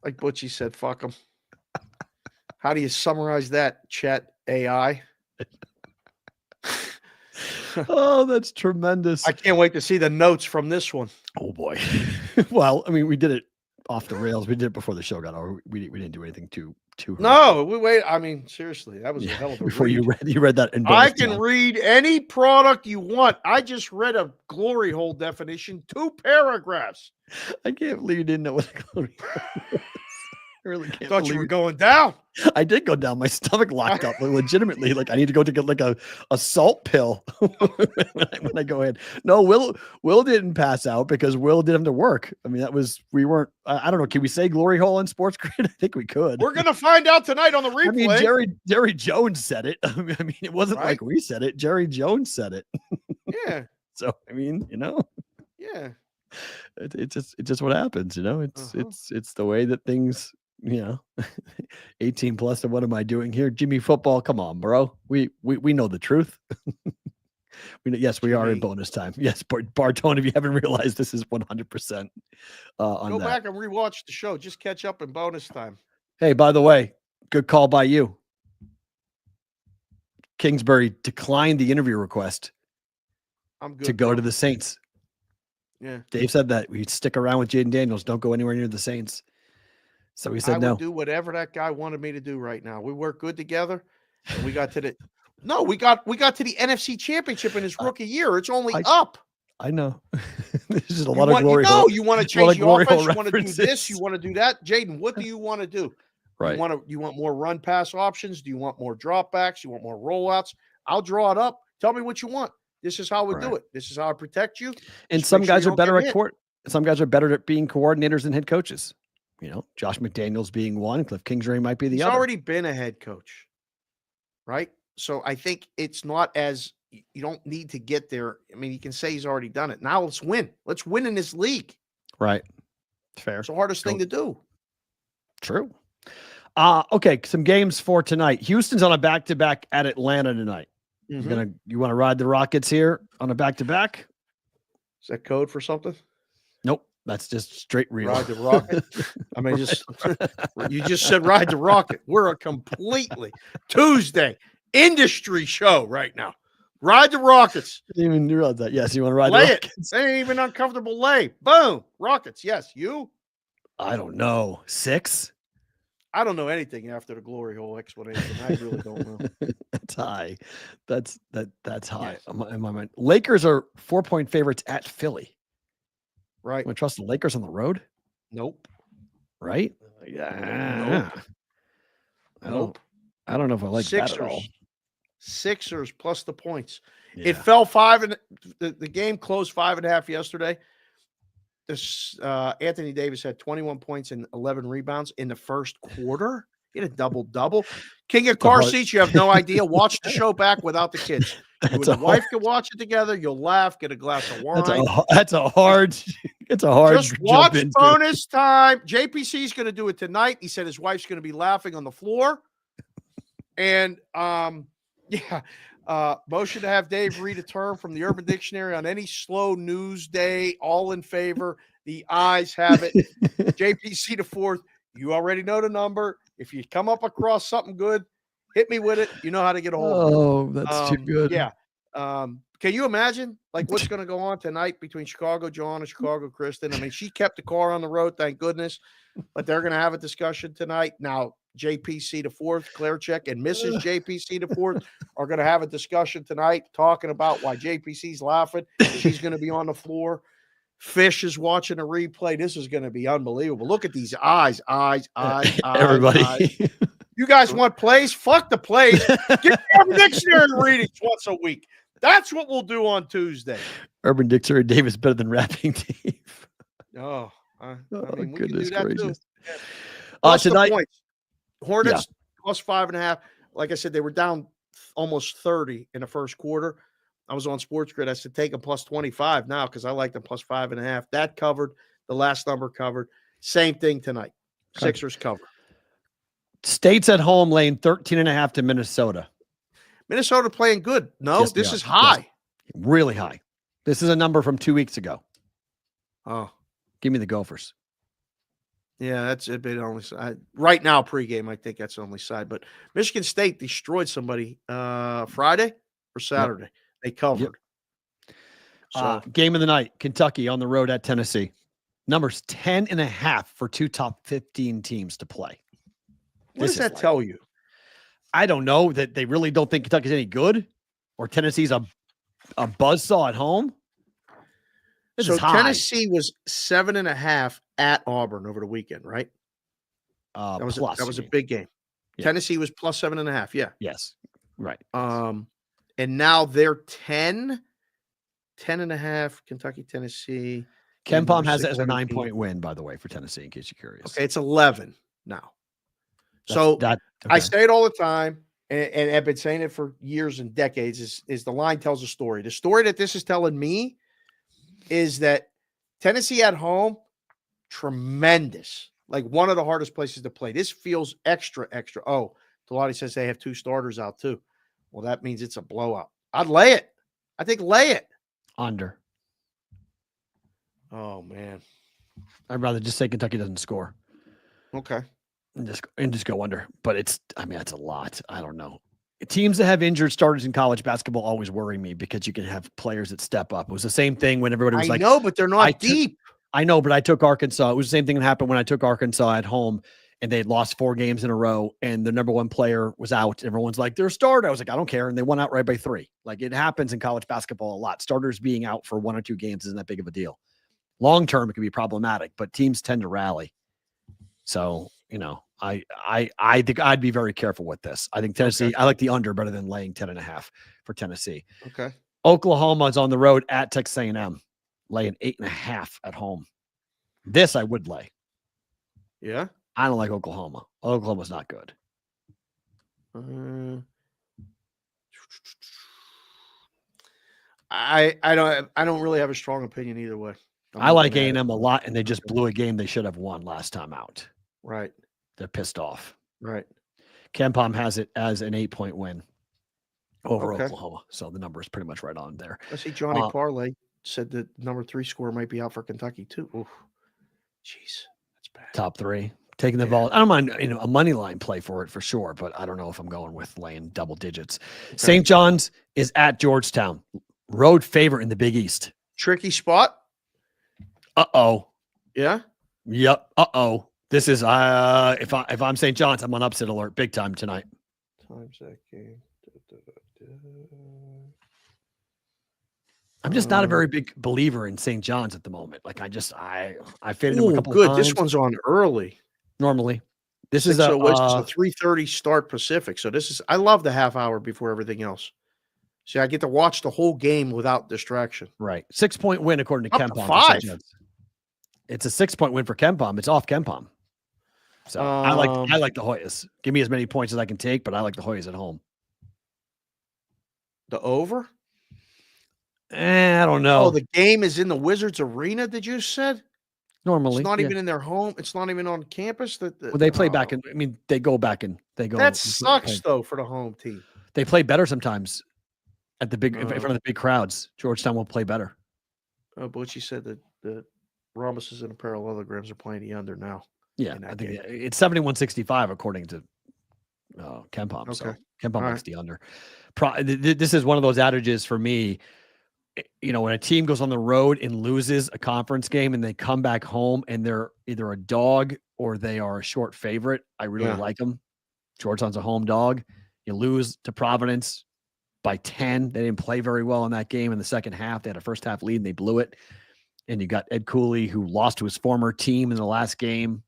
Like Butchie said, fuck them. How do you summarize that, chat AI? Oh, that's tremendous. I can't wait to see the notes from this one. Oh boy. Well, I mean, we did it off the rails. We did it before the show got over. We didn't do anything too. No, we wait. I mean, seriously, that was a hell of a before read. you read that. In I bonus can time. read any product you want. I just read a glory hole definition, 2 paragraphs. I can't believe you didn't know what a glory hole was. I really can't. Thought you believe were going down. I did go down. My stomach locked up legitimately. Like I need to go to get like a salt pill when I go in. No, Will didn't pass out because Will didn't have to work. I mean, we weren't. I don't know. Can we say glory hole in Sports Grid? I think we could. We're gonna find out tonight on the replay. I mean, Jerry Jones said it. I mean, it wasn't like we said it. Jerry Jones said it. Yeah. So I mean, Yeah. it's just what happens. It's the way that things. 18 plus. And what am I doing here? Jimmy football. Come on, bro. We know the truth. Yes, we are in bonus time. Yes, Bartone, if you haven't realized, this is 100% on Go that. back and rewatch the show. Just catch up in bonus time. Hey, by the way, good call by you. Kingsbury declined the interview request I'm good to go bro. to the Saints. Yeah. Dave said that we'd stick around with Jaden Daniels. Don't go anywhere near the Saints. So he said I no. would do whatever that guy wanted me to do right now. We work good together. And we got to the we got to the NFC Championship in his rookie year. It's only up. I know. There's just a lot of glory. You want to change the offense. You want to do this. You want to do that. Jaden, what do you want to do? Right. You want more run pass options? Do you want more dropbacks? You want more rollouts? I'll draw it up. Tell me what you want. This is how we do it. This is how I protect you. And Just some make sure guys you are don't better get at hit. Some guys are better at being coordinators than head coaches. Josh McDaniels being one, Cliff Kingsbury might be the He's other. already been a head coach, right? So I think it's not as you don't need to get there. I mean, you can say he's already done it. Now let's win. Let's win in this league. Right. Fair. It's the hardest thing to do. True. Okay, some games for tonight. Houston's on a back-to-back at Atlanta tonight. Mhm. You want to ride the Rockets here on a back-to-back? Is that code for something? Nope. That's just straight real. Ride the rocket. I mean, you just said ride the rocket. We're a completely Tuesday industry show right now. Ride the Rockets. Didn't even realize that. Yes, you want to ride Lay the it. Rockets? They ain't even uncomfortable lay. Boom. Rockets. Yes. You? I don't know. 6? I don't know anything after the glory hole explanation. I really don't know. That's high. That's high. Yes. In my mind. Lakers are 4-point favorites at Philly. Right. Want to trust the Lakers on the road? Nope. Right? Yeah. Nope. I don't know if I like that at all. Sixers plus the points. Yeah. It fell 5 and the game closed 5.5 yesterday. This Anthony Davis had 21 points and 11 rebounds in the first quarter. He had a double-double. King of car seats, you have no idea. Watch the show back without the kids. You and the wife can watch it together. You'll laugh, get a glass of wine. That's a hard. It's a hard. Just watch bonus time. JPC is going to do it tonight. He said his wife's going to be laughing on the floor. And motion to have Dave read a term from the Urban Dictionary on any slow news day. All in favor. The ayes have it. JPC the fourth. You already know the number. If you come up across something good, hit me with it. You know how to get a hold of it. Oh, that's too good. Yeah. Can you imagine what's going to go on tonight between Chicago John and Chicago Kristen? I mean, she kept the car on the road, thank goodness, but they're going to have a discussion tonight. Now, JPC the fourth, Claire Check, and Mrs. JPC the fourth are going to have a discussion tonight talking about why JPC's laughing. She's going to be on the floor. Fish is watching a replay. This is going to be unbelievable. Look at these eyes. Everybody. Eyes. You guys want plays? Fuck the plays. Get Urban Dictionary readings once a week. That's what we'll do on Tuesday. Urban Dictionary Dave is better than rapping Dave. Oh, I mean, we goodness can do that gracious. too. Yeah. Plus Tonight, the points. Hornets plus 5.5. Like I said, they were down almost 30 in the first quarter. I was on Sports Grid. I said take them plus 25 now because I like them plus 5.5. That covered. The last number covered. Same thing tonight. Okay. Sixers cover. State's at home laying 13.5 to Minnesota. Minnesota playing good. No, Yes, this they is are. high. Yes. Really high. This is a number from 2 weeks ago. Oh, Give me the Gophers. yeah, that's a bit only side. Right now, pregame, I think that's the only side. But Michigan State destroyed somebody Friday or Saturday. Yep. They covered. Yep. So Game of the night, Kentucky on the road at Tennessee. Numbers 10.5 for two top 15 teams to play. what does that tell you? I don't know that they really don't think Kentucky's any good or Tennessee's a buzzsaw at home. This is high. Tennessee was 7.5 at Auburn over the weekend, right? That was a big game. Yeah. Tennessee was plus 7.5. Yeah. Yes. Right. And now they're 10.5. Kentucky, Tennessee. KenPom has it as a 9-point win, by the way, for Tennessee, in case you're curious. Okay, it's 11 now. I say it all the time, and I've been saying it for years and decades, is the line tells a story. The story that this is telling me is that Tennessee at home, tremendous. Like one of the hardest places to play. This feels extra. Oh, Talati says they have 2 starters out too. Well, that means it's a blowout. I'd lay it. I think lay it. Under. Oh, man. I'd rather just say Kentucky doesn't score. Okay. And just go under. But it's a lot. I don't know. Teams that have injured starters in college basketball always worry me because you can have players that step up. It was the same thing when everybody was I know, but they're not deep. I know, but I took Arkansas. It was the same thing that happened when I took Arkansas at home and they had lost 4 games in a row and the number 1 player was out. Everyone's like, they're a starter. I was like, I don't care. And they won outright by 3. Like it happens in college basketball a lot. Starters being out for 1 or 2 games isn't that big of a deal. Long term, it can be problematic, but teams tend to rally. So, I think I'd be very careful with this. I think Tennessee, okay. I like the under better than laying 10.5 for Tennessee. Okay. Oklahoma is on the road at Texas A&M, laying 8.5 at home. This I would lay. Yeah. I don't like Oklahoma. Oklahoma's not good. I don't really have a strong opinion either way. I like A&M a lot, and they just blew a game they should have won last time out. Right. They're pissed off. Right. KenPom has it as an 8-point win over Oklahoma. So the number is pretty much right on there. I see Johnny Parlay said that number 3 score might be out for Kentucky too. Oof. Jeez. That's bad. Top 3. Taking the ball. I don't mind, a money line play for it for sure, but I don't know if I'm going with laying double digits. Okay. St. John's is at Georgetown. Road favorite in the Big East. Tricky spot. Uh-oh. Yeah. Yep. Uh-oh. This is if I'm St. John's, I'm on upset alert big time tonight. Times that game. I'm just not a very big believer in St. John's at the moment. Like I faded them a couple good. of This times. one's on early. Normally. This is This a is a 3:30 start Pacific. So I love the half hour before everything else. See, I get to watch the whole game without distraction. right. 6-point win according to Up to KenPom. 5. It's a 6-point win for KenPom. It's off KenPom. So I like the Hoyas. Give me as many points as I can take, but I like the Hoyas at home. The over? I don't know. Oh, the game is in the Wizards Arena, did you said? Normally. It's not yeah. even in their home. It's not even on campus. Well, they play back in. They go back in. They go. That sucks, though, for the home team. They play better sometimes at the in front of the big crowds. Georgetown will play better. Oh, Butchie said that Rambus's and parallelograms are playing the under now. Yeah, I think it's 71-65 according to KenPom. So KenPom likes the under. This is one of those adages for me. When a team goes on the road and loses a conference game and they come back home and they're either a dog or they are a short favorite, I really like them. Georgetown's a home dog. You lose to Providence by 10. They didn't play very well in that game in the second half. They had a first half lead and they blew it. And you got Ed Cooley, who lost to his former team in the last game.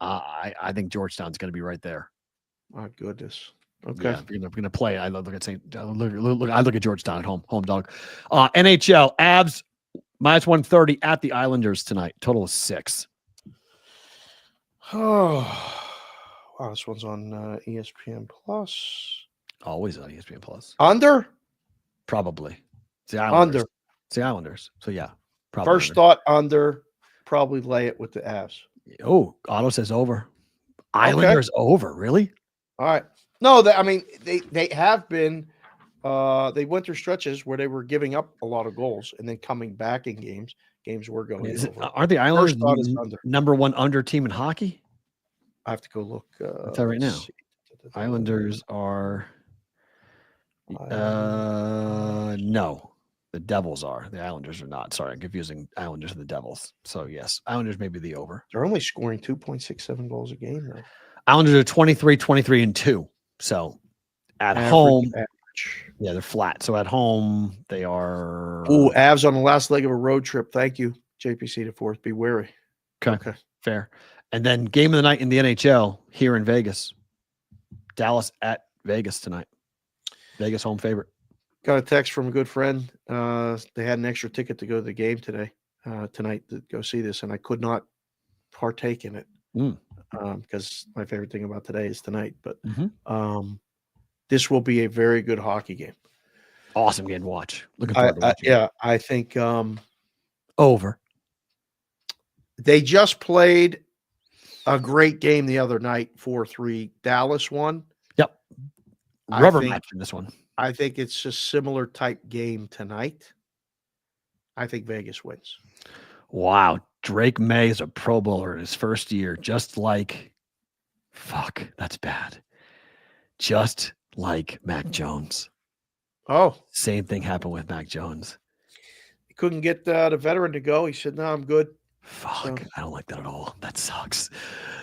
I think Georgetown's going to be right there. My goodness. Okay. Yeah, we're going to play. I look at I look at Georgetown at home dog. NHL Avs -130 at the Islanders tonight. Total of 6. Oh, wow. This one's on ESPN Plus. Always on ESPN Plus. Under? Probably. It's the Islanders. Under. It's the Islanders. So yeah. Probably First under. thought under. Probably lay it with the Avs. Oh, Otto says over. Islanders over. Really? All right. No, they have been. They went through stretches where they were giving up a lot of goals and then coming back in games. Games were going over. Aren't the Islanders thought is under. number 1 under team in hockey? I have to go look. I'll tell you right now. see. Islanders are no. The Devils are. The Islanders are not. Sorry, I'm confusing Islanders and the Devils. So yes, Islanders may be the over. They're only scoring 2.67 goals a game though. Islanders are 23-23-2. So at home, yeah, they're flat. So at home, they are. Oh, Avs on the last leg of a road trip. Thank you, JPC to fourth. Be wary. Okay, fair. And then game of the night in the NHL here in Vegas. Dallas at Vegas tonight. Vegas home favorite. Got a text from a good friend. They had an extra ticket to go to the game tonight to go see this, and I could not partake in it because my favorite thing about today is tonight. But this will be a very good hockey game. Awesome game to watch. Looking forward to watching. Yeah, I think over. They just played a great game the other night. 4-3. Dallas won. Yep. Rubber match in this one. I think it's a similar type game tonight. I think Vegas wins. Wow. Drake May is a Pro Bowler in his first year, just like, that's bad. Just like Mac Jones. Oh. Same thing happened with Mac Jones. He couldn't get the veteran to go. He said, no, I'm good. I don't like that at all. That sucks.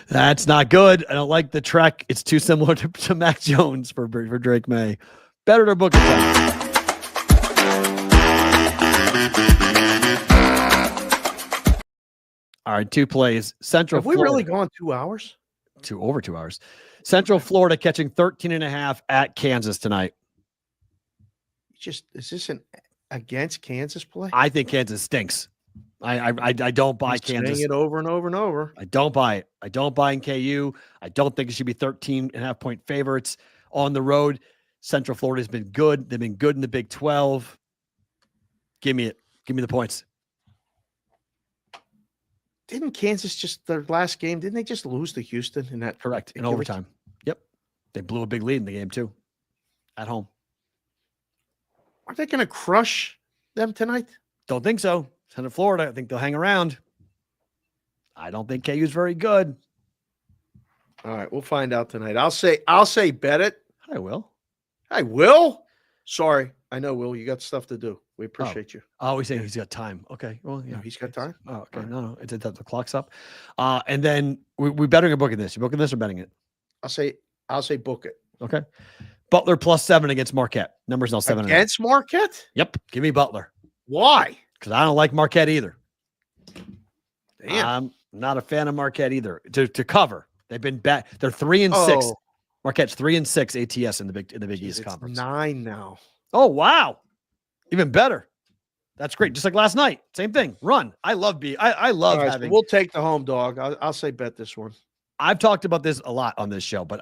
That's not good. I don't like the trek. It's too similar to Mac Jones for Drake May. Better to book it. All right, 2 plays. Central Have we Florida. really gone 2 hours? Over 2 hours. Central Florida catching 13.5 at Kansas tonight. Is this an against Kansas play? I think Kansas stinks. I don't buy Kansas. Saying it over and over and over. I don't buy it. I don't buy in KU. I don't think it should be 13.5 point favorites on the road. Central Florida has been good. They've been good in the Big 12. Give me it. Give me the points. Didn't Kansas just their last game? Didn't they just lose to Houston in that? Correct. In overtime. Yep. They blew a big lead in the game too. At home. Are they going to crush them tonight? Don't think so. Central Florida. I think they'll hang around. I don't think KU's very good. All right, we'll find out tonight. I'll say bet it. I will. I will. Sorry, I know, Will. You got stuff to do. We appreciate you. Oh, he's saying he's got time. Okay. Well, yeah. No, he's got time. Oh, okay. All right. No. It's that the clock's up. And then we betting or booking this. You booking this or betting it? I'll say book it. Okay. Butler +7 against Marquette. Numbers now 7. Against Marquette? Yep. Give me Butler. Why? Because I don't like Marquette either. Damn. I'm not a fan of Marquette either. To cover. They've been bad. They're 3-6. Oh. Marquette's 3-6 ATS in the Big Jeez, East it's Conference. 9 now. Oh, wow. Even better. That's great. Just like last night. Same thing. Run. I love All right, so having. we'll take the home dog. I'll say bet this one. I've talked about this a lot on this show, but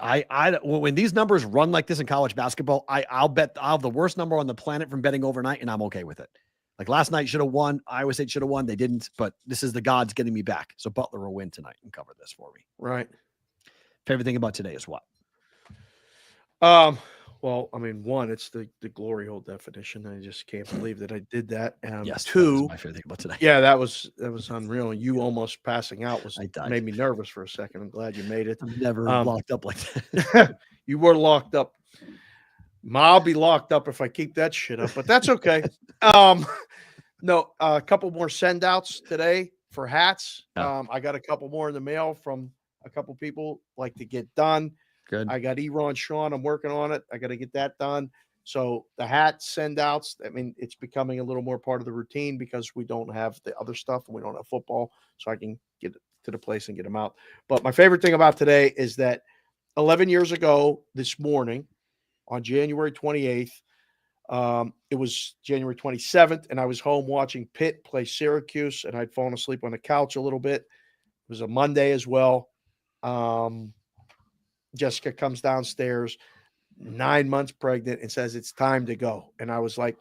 when these numbers run like this in college basketball, I'll have the worst number on the planet from betting overnight, and I'm okay with it. Like last night should have won. Iowa State should have won. They didn't, but this is the gods getting me back. So Butler will win tonight and cover this for me. Right. Favorite thing about today is what? Well, I mean, one, it's the glory hole definition. I just can't believe that I did that. Yes. that Two, was my favorite thing about today. yeah, that was unreal. And you almost passing out I died. made me nervous for a second. I'm glad you made it. I'm never locked up like that. You were locked up. I'll be locked up if I keep that shit up, but that's okay. No, a couple more send outs today for hats. Yeah. I got a couple more in the mail from a couple people like to get done. Good. I got Eron Sean. I'm working on it. I got to get that done. So the hat send outs, I mean, it's becoming a little more part of the routine because we don't have the other stuff and we don't have football. So I can get to the place and get them out. But my favorite thing about today is that 11 years ago this morning on January 28th, it was January 27th, and I was home watching Pitt play Syracuse, and I'd fallen asleep on the couch a little bit. It was a Monday as well. Jessica comes downstairs, 9 months pregnant, and says, it's time to go. And I was like,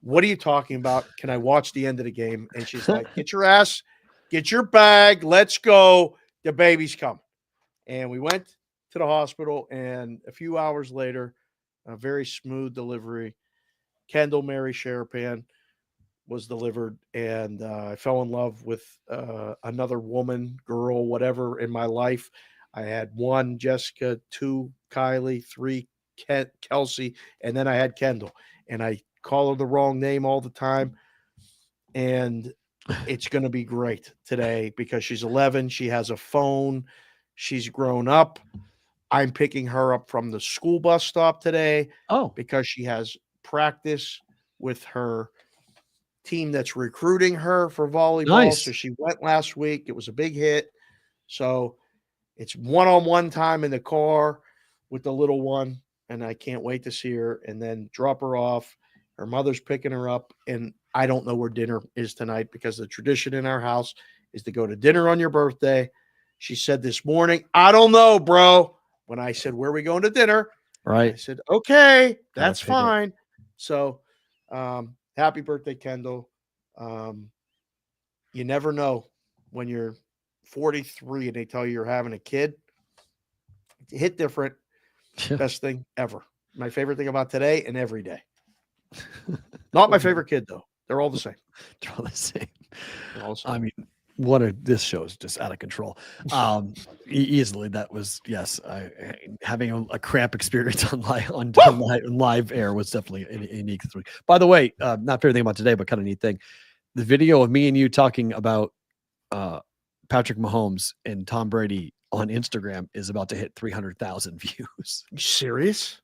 what are you talking about? Can I watch the end of the game? And she's like, get your ass, get your bag, let's go. The baby's coming. And we went to the hospital, and a few hours later, a very smooth delivery. Kendall Mary Sherapan was delivered, and I fell in love with another woman, girl, whatever in my life. I had 1 Jessica, 2 Kylie, 3 Kelsey, and then I had Kendall. And I call her the wrong name all the time. And it's going to be great today because she's 11. She has a phone. She's grown up. I'm picking her up from the school bus stop today. Oh, because she has practice with her team that's recruiting her for volleyball. Nice. So she went last week. It was a big hit. So it's one-on-one time in the car with the little one, and I can't wait to see her and then drop her off. Her mother's picking her up, and I don't know where dinner is tonight because the tradition in our house is to go to dinner on your birthday. She said this morning, I don't know, bro. When I said, where are we going to dinner? I right. said, okay, that's figure it. fine. So happy birthday, Kendall. You never know when you're 43 and they tell you you're having a kid. It hit different. Best thing ever. My favorite thing about today and every day. Not my favorite kid, though. They're all the same. They're all the same. They're all the same. I mean, this show is just out of control. Easily, that was having a cramp experience on live air was definitely a unique thing. By the way, not favorite thing about today, but kind of neat thing. The video of me and you talking about Patrick Mahomes and Tom Brady on Instagram is about to hit 300,000 views. You serious?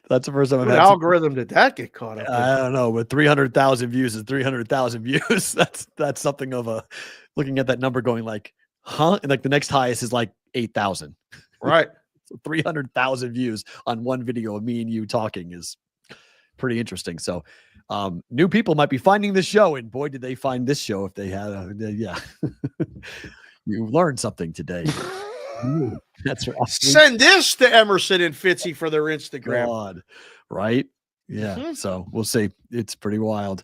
That's the first time I've What had algorithm did that get caught up in? I don't know, but 300,000 views is 300,000 views. That's something of a looking at that number going like, huh? And like the next highest is like 8,000. Right. So 300,000 views on one video of me and you talking is pretty interesting. So new people might be finding this show, and boy, did they find this show if they had you learned something today. That's right. Send this to Emerson and Fitzy for their Instagram. God, right? Yeah. Mm-hmm. So we'll see. It's pretty wild.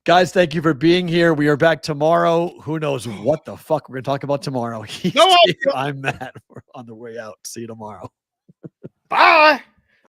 Guys, thank you for being here. We are back tomorrow. Who knows what the fuck we're going to talk about tomorrow. No, I'm Matt. We're on the way out. See you tomorrow. Bye.